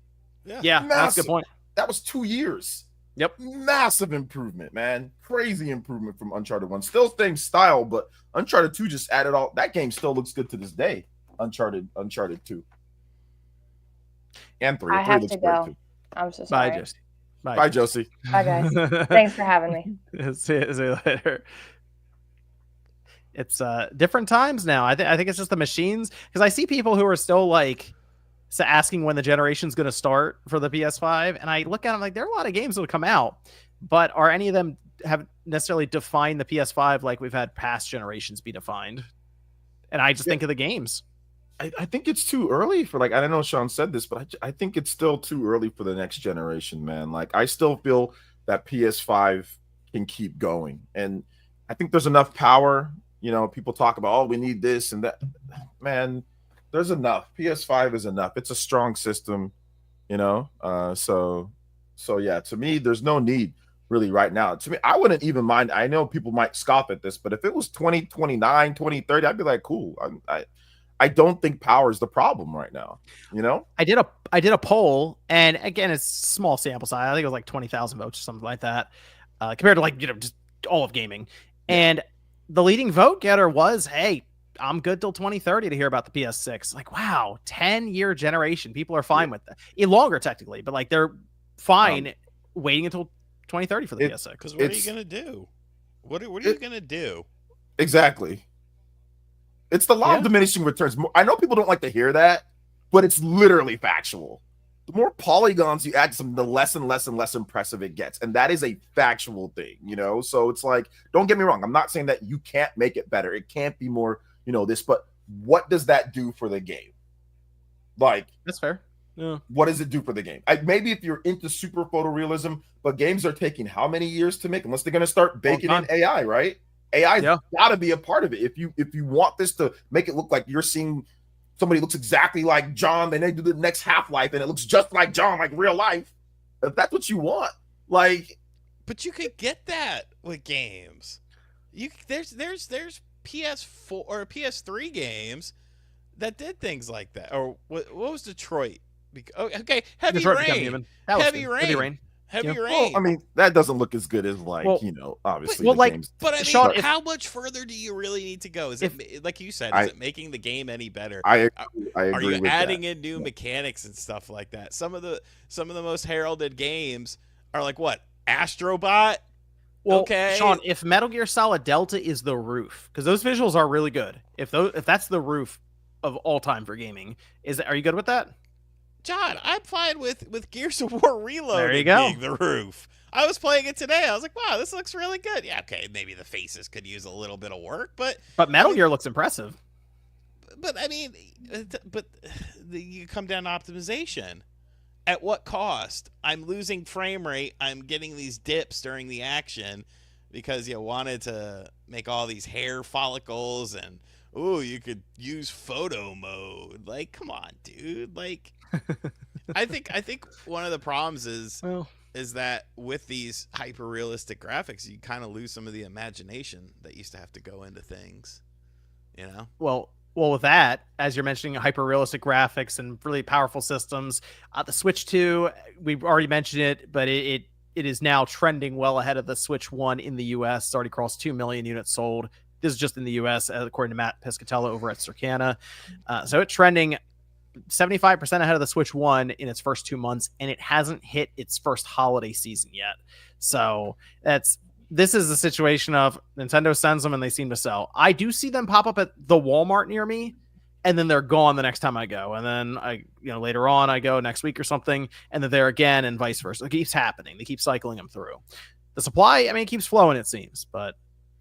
Speaker 1: Yeah, that's a good point.
Speaker 3: That was 2 years.
Speaker 1: Yep,
Speaker 3: massive improvement, man. Crazy improvement from Uncharted 1. Still same style, but Uncharted 2 just added all. That game still looks good to this day. Uncharted 2. And 3.
Speaker 2: I have to go. I'm so sorry.
Speaker 1: Bye, Josie.
Speaker 3: Bye, Josie.
Speaker 2: Bye, guys. Thanks for having me.
Speaker 1: See you later. It's different times now. I think it's just the machines, because I see people who are still like asking when the generation's going to start for the PS5, and I look at them like there are a lot of games that will come out, but are any of them have necessarily defined the PS5 like we've had past generations be defined? And I just think of the games.
Speaker 3: I think it's too early for, like, I don't know if Sean said this, but I think it's still too early for the next generation, man. Like, I still feel that PS5 can keep going. And I think there's enough power. People talk about, oh, we need this and that. Man, there's enough. PS5 is enough. It's a strong system, So yeah, to me, there's no need really right now. To me, I wouldn't even mind. I know people might scoff at this, but if it was 2029, 2030, I'd be like, cool. I don't think power is the problem right now.
Speaker 1: I did a poll, and again, it's small sample size. I think it was like 20,000 votes or something like that, compared to like just all of gaming. And the leading vote getter was, "Hey, I'm good till 2030 to hear about the PS6." Like, wow, 10-year generation. People are fine with that. Longer technically, but like they're fine waiting until 2030 for the PS6.
Speaker 4: Because what are you gonna do? What are you gonna do?
Speaker 3: Exactly. It's the law of diminishing returns. I know people don't like to hear that, but it's literally factual. The more polygons you add to the less and less and less impressive it gets. And that is a factual thing, So it's like, don't get me wrong. I'm not saying that you can't make it better. It can't be more, this, but what does that do for the game? Like,
Speaker 1: that's fair. Yeah.
Speaker 3: What does it do for the game? Maybe if you're into super photorealism, but games are taking how many years to make, unless they're going to start baking in AI, right? AI's got to be a part of it. If you want this to make it look like you're seeing somebody looks exactly like John, then they do the next Half-Life and it looks just like John, like real life. If that's what you want, like.
Speaker 4: But you could get that with games. There's PS4 or PS3 games that did things like that. Or what was Detroit? Okay, Heavy Rain. Heavy Rain.
Speaker 3: Well, I mean, that doesn't look as good as obviously.
Speaker 4: Games. But I mean, Sean, how much further do you really need to go? Is it like you said? Is it making the game any better?
Speaker 3: I agree.
Speaker 4: Are you
Speaker 3: with
Speaker 4: adding
Speaker 3: that.
Speaker 4: in new mechanics and stuff like that? Some of the most heralded games are like what? Astrobot.
Speaker 1: Well,
Speaker 4: okay,
Speaker 1: Sean, if Metal Gear Solid Delta is the roof, because those visuals are really good. If that's the roof of all time for gaming, are you good with that?
Speaker 4: John, I'm fine with Gears of War Reloaded
Speaker 1: There you go.
Speaker 4: being the roof. I was playing it today. I was like, wow, this looks really good. Yeah, okay, maybe the faces could use a little bit of work, but
Speaker 1: Metal Gear looks impressive.
Speaker 4: But I mean, you come down to optimization. At what cost? I'm losing frame rate. I'm getting these dips during the action because you wanted to make all these hair follicles and you could use photo mode. Like, come on, dude. Like, I think one of the problems is that with these hyper realistic graphics, you kind of lose some of the imagination that used to have to go into things. You know?
Speaker 1: Well, with that, as you're mentioning, hyper-realistic graphics and really powerful systems, the Switch 2, we've already mentioned it, but it is now trending well ahead of the Switch 1 in the U.S. It's already crossed 2 million units sold. This is just in the U.S., according to Matt Piscatella over at Circana. So it's trending 75% ahead of the Switch 1 in its first 2 months, and it hasn't hit its first holiday season yet. So this is a situation of Nintendo sends them and they seem to sell. I do see them pop up at the Walmart near me, and then they're gone the next time I go. And then later on I go next week or something, and they're there again, and vice versa. It keeps happening. They keep cycling them through. The supply, it keeps flowing, it seems, but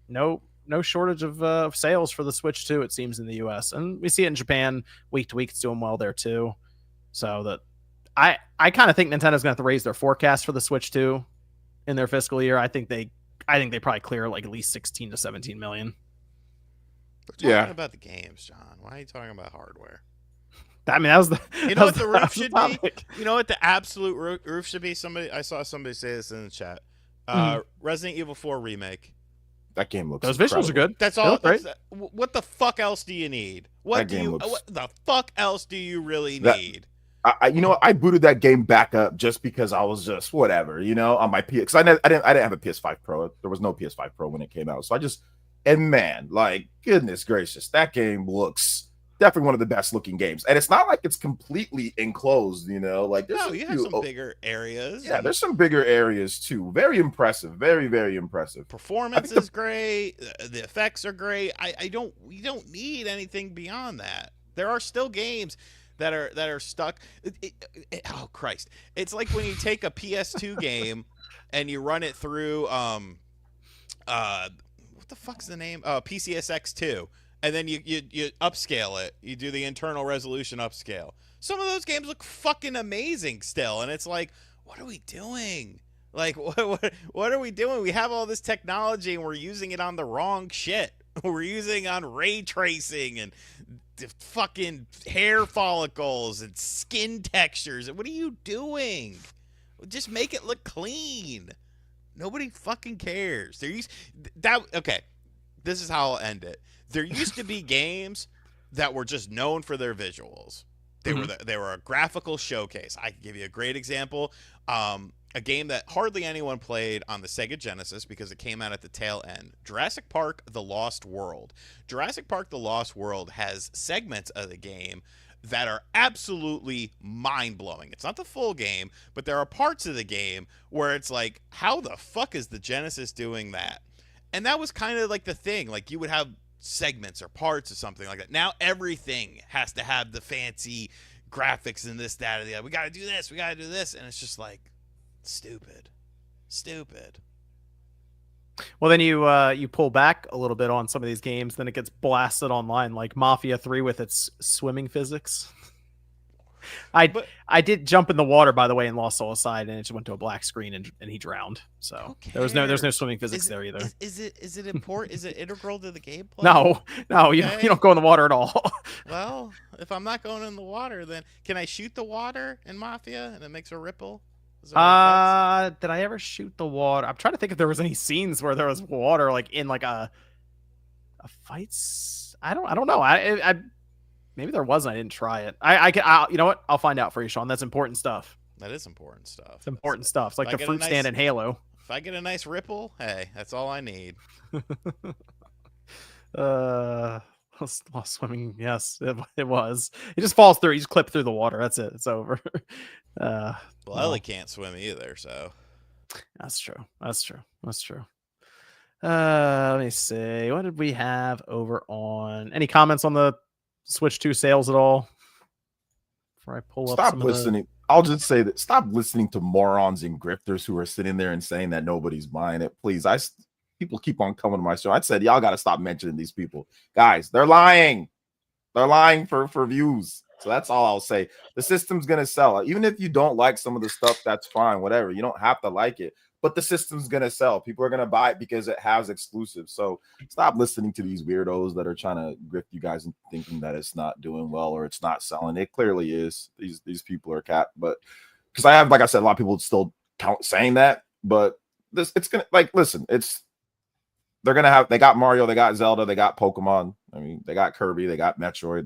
Speaker 1: no shortage of sales for the Switch 2, it seems, in the US. And we see it in Japan week to week. It's doing well there too. So that I kind of think Nintendo's going to have to raise their forecast for the Switch 2 in their fiscal year. I think they probably clear like at least 16 to 17 million.
Speaker 4: We're talking about the games, John. Why are you talking about hardware?
Speaker 1: I mean, that was the.
Speaker 4: You know what the roof should be? You know what the absolute roof should be? I saw somebody say this in the chat. Resident Evil 4 remake.
Speaker 3: That game looks.
Speaker 1: Those visuals are good.
Speaker 4: That's all. What the fuck else do you need? What the fuck else do you really need?
Speaker 3: I booted that game back up just because I was just whatever, on my PS. Because I didn't have a PS5 Pro. There was no PS5 Pro when it came out, so like, goodness gracious, that game looks definitely one of the best looking games, and it's not like it's completely enclosed, like there's
Speaker 4: you have some bigger areas.
Speaker 3: Yeah, there's some bigger areas too. Very impressive, very very impressive.
Speaker 4: Performance is great. The effects are great. We don't need anything beyond that. There are still games that are stuck. Oh Christ! It's like when you take a PS2 game and you run it through what the fuck's the name? PCSX2, and then you upscale it. You do the internal resolution upscale. Some of those games look fucking amazing still, and it's like, what are we doing? Like, what are we doing? We have all this technology and we're using it on the wrong shit. We're using on ray tracing and fucking hair follicles and skin textures. What are you doing? Just make it look clean. Nobody fucking cares. Okay, this is how I'll end it. There used to be games that were just known for their visuals. They were a graphical showcase. I can give you a great example. A game that hardly anyone played on the Sega Genesis because it came out at the tail end. Jurassic Park: The Lost World. Jurassic Park: The Lost World has segments of the game that are absolutely mind-blowing. It's not the full game, but there are parts of the game where it's like, how the fuck is the Genesis doing that? And that was kind of like the thing. Like, you would have segments or parts or something like that. Now everything has to have the fancy graphics and this, that, or the other. We got to do this. We got to do this. And it's just like, stupid.
Speaker 1: Well, then you pull back a little bit on some of these games, then it gets blasted online, like Mafia 3 with its swimming physics. I did jump in the water, by the way, and lost all aside, and it just went to a black screen and he drowned. So there's no swimming physics there either.
Speaker 4: Is it important? Is it integral to the gameplay?
Speaker 1: No, okay. you don't go in the water at all.
Speaker 4: Well, if I'm not going in the water, then can I shoot the water in Mafia and it makes a ripple? Did
Speaker 1: I ever shoot the water? I'm trying to think if there was any scenes where there was water, like in like a fights. I don't know. I maybe there wasn't. I didn't try it. You know what? I'll find out for you, Sean. That's important stuff.
Speaker 4: That is important stuff.
Speaker 1: It's important stuff. It's like the fruit stand in Halo.
Speaker 4: If I get a nice ripple, hey, that's all I need.
Speaker 1: Lost swimming. Yes, it was. It just falls through. You just clip through the water. That's it. It's over.
Speaker 4: Well, Ellie can't swim either, so
Speaker 1: that's true. Let me see. What did we have over on? Any comments on the Switch 2 sales at all before I pull up
Speaker 3: Stop
Speaker 1: some
Speaker 3: listening. I'll just say that stop listening to morons and grifters who are sitting there and saying that nobody's buying it. Please, people keep on coming to my show. I said y'all got to stop mentioning these people, guys. They're lying. They're lying for views. So that's all I'll say. The system's gonna sell. Even if you don't like some of the stuff, that's fine. Whatever. You don't have to like it, but the system's gonna sell. People are gonna buy it because it has exclusives. So stop listening to these weirdos that are trying to grift you guys and thinking that it's not doing well or it's not selling. It clearly is. These people are cat. But because I have, like I said, a lot of people still saying that. But it's gonna listen. They're gonna have. They got Mario. They got Zelda. They got Pokemon. I mean, they got Kirby. They got Metroid.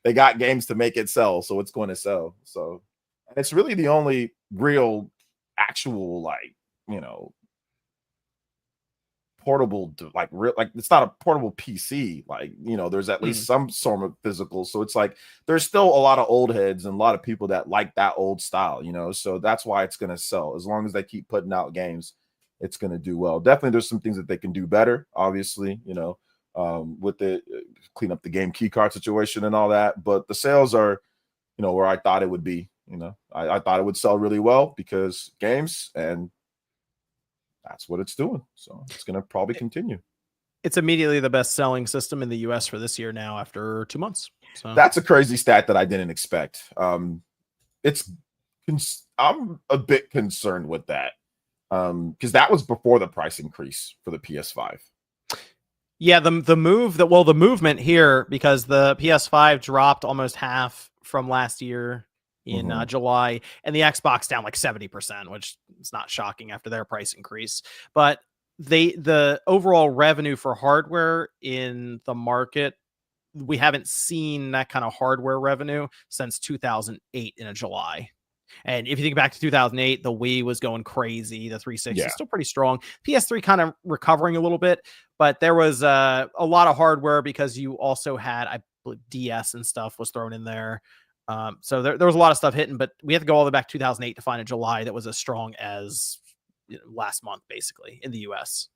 Speaker 3: They got games to make it sell, so it's going to sell. So, and it's really the only real, actual, portable, it's not a portable PC. There's at least some sort of physical. So it's like there's still a lot of old heads and a lot of people that like that old style. So that's why it's going to sell. As long as they keep putting out games, it's going to do well. Definitely, there's some things that they can do better. Obviously, with the clean up the game key card situation and all that, but the sales are where I thought it would be. I thought it would sell really well because games, and that's what it's doing, so it's going to probably continue.
Speaker 1: It's immediately the best selling system in the US for this year now after 2 months. So
Speaker 3: that's a crazy stat that I didn't expect. I'm a bit concerned with that because that was before the price increase for the PS5.
Speaker 1: Yeah, the movement here, because the PS5 dropped almost half from last year in July, and the Xbox down like 70%, which is not shocking after their price increase. But the overall revenue for hardware in the market, we haven't seen that kind of hardware revenue since 2008 in a July. And if you think back to 2008, the Wii was going crazy. The 360 is still pretty strong. PS3 kind of recovering a little bit, but there was a lot of hardware because you also had, I believe, DS and stuff was thrown in there. So there was a lot of stuff hitting, but we have to go all the way back to 2008 to find a July that was as strong as last month, basically, in the US.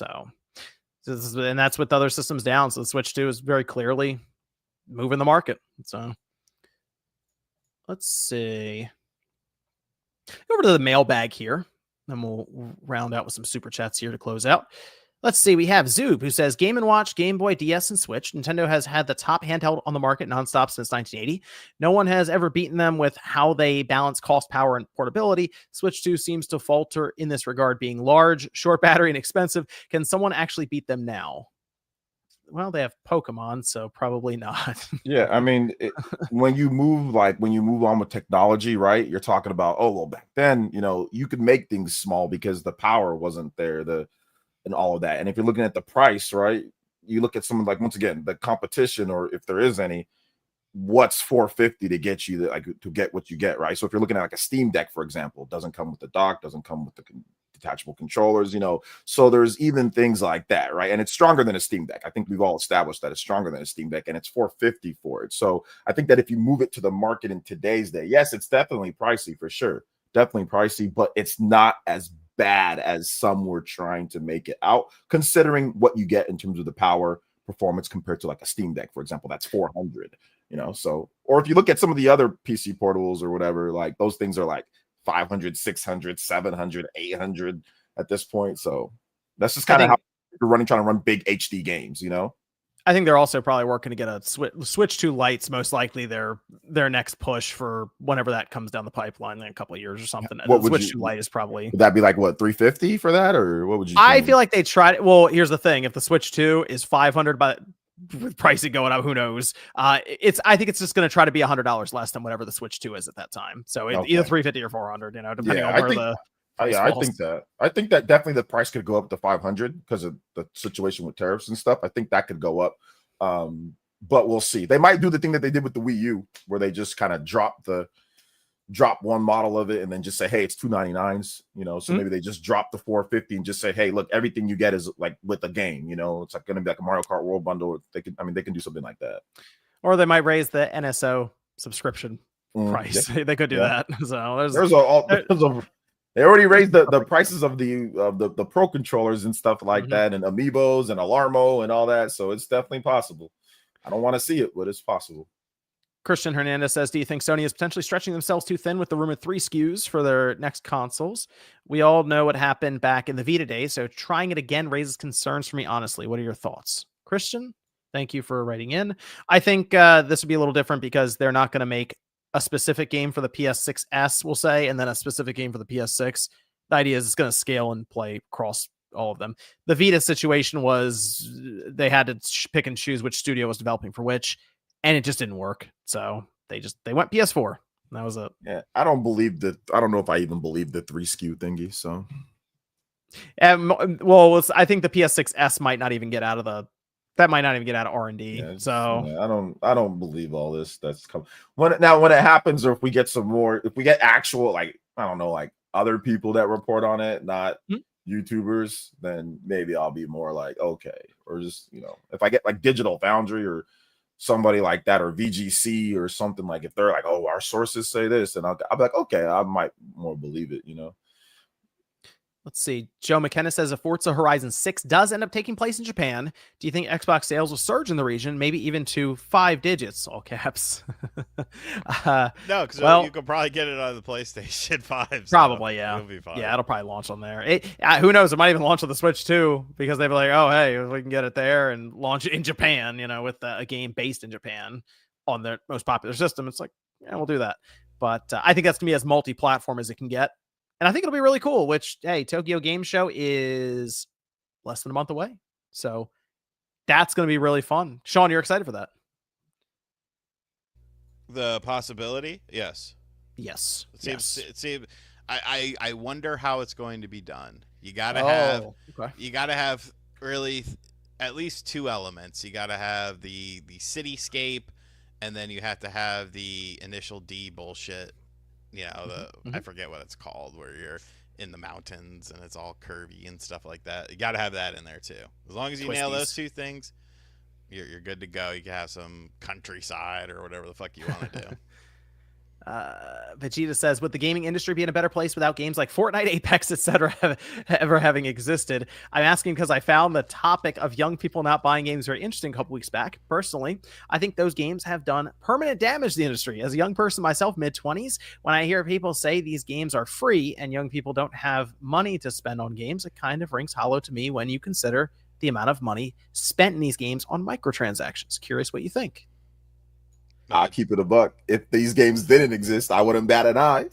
Speaker 1: And that's with other systems down. So the Switch 2 is very clearly moving the market. So let's see. Over to the mailbag here, then we'll round out with some super chats here to close out. Let's see. We have Zoob, who says Game & Watch, Game Boy, DS, and Switch. Nintendo has had the top handheld on the market nonstop since 1980. No one has ever beaten them with how they balance cost, power, and portability. Switch 2 seems to falter in this regard, being large, short battery, and expensive. Can someone actually beat them now? Well, they have Pokemon, so probably not.
Speaker 3: Yeah, I mean, when you move on with technology, right? You're talking about, back then, you could make things small because the power wasn't there, and all of that. And if you're looking at the price, right? You look at someone like, once again, the competition, or if there is any, what's $450 to get you to get what you get, right? So if you're looking at like a Steam Deck, for example, doesn't come with the dock, doesn't come with the detachable controllers, so there's even things like that, right? And it's stronger than a Steam Deck. I think we've all established that it's stronger than a Steam Deck, and it's $450 for it. So I think that if you move it to the market in today's day, yes, it's definitely pricey for sure, definitely pricey, but it's not as bad as some were trying to make it out, considering what you get in terms of the power performance compared to like a Steam Deck, for example. That's $400, so, or if you look at some of the other PC portables or whatever, like those things are like $500, $600, $700, $800 at this point. So that's just kind of how you're trying to run big HD games,
Speaker 1: I think they're also probably working to get a Switch 2 Lites, most likely their next push for whenever that comes down the pipeline in a couple of years or something. The Switch 2 Lite is probably...
Speaker 3: Would that be like, what, $350 for that? Or what would you
Speaker 1: I feel like they tried it. Well, here's the thing. If the Switch 2 is $500, but with pricing going up, who knows? I think it's just going to try to be $100 less than whatever the Switch 2 is at that time. So either $350 or $400, depending on where the...
Speaker 3: I think that definitely the price could go up to $500 because of the situation with tariffs and stuff. I think that could go up, but we'll see. They might do the thing that they did with the Wii U, where they just kind of drop one model of it and then just say, hey, it's $299s. So maybe they just drop the $450 and just say, hey, look, everything you get is like with a game. It's like going to be like a Mario Kart World Bundle. They can do something like that,
Speaker 1: or they might raise the NSO subscription price. Yeah. They could do that. So
Speaker 3: they already raised the prices of the Pro controllers and stuff like that, and Amiibos and Alarmo and all that. So it's definitely possible. I don't want to see it, but it's possible.
Speaker 1: Christian Hernandez says, do you think Sony is potentially stretching themselves too thin with the rumored 3 SKUs for their next consoles? We all know what happened back in the Vita days, so trying it again raises concerns for me, honestly. What are your thoughts? Christian, thank you for writing in. I think this would be a little different because they're not going to make a specific game for the PS6S, we'll say, and then a specific game for the PS6. The idea is it's going to scale and play across all of them. The Vita situation was they had to pick and choose which studio was developing for which, and it just didn't work. So they went PS4. That was it.
Speaker 3: Yeah, I don't know if I even believe the 3 SKU thingy. So,
Speaker 1: I think the PS6S might not even get out of R&D.
Speaker 3: yeah,
Speaker 1: so
Speaker 3: yeah, I don't believe all this that's coming. When it happens, or if we get actual, like, I don't know, like other people that report on it, not YouTubers, then maybe I'll be more like, okay. Or just, if I get like Digital Foundry or somebody like that, or VGC or something, like if they're like, oh, our sources say this, and I'll be like, okay, I might more believe it.
Speaker 1: Let's see. Joe McKenna says if Forza Horizon 6 does end up taking place in Japan, do you think Xbox sales will surge in the region, maybe even to 5 digits, all caps?
Speaker 4: No, because you could probably get it on the PlayStation 5.
Speaker 1: Probably, yeah.
Speaker 4: It'll be fine.
Speaker 1: Yeah, it'll probably launch on there. Who knows? It might even launch on the Switch too, because they'd be like, oh, hey, we can get it there and launch it in Japan, with a game based in Japan on their most popular system. It's like, yeah, we'll do that. But I think that's going to be as multi-platform as it can get. And I think it'll be really cool, which, hey, Tokyo Game Show is less than a month away. So that's going to be really fun. Sean, you're excited for that?
Speaker 4: The possibility? Yes.
Speaker 1: Yes.
Speaker 4: It seems, I wonder how it's going to be done. You got to have really at least 2 elements. You got to have the cityscape, and then you have to have the initial D bullshit. I forget what it's called, where you're in the mountains and it's all curvy and stuff like that. You got to have that in there too. As long as you nail those 2 things, you're good to go. You can have some countryside or whatever the fuck you want to do.
Speaker 1: Vegeta says, would the gaming industry be in a better place without games like Fortnite, Apex, etc. ever having existed? I'm asking because I found the topic of young people not buying games very interesting a couple weeks back. Personally, I think those games have done permanent damage to the industry. As a young person myself, mid-20s, when I hear people say these games are free and young people don't have money to spend on games, it kind of rings hollow to me when you consider the amount of money spent in these games on microtransactions. Curious what you think.
Speaker 3: I'll keep it a buck. If these games didn't exist, I wouldn't bat an eye.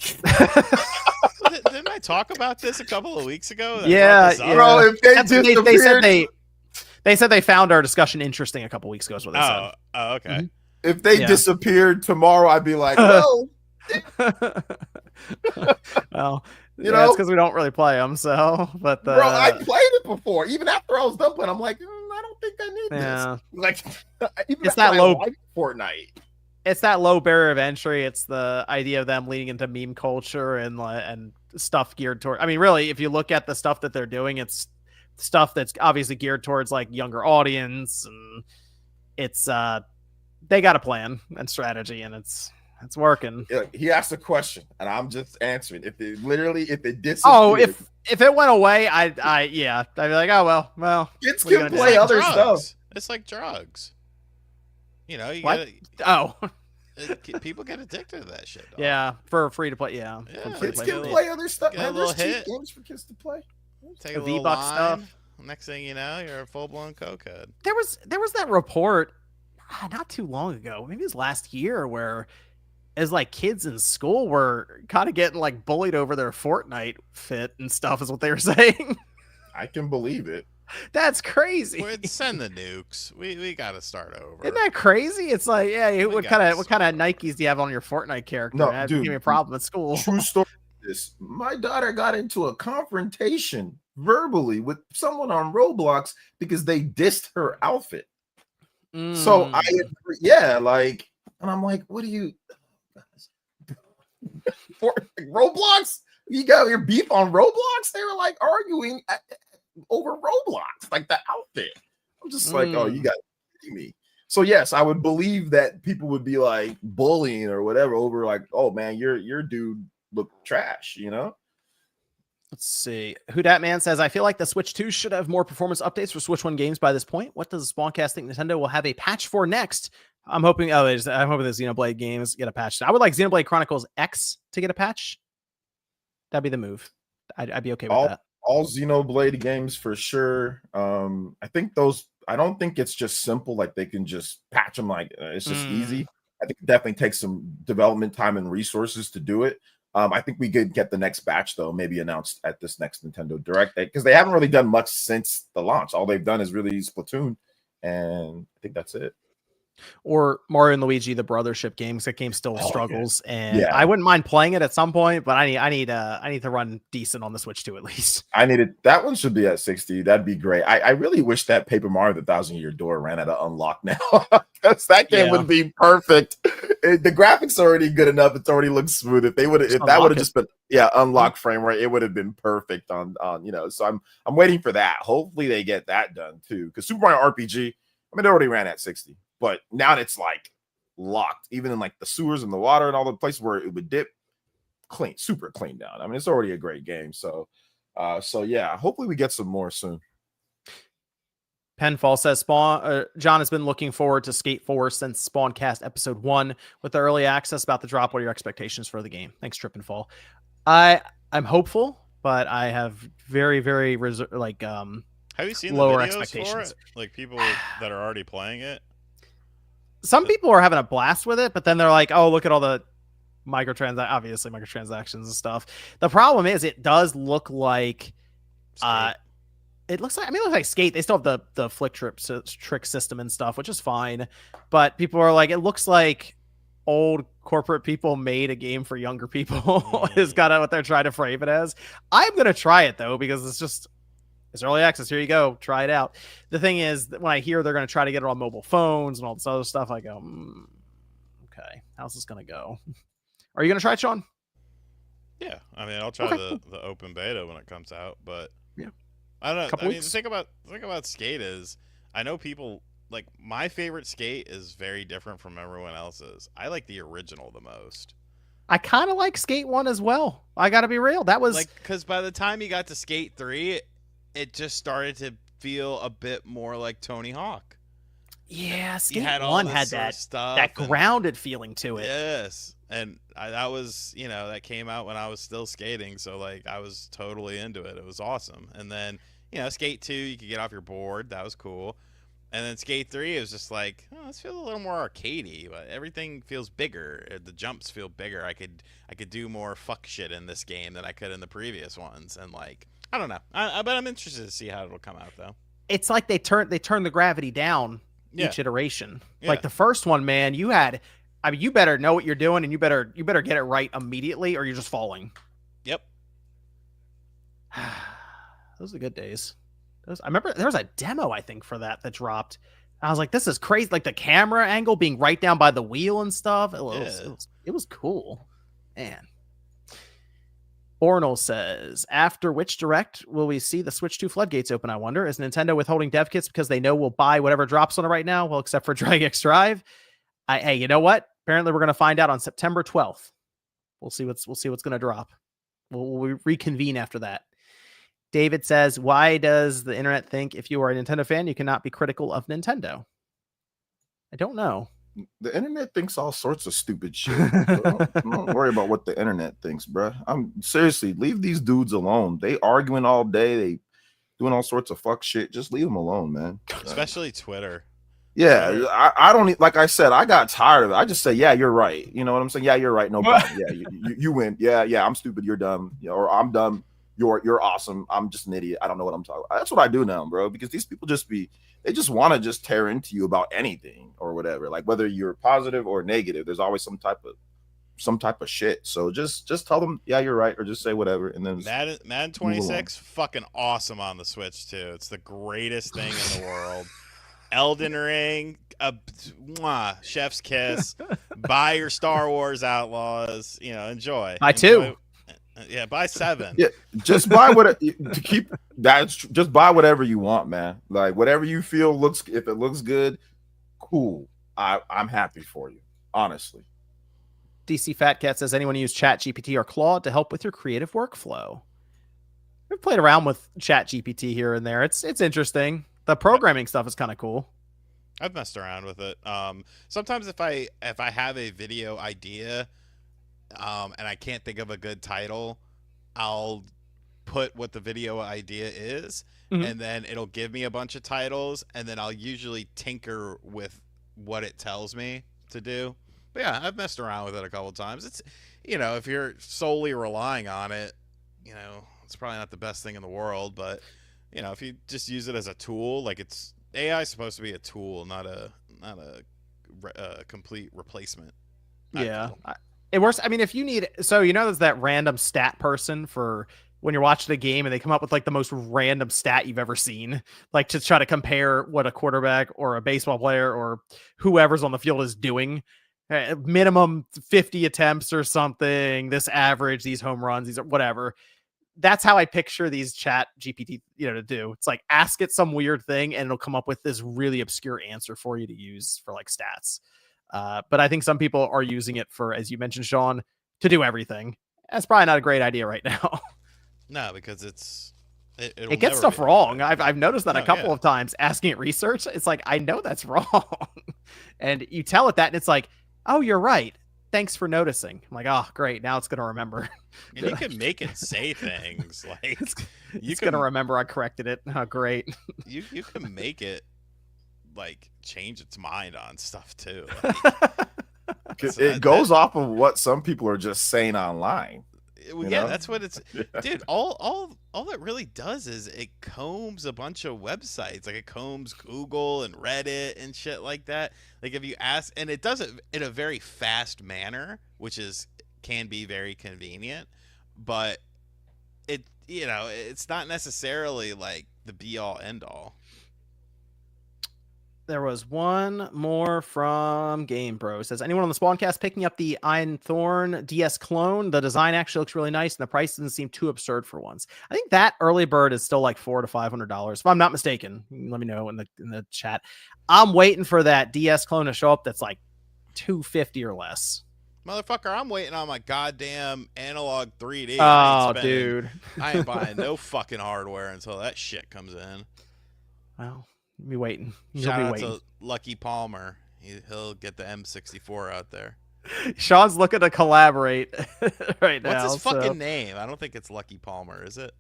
Speaker 4: Didn't I talk about this a couple of weeks ago?
Speaker 1: Yeah.
Speaker 3: Bro, if
Speaker 1: they said they found our discussion interesting a couple weeks ago is what they said.
Speaker 4: Oh, okay.
Speaker 1: Mm-hmm.
Speaker 3: If they disappeared tomorrow, I'd be like, well,
Speaker 1: well, it's because we don't really play them. So, but
Speaker 3: bro, I played it before. Even after I was done playing, I'm like, I don't think I need this. Like, even
Speaker 1: it's that low
Speaker 3: Fortnite.
Speaker 1: It's that low barrier of entry. It's the idea of them leading into meme culture and stuff geared toward. I mean, really, if you look at the stuff that they're doing, it's stuff that's obviously geared towards like younger audience, and it's they got a plan and strategy, and it's working.
Speaker 3: He asked a question, and I'm just answering. If it disappeared.
Speaker 1: Oh, if it went away, I'd be like, oh well.
Speaker 3: Kids can play other stuff.
Speaker 4: It's like drugs. You people get addicted to that shit. Dog.
Speaker 1: Yeah, for free to play. Yeah,
Speaker 3: kids can play other stuff.
Speaker 4: Get a little hit.
Speaker 3: Games for kids to play.
Speaker 4: Take a little
Speaker 1: V-Buck
Speaker 4: line.
Speaker 1: stuff.
Speaker 4: Next thing you know, you're a full blown cokehead.
Speaker 1: There was that report not too long ago, maybe it was last year, where as like kids in school were kind of getting like bullied over their Fortnite fit and stuff, is what they were saying.
Speaker 3: I can believe it.
Speaker 1: That's crazy.
Speaker 4: Send the nukes. We got to start over.
Speaker 1: Isn't that crazy? It's like, what kind of Nikes do you have on your Fortnite character?
Speaker 3: No,
Speaker 1: That
Speaker 3: dude,
Speaker 1: gave me a problem at school.
Speaker 3: True story. My daughter got into a confrontation verbally with someone on Roblox because they dissed her outfit. So I agree, and I'm like, what do you for Roblox? You got your beef on Roblox? They were like arguing over Roblox, like the outfit. I'm just like, oh, you got me. So yes, I would believe that people would be like bullying or whatever over like, oh man, your dude looked trash,
Speaker 1: Let's see. Who Dat Man says, I feel like the Switch 2 should have more performance updates for Switch 1 games by this point. What does Spawncast think Nintendo will have a patch for next? I'm hoping. I'm hoping the Xenoblade games get a patch. I would like Xenoblade Chronicles X to get a patch. That'd be the move. I'd be okay with that.
Speaker 3: All Xenoblade games for sure. I think those. I don't think it's just simple. Like they can just patch them. Like it's just easy. I think it definitely takes some development time and resources to do it. I think we could get the next batch though, maybe announced at this next Nintendo Direct, because they haven't really done much since the launch. All they've done is really Splatoon, and I think that's it.
Speaker 1: Or Mario and Luigi, the Brothership games. That game still struggles, and
Speaker 3: Yeah.
Speaker 1: I wouldn't mind playing it at some point, but I need to run decent on the Switch too, at least.
Speaker 3: That one should be at 60. That'd be great. I really wish that Paper Mario: The Thousand Year Door ran out of unlock now, because that game would be perfect. The graphics are already good enough. It's already looks smooth. If that would have just been unlock frame rate, it would have been perfect on. So I'm waiting for that. Hopefully they get that done too, because Super Mario RPG, I mean, it already ran at 60. But now it's like locked, even in like the sewers and the water and all the places where it would dip, super clean down. I mean, it's already a great game. So yeah, hopefully we get some more soon.
Speaker 1: Penfall says John has been looking forward to Skate 4 since Spawncast episode 1 with the early access about the drop. What are your expectations for the game? Thanks, Trip and Fall. I'm hopeful, but I have very, very
Speaker 4: have you seen
Speaker 1: lower
Speaker 4: the videos
Speaker 1: expectations
Speaker 4: for it? Like people that are already playing it.
Speaker 1: Some people are having a blast with it, but then they're like, oh, look at all the microtransactions and stuff. The problem is it does look like it looks like Skate. They still have the flick trick system and stuff, which is fine. But people are like, it looks like old corporate people made a game for younger people is kind of what they're trying to frame it as. I'm going to try it though, because it's early access. Here you go. Try it out. The thing is that when I hear they're going to try to get it on mobile phones and all this other stuff, I go, okay, how's this going to go? Are you going to try it, Sean?
Speaker 4: Yeah. I mean, I'll try the open beta when it comes out, but
Speaker 1: yeah,
Speaker 4: I don't know.
Speaker 1: Weeks.
Speaker 4: The thing about Skate is I know people like my favorite Skate is very different from everyone else's. I like the original the most.
Speaker 1: I kind of like Skate 1 as well. I got to be real. That was
Speaker 4: because by the time you got to Skate 3, it just started to feel a bit more like Tony Hawk.
Speaker 1: Yeah, Skate 1 had that grounded feeling to it.
Speaker 4: Yes, and that was, that came out when I was still skating, so like I was totally into it. It was awesome. And then, Skate 2, you could get off your board. That was cool. And then Skate 3 is just like, this feels a little more arcadey, but everything feels bigger. The jumps feel bigger. I could do more fuck shit in this game than I could in the previous ones, and like I don't know. But I'm interested to see how it'll come out though.
Speaker 1: It's like they turn the gravity down each iteration. Yeah. Like the first one, man, you better know what you're doing, and you better get it right immediately, or you're just falling.
Speaker 4: Yep.
Speaker 1: Those are the good days. I remember there was a demo, I think, for that dropped. I was like, this is crazy. Like the camera angle being right down by the wheel and stuff. It was cool. Man. Ornal says, after which direct will we see the Switch 2 floodgates open, I wonder? Is Nintendo withholding dev kits because they know we'll buy whatever drops on it right now? Well, except for Dragon X Drive. Hey, you know what? Apparently we're going to find out on September 12th. We'll see what's going to drop. We'll reconvene after that. David says, why does the internet think if you are a Nintendo fan, you cannot be critical of Nintendo? I don't know.
Speaker 3: The internet thinks all sorts of stupid shit. Don't worry about what the internet thinks, bro. I'm seriously, leave these dudes alone. They arguing all day. They doing all sorts of fuck shit. Just leave them alone, man.
Speaker 4: Especially Twitter.
Speaker 3: Yeah, I don't, like I said, I got tired of it. I just say, yeah, you're right. You know what I'm saying? Yeah, you're right. No problem. Yeah, you win. Yeah, I'm stupid. You're dumb. Or I'm dumb. You're awesome. I'm just an idiot. I don't know what I'm talking about. That's what I do now, bro, because these people they just want to just tear into you about anything or whatever. Like whether you're positive or negative, there's always some type of shit. So just tell them, yeah, you're right, or just say whatever. And then
Speaker 4: Madden 26, fucking awesome on the Switch too. It's the greatest thing in the world. Elden Ring, chef's kiss. Buy your Star Wars Outlaws. Enjoy.
Speaker 1: I too.
Speaker 4: Yeah, buy 7.
Speaker 3: Yeah, just buy what to keep. Just buy whatever you want, man. Like whatever you feel if it looks good, cool. I'm happy for you, honestly.
Speaker 1: DC Fat Cat says, anyone use ChatGPT or Claude to help with your creative workflow? We've played around with ChatGPT here and there. It's interesting. The programming stuff is kind of cool.
Speaker 4: I've messed around with it. Sometimes if I have a video idea, and I can't think of a good title, I'll put what the video idea is,
Speaker 1: Mhm.
Speaker 4: and then it'll give me a bunch of titles, and then I'll usually tinker with what it tells me to do. But yeah, I've messed around with it a couple times. It's, if you're solely relying on it, it's probably not the best thing in the world. But if you just use it as a tool, like AI is supposed to be a tool, not a complete replacement.
Speaker 1: Yeah. It works. I mean, if you need, so there's that random stat person for when you're watching a game and they come up with like the most random stat you've ever seen, like to try to compare what a quarterback or a baseball player or whoever's on the field is doing. Minimum 50 attempts or something, this average, these home runs, these are whatever. That's how I picture these chat GPT, to do. It's like ask it some weird thing and it'll come up with this really obscure answer for you to use for like stats. But I think some people are using it for, as you mentioned, Sean, to do everything. That's probably not a great idea right now.
Speaker 4: No, because
Speaker 1: it gets stuff wrong. I've noticed that a couple of times asking it research. It's like, I know that's wrong. And you tell it that and it's like, oh, you're right. Thanks for noticing. I'm like, oh, great. Now it's going to remember.
Speaker 4: And you can make it say things like
Speaker 1: it's going to remember I corrected it. Oh, great.
Speaker 4: You can make it like change its mind on stuff too.
Speaker 3: It goes off of what some people are just saying online.
Speaker 4: Yeah, that's what it's. Dude, all it really does is it combs a bunch of websites. Like it combs Google and Reddit and shit like that. Like if you ask, and it does it in a very fast manner, which can be very convenient, but it's not necessarily like the be all end all.
Speaker 1: There was one more from Game Bro. It says, anyone on the Spawncast picking up the Einthorn DS clone? The design actually looks really nice, and the price doesn't seem too absurd for once. I think that early bird is still like $400 to $500, if I'm not mistaken. Let me know in the chat. I'm waiting for that DS clone to show up that's like $250 or less.
Speaker 4: Motherfucker, I'm waiting on my goddamn analog 3D.
Speaker 1: Oh, dude.
Speaker 4: I ain't buying no fucking hardware until that shit comes in.
Speaker 1: Well, be waiting.
Speaker 4: Shout out to Lucky Palmer. He'll get the M64 out there.
Speaker 1: Sean's looking to collaborate right now.
Speaker 4: What's his fucking name? I don't think it's Lucky Palmer, is it?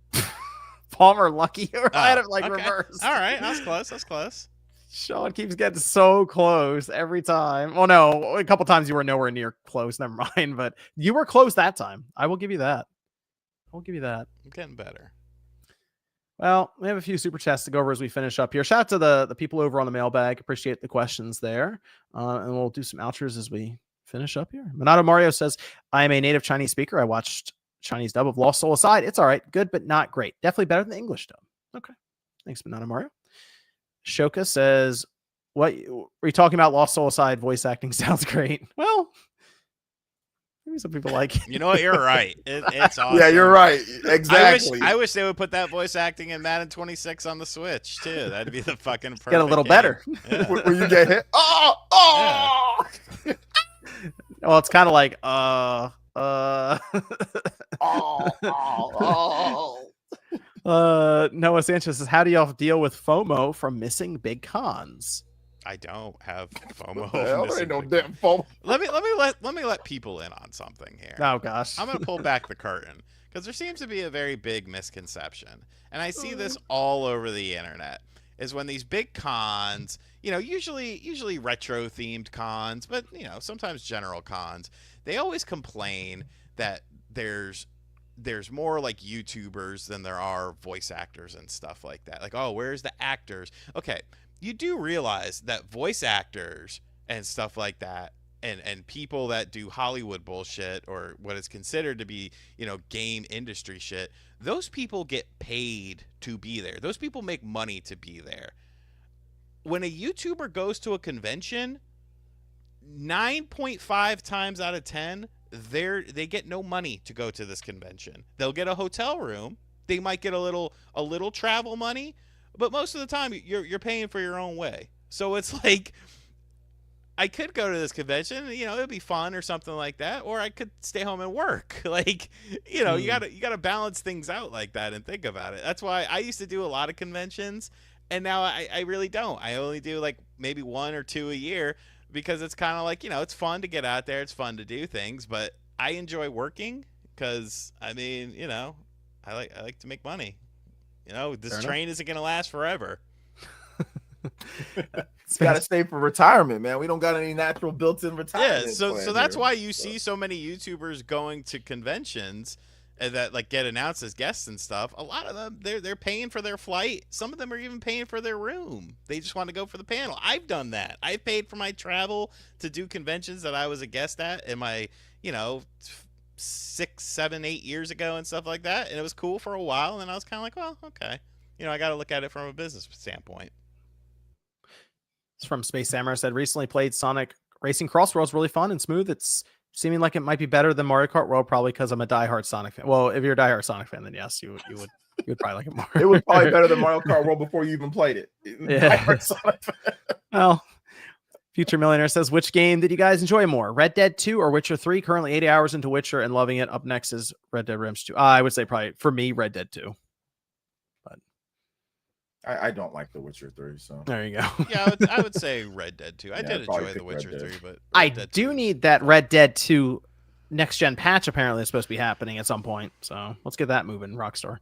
Speaker 1: Palmer Lucky? I had it like reversed.
Speaker 4: All right, that's close. That's close.
Speaker 1: Sean keeps getting so close every time. Well, no, a couple times you were nowhere near close. Never mind, but you were close that time. I will give you that. I'm
Speaker 4: getting better.
Speaker 1: Well, we have a few super chats to go over as we finish up here. Shout out to the people over on the mailbag. Appreciate the questions there. And we'll do some outros as we finish up here. Minato Mario says, I am a native Chinese speaker. I watched Chinese dub of Lost Soul Aside. It's all right. Good, but not great. Definitely better than the English dub. Okay. Thanks, Minato Mario. Shoka says, what were you talking about? Lost Soul Aside voice acting sounds great. Well, maybe some people like it.
Speaker 4: You know what? You're right. It's awesome.
Speaker 3: Yeah, you're right. Exactly.
Speaker 4: I wish they would put that voice acting in Madden 26 on the Switch too. That'd be the fucking perfect
Speaker 1: get a little
Speaker 4: game.
Speaker 1: better.
Speaker 3: Yeah. When you get hit,
Speaker 1: Yeah. Well, it's kind of like Noah Sanchez says, how do y'all deal with FOMO from missing big cons?
Speaker 4: I don't have FOMO.
Speaker 3: There ain't no damn FOMO.
Speaker 4: Let me let people in on something here.
Speaker 1: Oh gosh.
Speaker 4: I'm gonna pull back the curtain because there seems to be a very big misconception, and I see this all over the internet. Is when these big cons, usually retro themed cons, but sometimes general cons, they always complain that there's more like YouTubers than there are voice actors and stuff like that. Like, oh, where's the actors? Okay, you do realize that voice actors and stuff like that and people that do Hollywood bullshit or what is considered to be, game industry shit, those people get paid to be there. Those people make money to be there. When a YouTuber goes to a convention, 9.5 times out of 10, they get no money to go to this convention. They'll get a hotel room. They might get a little travel money, but most of the time you're paying for your own way. So it's like, I could go to this convention, it'd be fun or something like that, or I could stay home and work. Like, you gotta balance things out like that and think about it. That's why I used to do a lot of conventions, And now I really don't. I only do like maybe 1 or 2 a year because it's kind of like, it's fun to get out there. It's fun to do things, but I enjoy working because, I mean, I like to make money. This train isn't going to last forever.
Speaker 3: It's got to stay for retirement, man. We don't got any natural built-in retirement.
Speaker 4: Yeah, so that's why you see so many YouTubers going to conventions that like get announced as guests and stuff. A lot of them, they're paying for their flight. Some of them are even paying for their room. They just want to go for the panel. I've done that. I've paid for my travel to do conventions that I was a guest at in my 6, 7, 8 years ago and stuff like that. And it was cool for a while. And I was kind of like, well, okay, I got to look at it from a business standpoint.
Speaker 1: It's from Space Samurai. Said recently played Sonic Racing Cross World's really fun and smooth. It's seeming like it might be better than Mario Kart World, probably because I'm a diehard Sonic fan. Well, if you're a diehard Sonic fan, then yes, you would probably like it more.
Speaker 3: It was probably better than Mario Kart World before you even played it.
Speaker 1: Yeah. Well, Future Millionaire says, which game did you guys enjoy more, Red Dead 2 or Witcher 3? Currently 80 hours into Witcher and loving it. Up next is Red Dead Redemption 2. I would say probably for me Red Dead 2. But
Speaker 3: I don't like The Witcher 3, so
Speaker 1: there you go.
Speaker 4: Yeah, I would say Red Dead 2. I did enjoy The Witcher 3, but
Speaker 1: I do need that Red Dead 2 next gen patch. Apparently it's supposed to be happening at some point, so let's get that moving. Rockstar.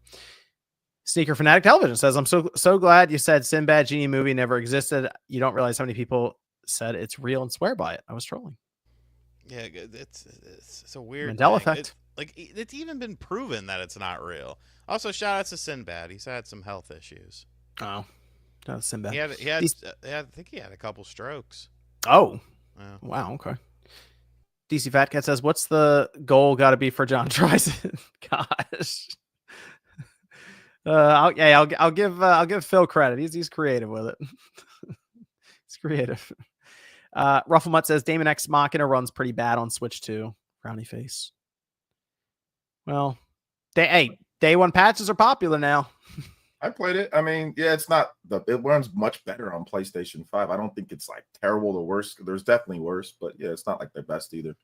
Speaker 1: Sneaker Fanatic Television says, I'm so glad you said Sinbad Genie movie never existed. You don't realize how many people said it's real and swear by it. I was trolling.
Speaker 4: Yeah, it's a weird
Speaker 1: Mandela
Speaker 4: thing.
Speaker 1: effect.
Speaker 4: It's even been proven that it's not real. Also, shout out to Sinbad. He's had some health issues.
Speaker 1: Oh, that's Sinbad.
Speaker 4: I think he had a couple strokes.
Speaker 1: Oh,
Speaker 4: Yeah.
Speaker 1: wow. Okay. DC Fat Cat says, what's the goal got to be for John Tryson? Gosh. I'll give Phil credit. He's creative with it. He's creative. Rufflemut says Damon X Machina runs pretty bad on Switch 2. Frowny face. Well, day one patches are popular now.
Speaker 3: I played it. I mean, yeah, it runs much better on PlayStation 5. I don't think it's like terrible the worst. There's definitely worse, but yeah, it's not like their best either.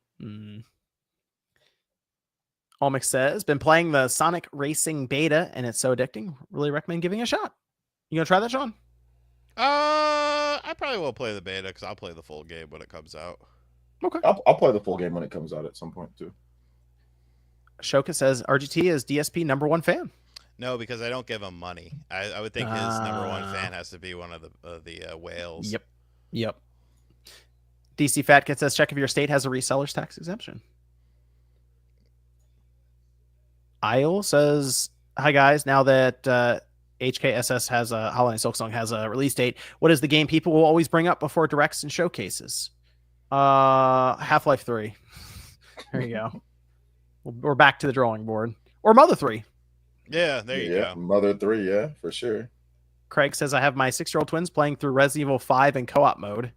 Speaker 1: Olmix says, been playing the Sonic Racing beta and it's so addicting. Really recommend giving it a shot. You gonna try that, Sean?
Speaker 4: I probably will play the beta because I'll play the full game when it comes out.
Speaker 1: Okay.
Speaker 3: I'll play the full game when it comes out at some point too.
Speaker 1: Shoka says RGT is DSP #1 fan.
Speaker 4: No, because I don't give him money. I would think his #1 fan has to be one of the whales.
Speaker 1: Yep. DC Fat Cat says, check if your state has a reseller's tax exemption. Isle says, hi guys, now that HKSS has a Holiday Silksong has a release date, what is the game people will always bring up before directs and showcases? Half-Life 3. There you go. We're back to the drawing board. Or Mother 3.
Speaker 4: Yeah, there you go.
Speaker 3: Mother 3, yeah, for sure.
Speaker 1: Craig says, I have my 6-year-old twins playing through Resident Evil 5 in co-op mode.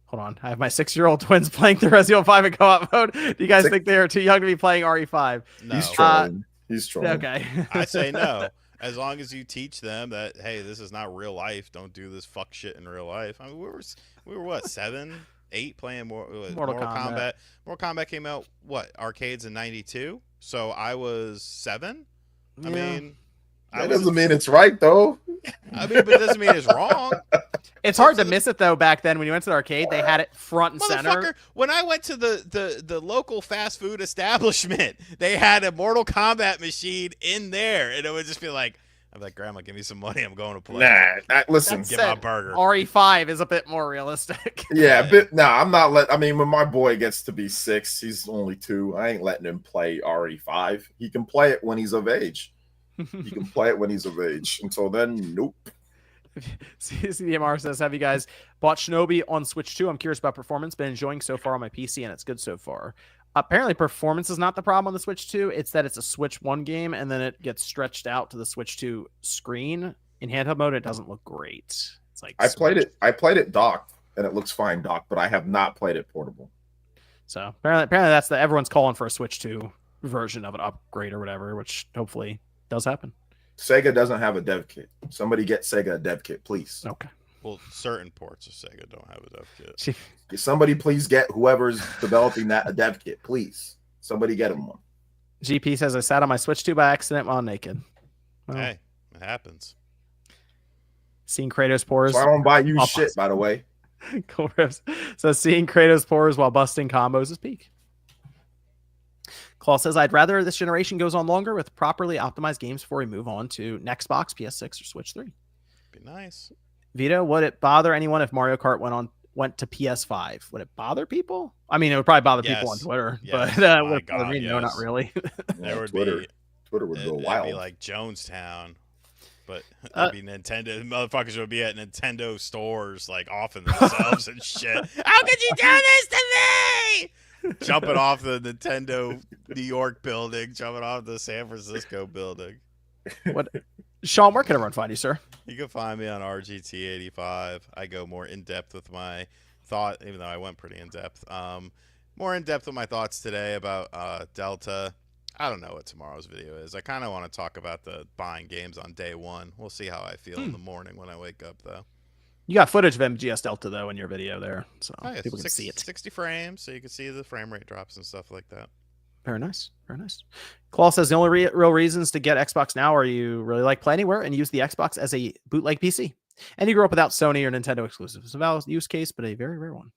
Speaker 1: Hold on. I have my 6-year-old twins playing through Resident Evil 5 in co-op mode. Do you guys think they are too young to be playing RE5?
Speaker 4: No.
Speaker 3: He's trolling. He's trolling.
Speaker 1: Okay.
Speaker 4: I say no. As long as you teach them that, hey, this is not real life. Don't do this fuck shit in real life. I mean, we were what, 7, 8 playing Mortal Kombat. Mortal Kombat came out, what, arcades in 92? So I was 7? I mean...
Speaker 3: That doesn't mean it's right, though.
Speaker 4: I mean, but it doesn't mean it's wrong.
Speaker 1: It's hard to miss it, though. Back then, when you went to the arcade, they had it front and center.
Speaker 4: When I went to the local fast food establishment, they had a Mortal Kombat machine in there, and it would just be like, I'm like, Grandma, give me some money. I'm going to play.
Speaker 3: Nah, listen.
Speaker 4: Give my burger.
Speaker 1: RE5 is a bit more realistic.
Speaker 3: Yeah, I'm not I mean, when my boy gets to be 6, he's only 2. I ain't letting him play RE5. He can play it when he's of age. He can play it when he's of age. Until then, nope.
Speaker 1: CDMR says, have you guys bought Shinobi on Switch 2? I'm curious about performance. Been enjoying so far on my PC, and it's good so far. Apparently, performance is not the problem on the Switch 2. It's that it's a Switch 1 game, and then it gets stretched out to the Switch 2 screen. In handheld mode, it doesn't look great. It's like
Speaker 3: I played it docked, and it looks fine docked, but I have not played it portable.
Speaker 1: So apparently that's everyone's calling for a Switch 2 version of an upgrade or whatever, which hopefully does happen.
Speaker 3: Sega doesn't have a dev kit. Somebody get Sega a dev kit, please.
Speaker 1: Okay.
Speaker 4: Well, certain ports of Sega don't have a dev kit.
Speaker 3: Somebody please get whoever's developing that a dev kit, please. Somebody get him one.
Speaker 1: GP says, I sat on my Switch 2 by accident while naked. Well,
Speaker 4: hey, it happens.
Speaker 1: Seeing Kratos pores.
Speaker 3: So I don't buy you
Speaker 1: while
Speaker 3: shit, by the way.
Speaker 1: Cool riffs. So seeing Kratos pores while busting combos is peak. Claw says, I'd rather this generation goes on longer with properly optimized games before we move on to next box, PS6, or Switch 3.
Speaker 4: Be nice.
Speaker 1: Vito, would it bother anyone if Mario Kart went to PS5? Would it bother people? I mean, it would probably bother people on
Speaker 4: Yes.
Speaker 1: Twitter,
Speaker 4: Yes.
Speaker 1: but
Speaker 4: My
Speaker 1: would it bother
Speaker 4: God,
Speaker 1: me? No, not
Speaker 4: yes.
Speaker 1: really.
Speaker 4: There would
Speaker 3: Twitter.
Speaker 4: be
Speaker 3: Twitter would go
Speaker 4: it'd
Speaker 3: wild.
Speaker 4: be like Jonestown, but it'd be Nintendo. Motherfuckers would be at Nintendo stores, like offing themselves and shit. How could you do this to me? Jumping off the Nintendo New York building, jumping off the San Francisco building.
Speaker 1: What, Sean? Where can everyone find you, sir?
Speaker 4: You can find me on RGT85. I go more in depth with my thought, even though I went pretty in depth. More in depth with my thoughts today about Delta. I don't know what tomorrow's video is. I kind of want to talk about the buying games on day one. We'll see how I feel in the morning when I wake up, though.
Speaker 1: You got footage of MGS Delta though in your video there, so
Speaker 4: Oh, yeah,
Speaker 1: people can see it.
Speaker 4: 60 frames, so you can see the frame rate drops and stuff like that.
Speaker 1: Very nice, very nice. Claw says the only real reasons to get Xbox now are you really like Play Anywhere and use the Xbox as a bootleg PC, and you grew up without Sony or Nintendo exclusives. It's a valid use case, but a very rare one.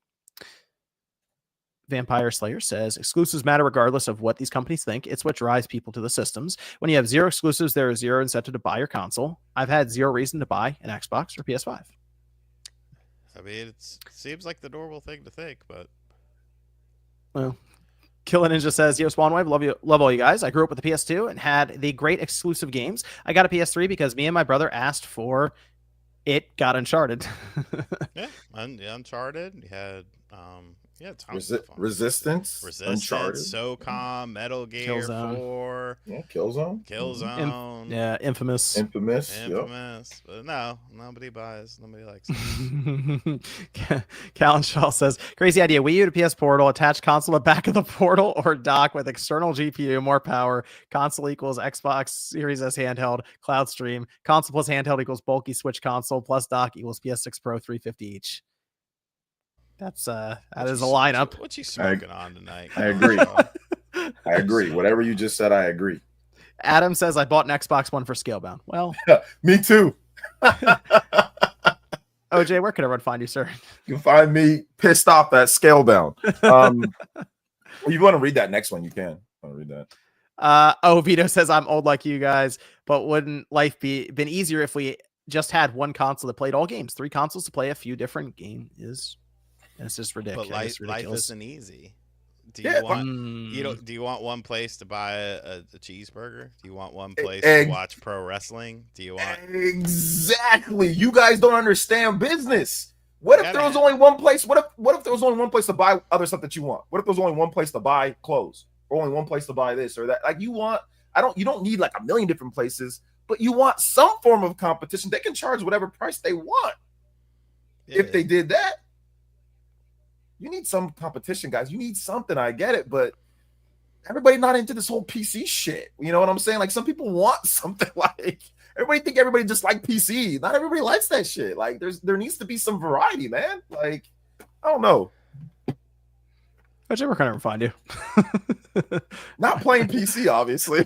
Speaker 1: Vampire Slayer says exclusives matter regardless of what these companies think. It's what drives people to the systems. When you have zero exclusives, there is zero incentive to buy your console. I've had zero reason to buy an Xbox or PS5.
Speaker 4: I mean, it seems like the normal thing to think, but
Speaker 1: Well, Killer Ninja says, yo, Spawnwave, love all you guys. I grew up with the PS2 and had the great exclusive games. I got a PS3 because me and my brother asked for it, got Uncharted.
Speaker 4: yeah, Uncharted. You had tons of fun.
Speaker 3: Resistance, Uncharted,
Speaker 4: SOCOM, Metal Gear
Speaker 1: Killzone.
Speaker 4: 4,
Speaker 3: Killzone.
Speaker 1: Yeah, Infamous.
Speaker 3: Yep.
Speaker 4: But no, nobody buys, nobody likes it.
Speaker 1: Callan Shaw says, crazy idea. Wii U to PS Portal, attach console at back of the portal or dock with external GPU, more power. Console equals Xbox Series S handheld, cloud stream. Console plus handheld equals bulky Switch console plus dock equals PS6 Pro 350 each. That is a lineup.
Speaker 4: What you smoking on tonight?
Speaker 3: I agree. I agree. Whatever you just said, I agree.
Speaker 1: Adam says, I bought an Xbox One for Scalebound. Well,
Speaker 3: me too.
Speaker 1: OJ, where can everyone find you, sir?
Speaker 3: You can find me pissed off at Scalebound. You want to read that next one? You can. I want to read that.
Speaker 1: Vito says, I'm old like you guys, but wouldn't life been easier if we just had one console that played all games? 3 consoles to play a few different games. And it's just ridiculous.
Speaker 4: But life isn't easy. Do you want one place to buy a cheeseburger? Do you want one place to watch pro wrestling? Do you want
Speaker 3: exactly? You guys don't understand business. What if there was only one place? What if there was only one place to buy other stuff that you want? What if there was only one place to buy clothes, or only one place to buy this or that? Like you don't need like a million different places, but you want some form of competition. They can charge whatever price they want. Yeah. If they did that. You need some competition, guys. You need something. I get it, but everybody not into this whole PC shit. You know what I'm saying? Like some people want something like everybody just like PC. Not everybody likes that shit. Like there needs to be some variety, man. Like I don't know.
Speaker 1: Where can I ever find you?
Speaker 3: Not playing PC, obviously.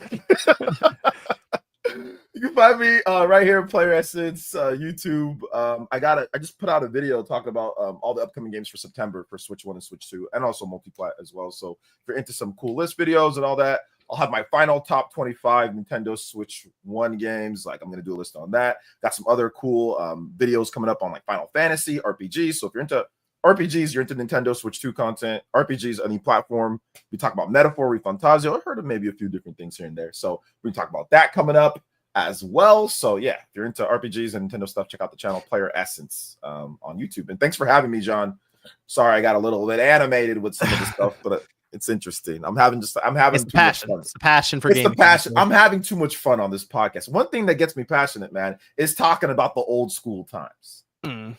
Speaker 3: You can find me right here, Player Essence, YouTube. I just put out a video talking about all the upcoming games for September for Switch 1 and Switch 2, and also multi-plat as well. So if you're into some cool list videos and all that, I'll have my final top 25 Nintendo Switch 1 games. Like I'm going to do a list on that. Got some other cool videos coming up on like Final Fantasy, RPGs. So if you're into RPGs, you're into Nintendo Switch 2 content, RPGs, any platform. We talk about Metaphor, Refantasio. I heard of maybe a few different things here and there. So we talk about that coming up as well. So yeah, if you're into RPGs and Nintendo stuff, check out the channel Player Essence on YouTube. And thanks for having me, John. Sorry, I got a little bit animated with some of the stuff, but it's interesting. I'm having too much fun.
Speaker 1: It's the passion for gaming.
Speaker 3: It's the passion. I'm having too much fun on this podcast. One thing that gets me passionate, man, is talking about the old school times.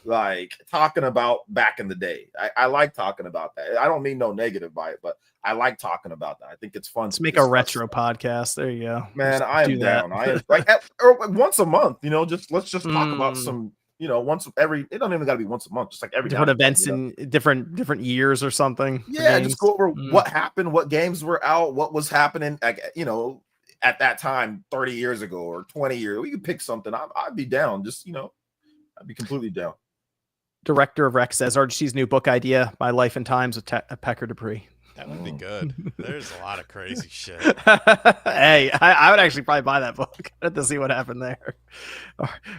Speaker 3: Like talking about back in the day. I like talking about that. I don't mean no negative by it, but I like talking about that. I think it's fun.
Speaker 1: Let's make a retro podcast. There you go.
Speaker 3: Man, I am down. I am like once a month, let's just talk about some, once every, it don't even gotta be once a month, just like every
Speaker 1: different events in different years or something.
Speaker 3: Yeah, just go over what happened, what games were out, what was happening, like, at that time 30 years ago or 20 years. We could pick something. I'd be down. Just, I'd be completely down.
Speaker 1: Director of Rex says RGC's new book idea, My Life and Times of Pecker Dupree.
Speaker 4: That would be good. There's a lot of crazy shit.
Speaker 1: Hey, I would actually probably buy that book to see what happened there.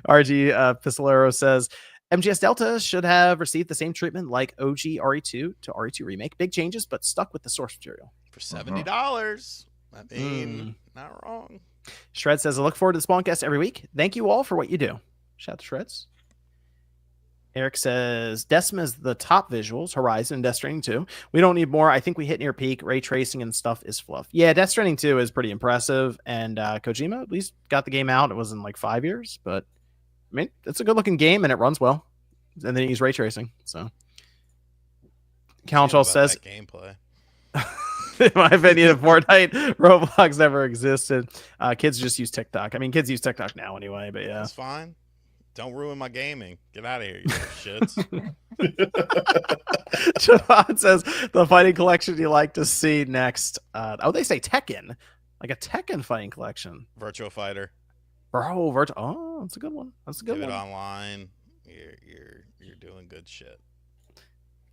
Speaker 1: RG Pistolero says MGS Delta should have received the same treatment like OG RE2 to RE2 Remake. Big changes, but stuck with the source material.
Speaker 4: For $70. I mean, not wrong.
Speaker 1: Shred says, I look forward to the Spawncast every week. Thank you all for what you do. Shout out to Shreds. Eric says, Decima is the top visuals, Horizon and Death Stranding 2. We don't need more. I think we hit near peak. Ray tracing and stuff is fluff. Yeah, Death Stranding 2 is pretty impressive. And Kojima at least got the game out. It was in like 5 years. But, I mean, it's a good-looking game, and it runs well. And then he's ray tracing. So, Calenshaw says,
Speaker 4: gameplay.
Speaker 1: in my opinion, Fortnite, Roblox never existed. Kids just use TikTok. I mean, kids use TikTok now anyway, but yeah.
Speaker 4: That's fine. Don't ruin my gaming. Get out of here, you little shits.
Speaker 1: Javon says, the fighting collection you like to see next. They say Tekken. Like a Tekken fighting collection.
Speaker 4: Virtual Fighter.
Speaker 1: Bro, oh, that's a good one. That's a good
Speaker 4: Give
Speaker 1: one.
Speaker 4: it online. You're doing good shit.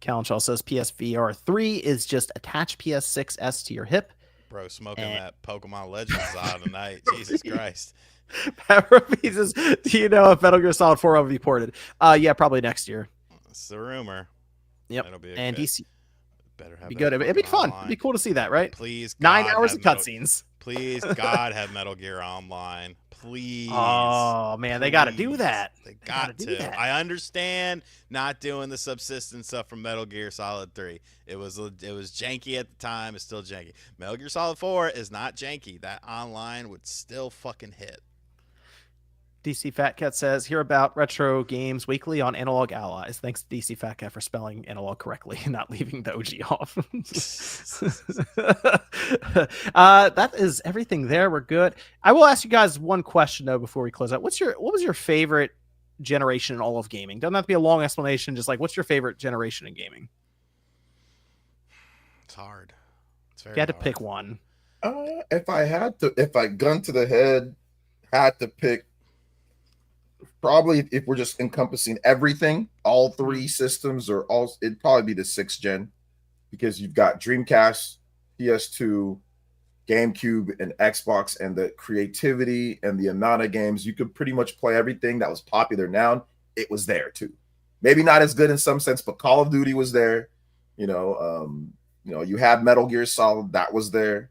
Speaker 1: Calenshaw says PSVR 3 is just attach PS6S to your hip.
Speaker 4: Bro, smoking that Pokemon Legends out tonight. Jesus Christ.
Speaker 1: Pepper pieces. Do you know if Metal Gear Solid 4 will be ported? Yeah, probably next year.
Speaker 4: It's the rumor.
Speaker 1: Yep.
Speaker 4: It'll be
Speaker 1: and DC
Speaker 4: better have
Speaker 1: be good. It'd be fun. It'd be cool to see that, right?
Speaker 4: Please, God,
Speaker 1: 9 hours of cutscenes.
Speaker 4: Please, God, have Metal Gear Online. Please.
Speaker 1: Oh man, they got to do that.
Speaker 4: They got to. I understand not doing the subsistence stuff from Metal Gear Solid 3. It was janky at the time. It's still janky. Metal Gear Solid 4 is not janky. That online would still fucking hit.
Speaker 1: DC Fat Cat says, hear about retro games weekly on Analog Allies. Thanks to DC Fat Cat for spelling analog correctly and not leaving the OG off. That is everything there. We're good. I will ask you guys one question though before we close out. What was your favorite generation in all of gaming? Doesn't have to be a long explanation. Just like, what's your favorite generation in gaming?
Speaker 4: It's hard. It's very
Speaker 1: if you had to
Speaker 4: hard.
Speaker 1: pick one.
Speaker 3: If I gun to the head, had to pick. Probably if we're just encompassing everything, all three systems it'd probably be the 6th gen, because you've got Dreamcast, PS2, GameCube, and Xbox, and the creativity and the amount of games you could pretty much play everything that was popular now. It was there too. Maybe not as good in some sense, but Call of Duty was there. You had Metal Gear Solid, that was there.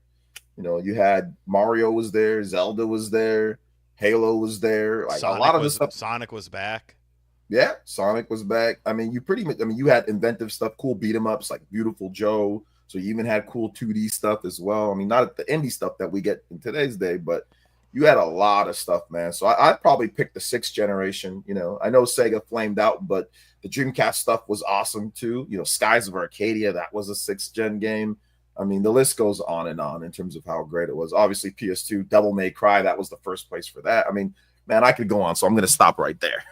Speaker 3: You had Mario was there, Zelda was there. Halo was there. Like
Speaker 4: Sonic
Speaker 3: a lot of the stuff.
Speaker 4: Sonic was back.
Speaker 3: Yeah, Sonic was back. I mean, you had inventive stuff, cool beat 'em ups like Beautiful Joe. So you even had cool 2D stuff as well. I mean, not the indie stuff that we get in today's day, but you had a lot of stuff, man. So I'd probably pick the 6th generation. I know Sega flamed out, but the Dreamcast stuff was awesome too. Skies of Arcadia, that was a 6th gen game. I mean, the list goes on and on in terms of how great it was. Obviously, PS2, Devil May Cry, that was the first place for that. I mean, man, I could go on, so I'm going to stop right there.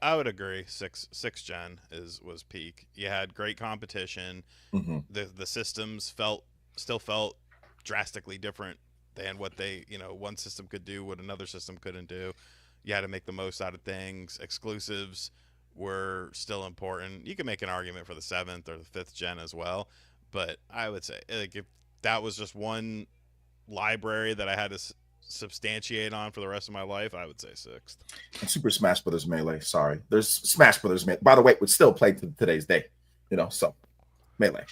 Speaker 4: I would agree. 6th gen was peak. You had great competition.
Speaker 3: Mm-hmm.
Speaker 4: The systems still felt drastically different than what one system could do, what another system couldn't do. You had to make the most out of things. Exclusives were still important. You can make an argument for the 7th or the 5th gen as well. But I would say, like, if that was just one library that I had to substantiate on for the rest of my life, I would say 6th.
Speaker 3: And Super Smash Brothers Melee. Sorry, there's Smash Brothers Melee. By the way, it would still play to today's day. So Melee.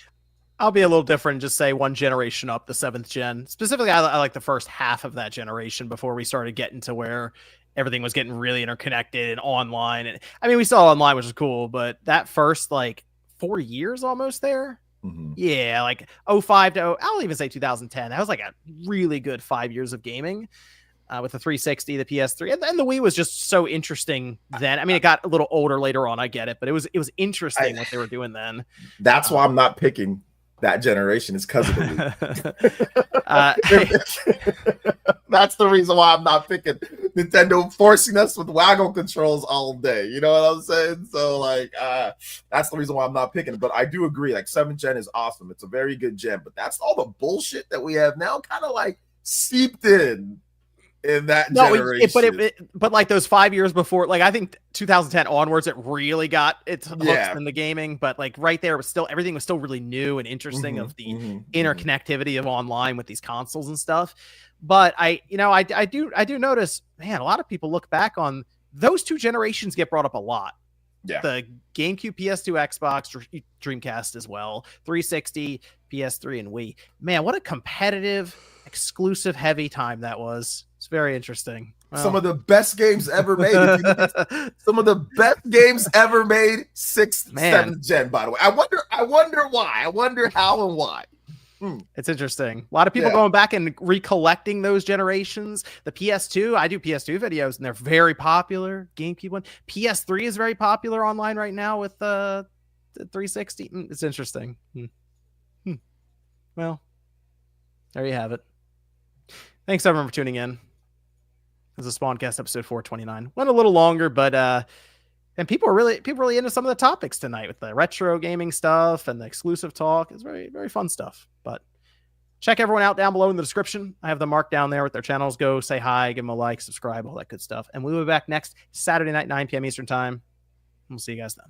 Speaker 1: I'll be a little different. Just say one generation up, the 7th gen. Specifically, I like the first half of that generation before we started getting to where everything was getting really interconnected and online. And I mean, we saw online, which is cool, but that first 4 years almost there.
Speaker 3: Mm-hmm.
Speaker 1: Yeah, like 05 to I'll even say 2010. That was like a really good 5 years of gaming with the 360, the PS3, and the Wii was just so interesting then. I mean, it got a little older later on. I get it, but it was interesting what they were doing then.
Speaker 3: That's why I'm not picking that generation, is because of the Wii. That's the reason why I'm not picking Nintendo, forcing us with Waggle controls all day. You know what I'm saying? So that's the reason why I'm not picking it. But I do agree, 7th gen is awesome. It's a very good gen, but that's all the bullshit that we have now kind of seeped in in that
Speaker 1: No,
Speaker 3: generation.
Speaker 1: but like those 5 years before, like I think 2010 onwards, it really got its hooks
Speaker 3: Yeah.
Speaker 1: in the gaming. But like right there, it was still everything was still really new and interesting of the interconnectivity of online with these consoles and stuff. But I do notice, man, a lot of people look back on those two generations get brought up a lot.
Speaker 3: Yeah.
Speaker 1: The GameCube, PS2, Xbox, Dreamcast as well, 360, PS3, and Wii. Man, what a competitive, exclusive, heavy time that was. It's very interesting. Wow.
Speaker 3: Some of the best games ever made. Some of the best games ever made. 6th, 7th gen, by the way. I wonder why. I wonder how and why.
Speaker 1: It's interesting. A lot of people going back and recollecting those generations. The PS2, I do PS2 videos, and they're very popular. GameCube one. PS3 is very popular online right now with the 360. It's interesting. Well, there you have it. Thanks everyone for tuning in. This is Spawncast episode 429. Went a little longer, but and people are really into some of the topics tonight with the retro gaming stuff and the exclusive talk. It's very, very fun stuff. But check everyone out down below in the description. I have them marked down there with their channels. Go say hi, give them a like, subscribe, all that good stuff. And we'll be back next Saturday night, 9 p.m. Eastern time. We'll see you guys then.